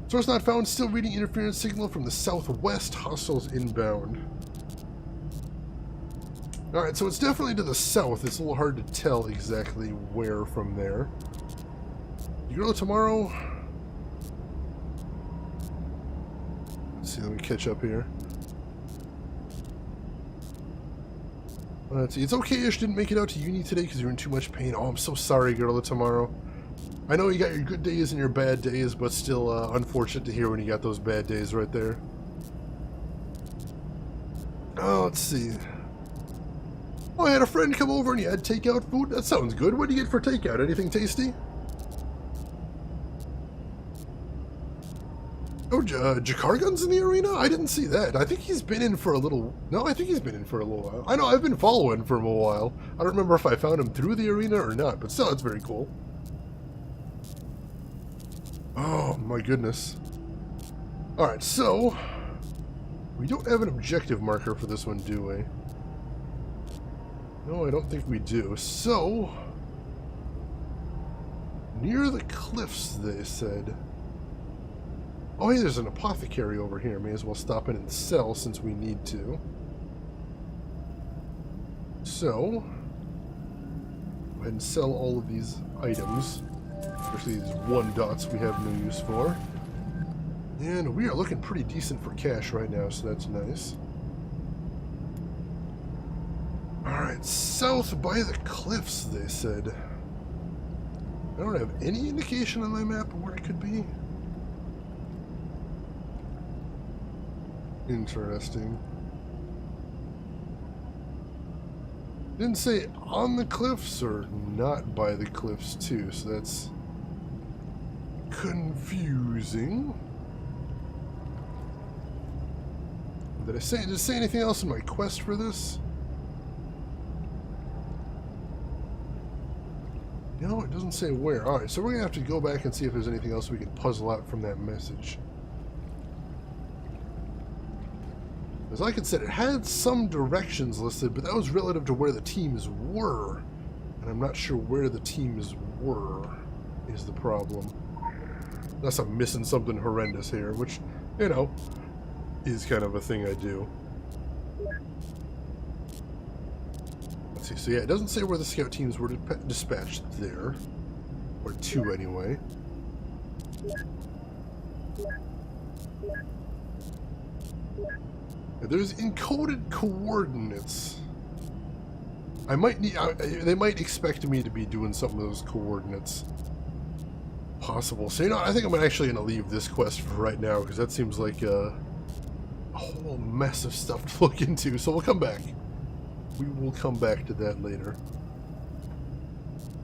Source not found, still reading interference signal from the southwest, hostiles inbound. Alright, so it's definitely to the south. It's a little hard to tell exactly where from there. You go tomorrow? Let's see, let me catch up here. Let's see, it's okay-ish didn't make it out to uni today because you're in too much pain. Oh, I'm so sorry, girl, tomorrow. I know you got your good days and your bad days, but still unfortunate to hear when you got those bad days right there. Oh, let's see. Oh, I had a friend come over and you had takeout food? That sounds good. What do you get for takeout? Anything tasty? Oh, Jakargun's in the arena? I didn't see that. I think he's been in for a little... No, I think he's been in for a little while. I know, I've been following for a while. I don't remember if I found him through the arena or not, but still, that's very cool. Oh, my goodness. Alright, so... We don't have an objective marker for this one, do we? No, I don't think we do. So... Near the cliffs, they said. Oh, hey, there's an apothecary over here. May as well stop in and sell since we need to. So... Go ahead and sell all of these items. Especially these 1 dots we have no use for. And we are looking pretty decent for cash right now, so that's nice. Alright, south by the cliffs, they said. I don't have any indication on my map of where it could be. Interesting. Didn't say on the cliffs or not by the cliffs too, so that's confusing. Did it say anything else in my quest for this? No, it doesn't say where. Alright, so we're gonna have to go back and see if there's anything else we can puzzle out from that message. As like I said, it had some directions listed, but that was relative to where the teams were. And I'm not sure where the teams were, is the problem. Unless I'm missing something horrendous here, which, you know, is kind of a thing I do. Let's see, so yeah, it doesn't say where the scout teams were dispatched there. Or to, anyway. There's encoded coordinates. I might need... they might expect me to be doing some of those coordinates. Possible. So, you know, I think I'm actually going to leave this quest for right now, because that seems like a whole mess of stuff to look into. So we'll come back. We will come back to that later.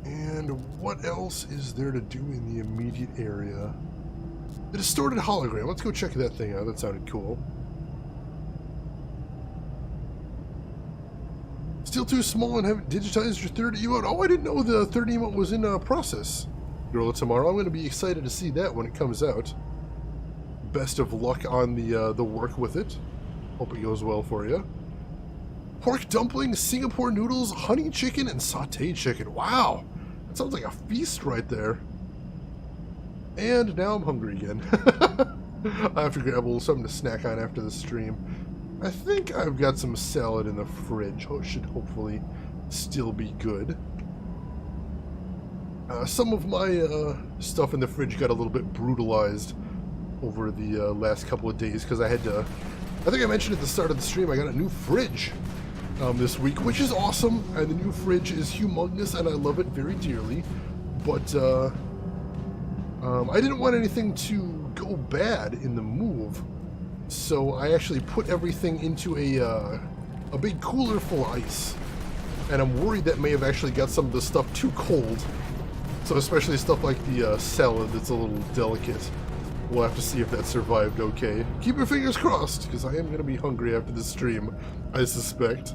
And what else is there to do in the immediate area? The distorted hologram. Let's go check that thing out. That sounded cool. Still too small and haven't digitized your third emote. Oh, I didn't know the third emote was in process. Girl, tomorrow I'm going to be excited to see that when it comes out. Best of luck on the work with it. Hope it goes well for you. Pork dumplings, Singapore noodles, honey chicken, and sauteed chicken. Wow, that sounds like a feast right there. And now I'm hungry again. I have to grab a little something to snack on after the stream. I think I've got some salad in the fridge. Oh, should hopefully still be good. Some of my stuff in the fridge got a little bit brutalized over the last couple of days because I had to I think I mentioned at the start of the stream I got a new fridge this week, which is awesome, and the new fridge is humongous, and I love it very dearly. But I didn't want anything to go bad in the move, so I actually put everything into a big cooler full of ice, and I'm worried that may have actually got some of the stuff too cold. So especially stuff like the salad that's a little delicate. We'll have to see if that survived okay. Keep your fingers crossed, because I am going to be hungry after this stream, I suspect.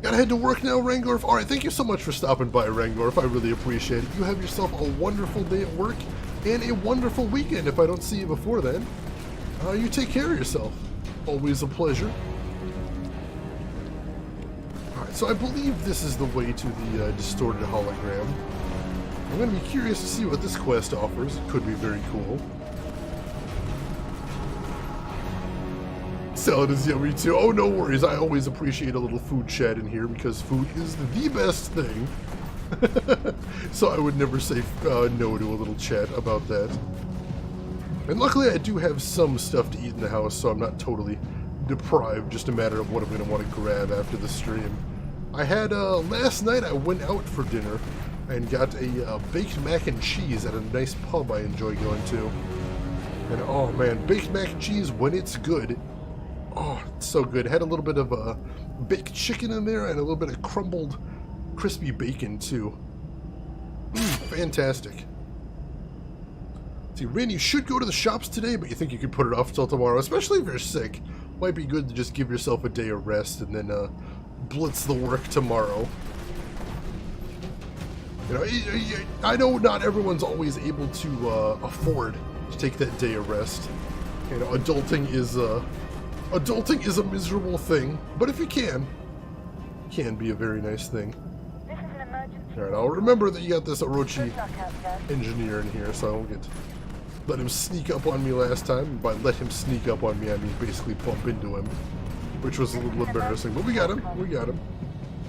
Gotta head to work now, Rangorf. Alright, thank you so much for stopping by, Rangorf. I really appreciate it. You have yourself a wonderful day at work and a wonderful weekend if I don't see you before then. You take care of yourself. Always a pleasure. Alright, so I believe this is the way to the distorted hologram. I'm going to be curious to see what this quest offers. It could be very cool. Salad is yummy too. Oh, no worries. I always appreciate a little food chat in here because food is the best thing. So I would never say no to a little chat about that. And luckily I do have some stuff to eat in the house, so I'm not totally deprived. Just a matter of what I'm going to want to grab after the stream. I had, last night I went out for dinner and got a baked mac and cheese at a nice pub I enjoy going to. And oh man, baked mac and cheese when it's good. Oh, it's so good. It had a little bit of baked chicken in there and a little bit of crumbled crispy bacon too. Fantastic. See, Rin, you should go to the shops today, but you think you could put it off till tomorrow, especially if you're sick. Might be good to just give yourself a day of rest and then blitz the work tomorrow. You know, I know not everyone's always able to afford to take that day of rest. You know, adulting is a miserable thing, but if you can be a very nice thing. Alright, I'll remember that you got this Orochi engineer in here, so I won't let him sneak up on me last time. By let him sneak up on me, I mean basically bump into him, which was a little embarrassing, but we got him. We got him.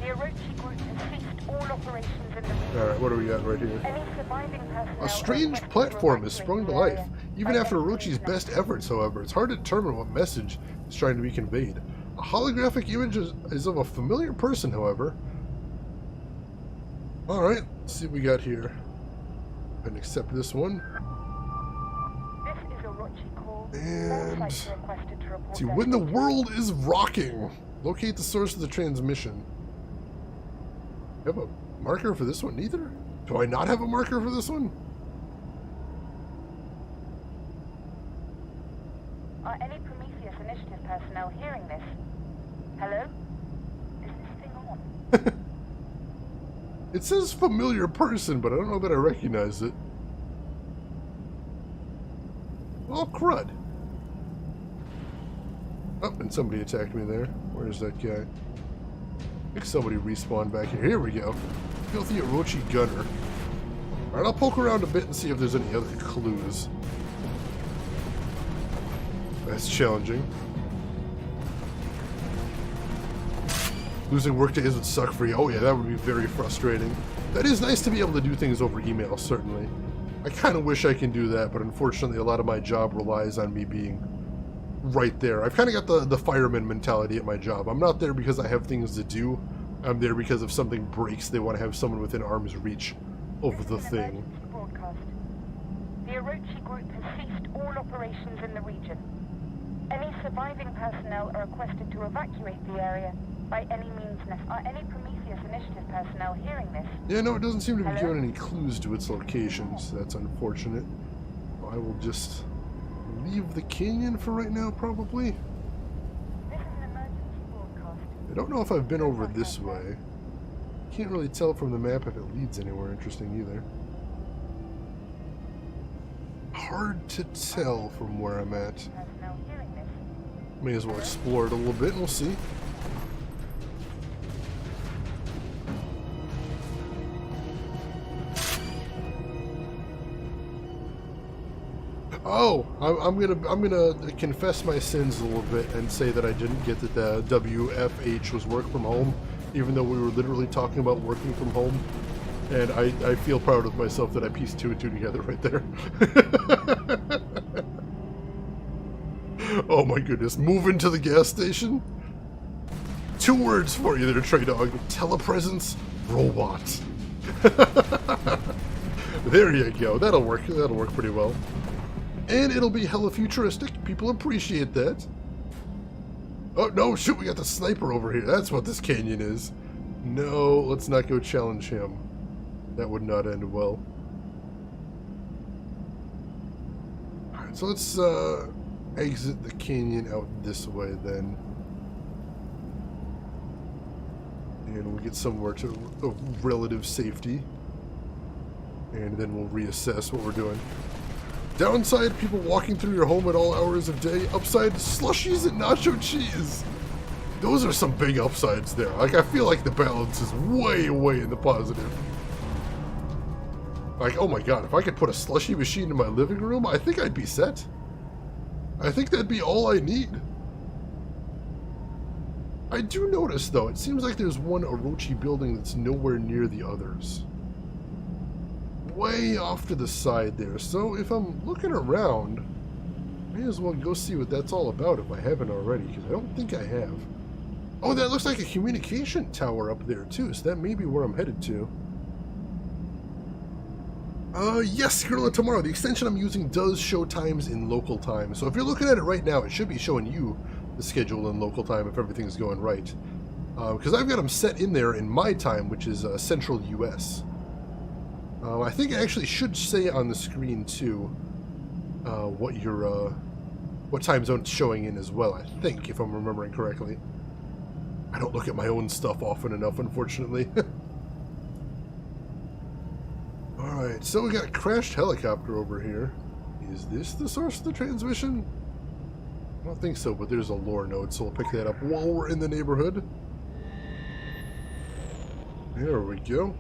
The Orochi group has ceased all operations in the region. Alright, what do we got right here? Any surviving personnel A strange platform has sprung to life. Even after Orochi's best efforts, however, it's hard to determine what message is trying to be conveyed. A holographic image is of a familiar person, however. Alright, let's see what we got here. And accept this one. This is Orochi Core. And see, when the world is rocking, locate the source of the transmission. Do I have a marker for this one either? Do I not have a marker for this one? Are any Prometheus Initiative personnel hearing this? Hello? Is this thing on? It says familiar person, but I don't know that I recognize it. Oh, crud. Oh, and somebody attacked me there. Where's that guy? I think somebody respawned back here. Here we go. Filthy Orochi Gunner. Alright, I'll poke around a bit and see if there's any other clues. That's challenging. Losing work days would suck for you. Oh yeah, that would be very frustrating. That is nice to be able to do things over email, certainly. I kind of wish I can do that, but unfortunately a lot of my job relies on me being right there. I've kind of got the fireman mentality at my job. I'm not there because I have things to do. I'm there because if something breaks, they want to have someone within arm's reach of the thing. The Orochi group has ceased all operations in the region. Any surviving personnel are requested to evacuate the area by any means necessary. Are any Prometheus Initiative personnel hearing this? Yeah, no, it doesn't seem to be giving any clues to its locations. That's unfortunate. I will just leave the canyon for right now, probably. This is an emergency broadcast. I don't know if I've been over this way. Can't really tell from the map if it leads anywhere interesting either. Hard to tell from where I'm at. May as well explore it a little bit and we'll see. Oh, I'm gonna confess my sins a little bit and say that I didn't get that the WFH was work from home, even though we were literally talking about working from home. And I feel proud of myself that I pieced two and two together right there. Oh my goodness. Move into the gas station? 2 words for you there, Trey Dog. Telepresence, robot. There you go. That'll work. That'll work pretty well. And it'll be hella futuristic. People appreciate that. Oh, no, shoot, we got the sniper over here. That's what this canyon is. No, let's not go challenge him. That would not end well. Alright, so let's exit the canyon out this way then. And we'll get somewhere to relative safety. And then we'll reassess what we're doing. Downside, people walking through your home at all hours of day. Upside, slushies and nacho cheese. Those are some big upsides there. Like, I feel like the balance is way, way in the positive. Like, oh my god, if I could put a slushy machine in my living room, I think I'd be set. I think that'd be all I need. I do notice, though, it seems like there's one Orochi building that's nowhere near the others. Way off to the side there, so if I'm looking around, may as well go see what that's all about if I haven't already, because I don't think I have. Oh, that looks like a communication tower up there too, so that may be where I'm headed to. Yes, Gorilla Tomorrow, the extension I'm using does show times in local time, so if you're looking at it right now, it should be showing you the schedule in local time if everything's going right. Because I've got them set in there in my time, which is Central US. I think it actually should say on the screen too what your what time zone it's showing in as well. I think, if I'm remembering correctly. I don't look at my own stuff often enough, unfortunately. All right, so we got a crashed helicopter over here. Is this the source of the transmission? I don't think so, but there's a lore node, so we'll pick that up while we're in the neighborhood. There we go.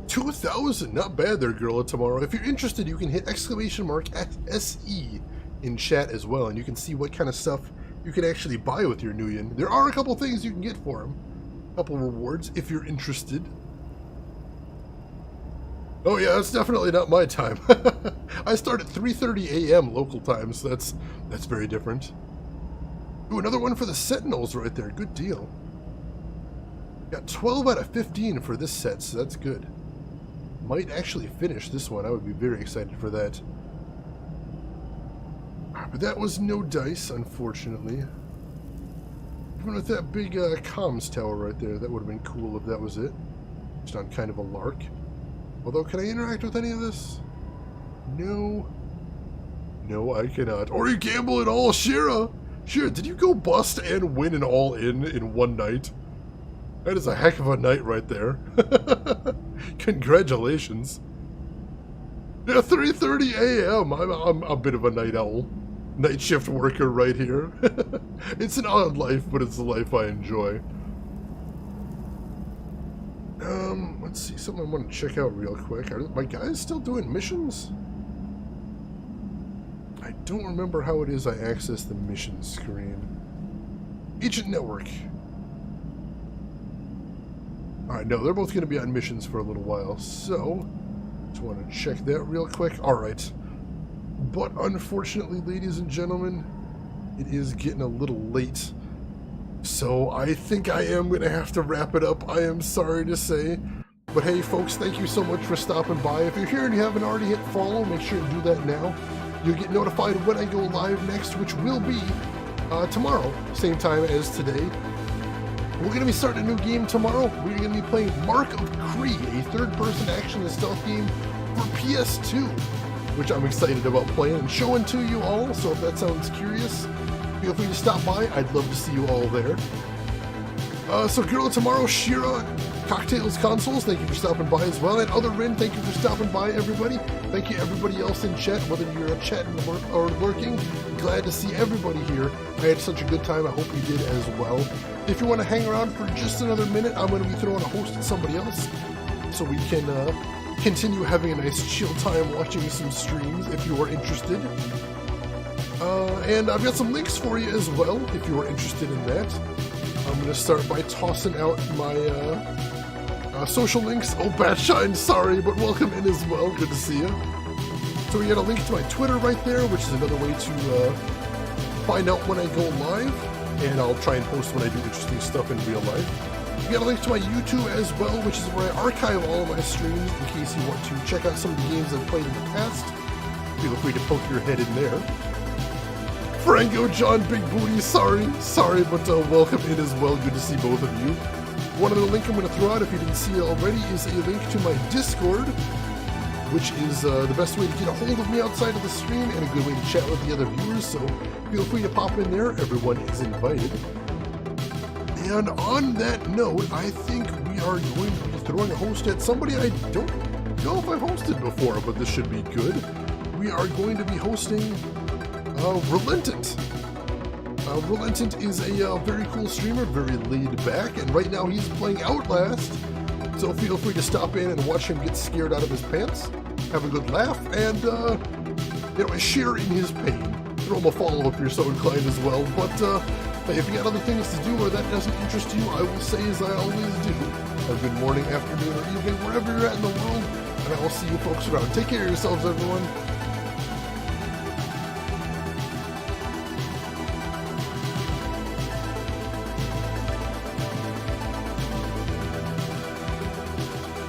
2,000, not bad there, Gorilla Tomorrow. If you're interested, you can hit !SE in chat as well, and you can see what kind of stuff you can actually buy with your Nuyen. There are a couple things you can get for them. A couple rewards, if you're interested. Oh yeah, that's definitely not my time. I start at 3:30 a.m. local time, so that's very different. Ooh, another one for the Sentinels right there. Good deal. Got 12 out of 15 for this set, so that's good. Might actually finish this one. I would be very excited for that. But that was no dice, unfortunately. Even with that big comms tower right there, that would have been cool if that was it. Just on kind of a lark. Although, can I interact with any of this? No. No, I cannot. Or you gamble it all, Shira! Shira, did you go bust and win an all-in one night? That is a heck of a night right there. Congratulations. Yeah, 3:30 a.m. I'm a bit of a night owl. Night shift worker right here. It's an odd life, but it's the life I enjoy. Let's see, something I want to check out real quick. Are my guys still doing missions? I don't remember how it is I access the mission screen. Agent Network. Alright, no, they're both going to be on missions for a little while, so just want to check that real quick. Alright. But unfortunately, ladies and gentlemen, it is getting a little late. So I think I am going to have to wrap it up. I am sorry to say. But hey, folks, thank you so much for stopping by. If you're here and you haven't already hit follow, make sure to do that now. You'll get notified when I go live next, which will be tomorrow, same time as today. We're going to be starting a new game tomorrow. We're going to be playing Mark of Kree, a third-person action and stealth game for PS2, which I'm excited about playing and showing to you all. So if that sounds curious, feel free to stop by. I'd love to see you all there. So Gorilla Tomorrow, Shira, Cocktails Consoles, thank you for stopping by as well. And Other Rin, thank you for stopping by, everybody. Thank you everybody else in chat, whether you're chatting or lurking. Glad to see everybody here. I had such a good time. I hope you did as well. If you want to hang around for just another minute, I'm going to be throwing a host at somebody else so we can continue having a nice chill time watching some streams if you are interested. And I've got some links for you as well if you are interested in that. I'm going to start by tossing out my social links. Oh, Batshine, sorry, but welcome in as well. Good to see you. So we got a link to my Twitter right there, which is another way to find out when I go live, and I'll try and post when I do interesting stuff in real life. We got a link to my YouTube as well, which is where I archive all of my streams in case you want to check out some of the games I've played in the past. Feel free to poke your head in there. Franco, John, Big Booty, sorry, but welcome in as well. Good to see both of you. One other link I'm going to throw out, if you didn't see it already, is a link to my Discord, which is the best way to get a hold of me outside of the stream and a good way to chat with the other viewers, so feel free to pop in there. Everyone is invited. And on that note, I think we are going to be throwing a host at somebody I don't know if I've hosted before, but this should be good. We are going to be hosting Relentant. Relentant is a very cool streamer, very laid back, and right now he's playing Outlast, so feel free to stop in and watch him get scared out of his pants, have a good laugh, and share in his pain. Throw him a follow if you're so inclined as well, but if you got other things to do or that doesn't interest you, I will say as I always do, have a good morning, afternoon, or evening, wherever you're at in the world, and I will see you folks around. Take care of yourselves, everyone.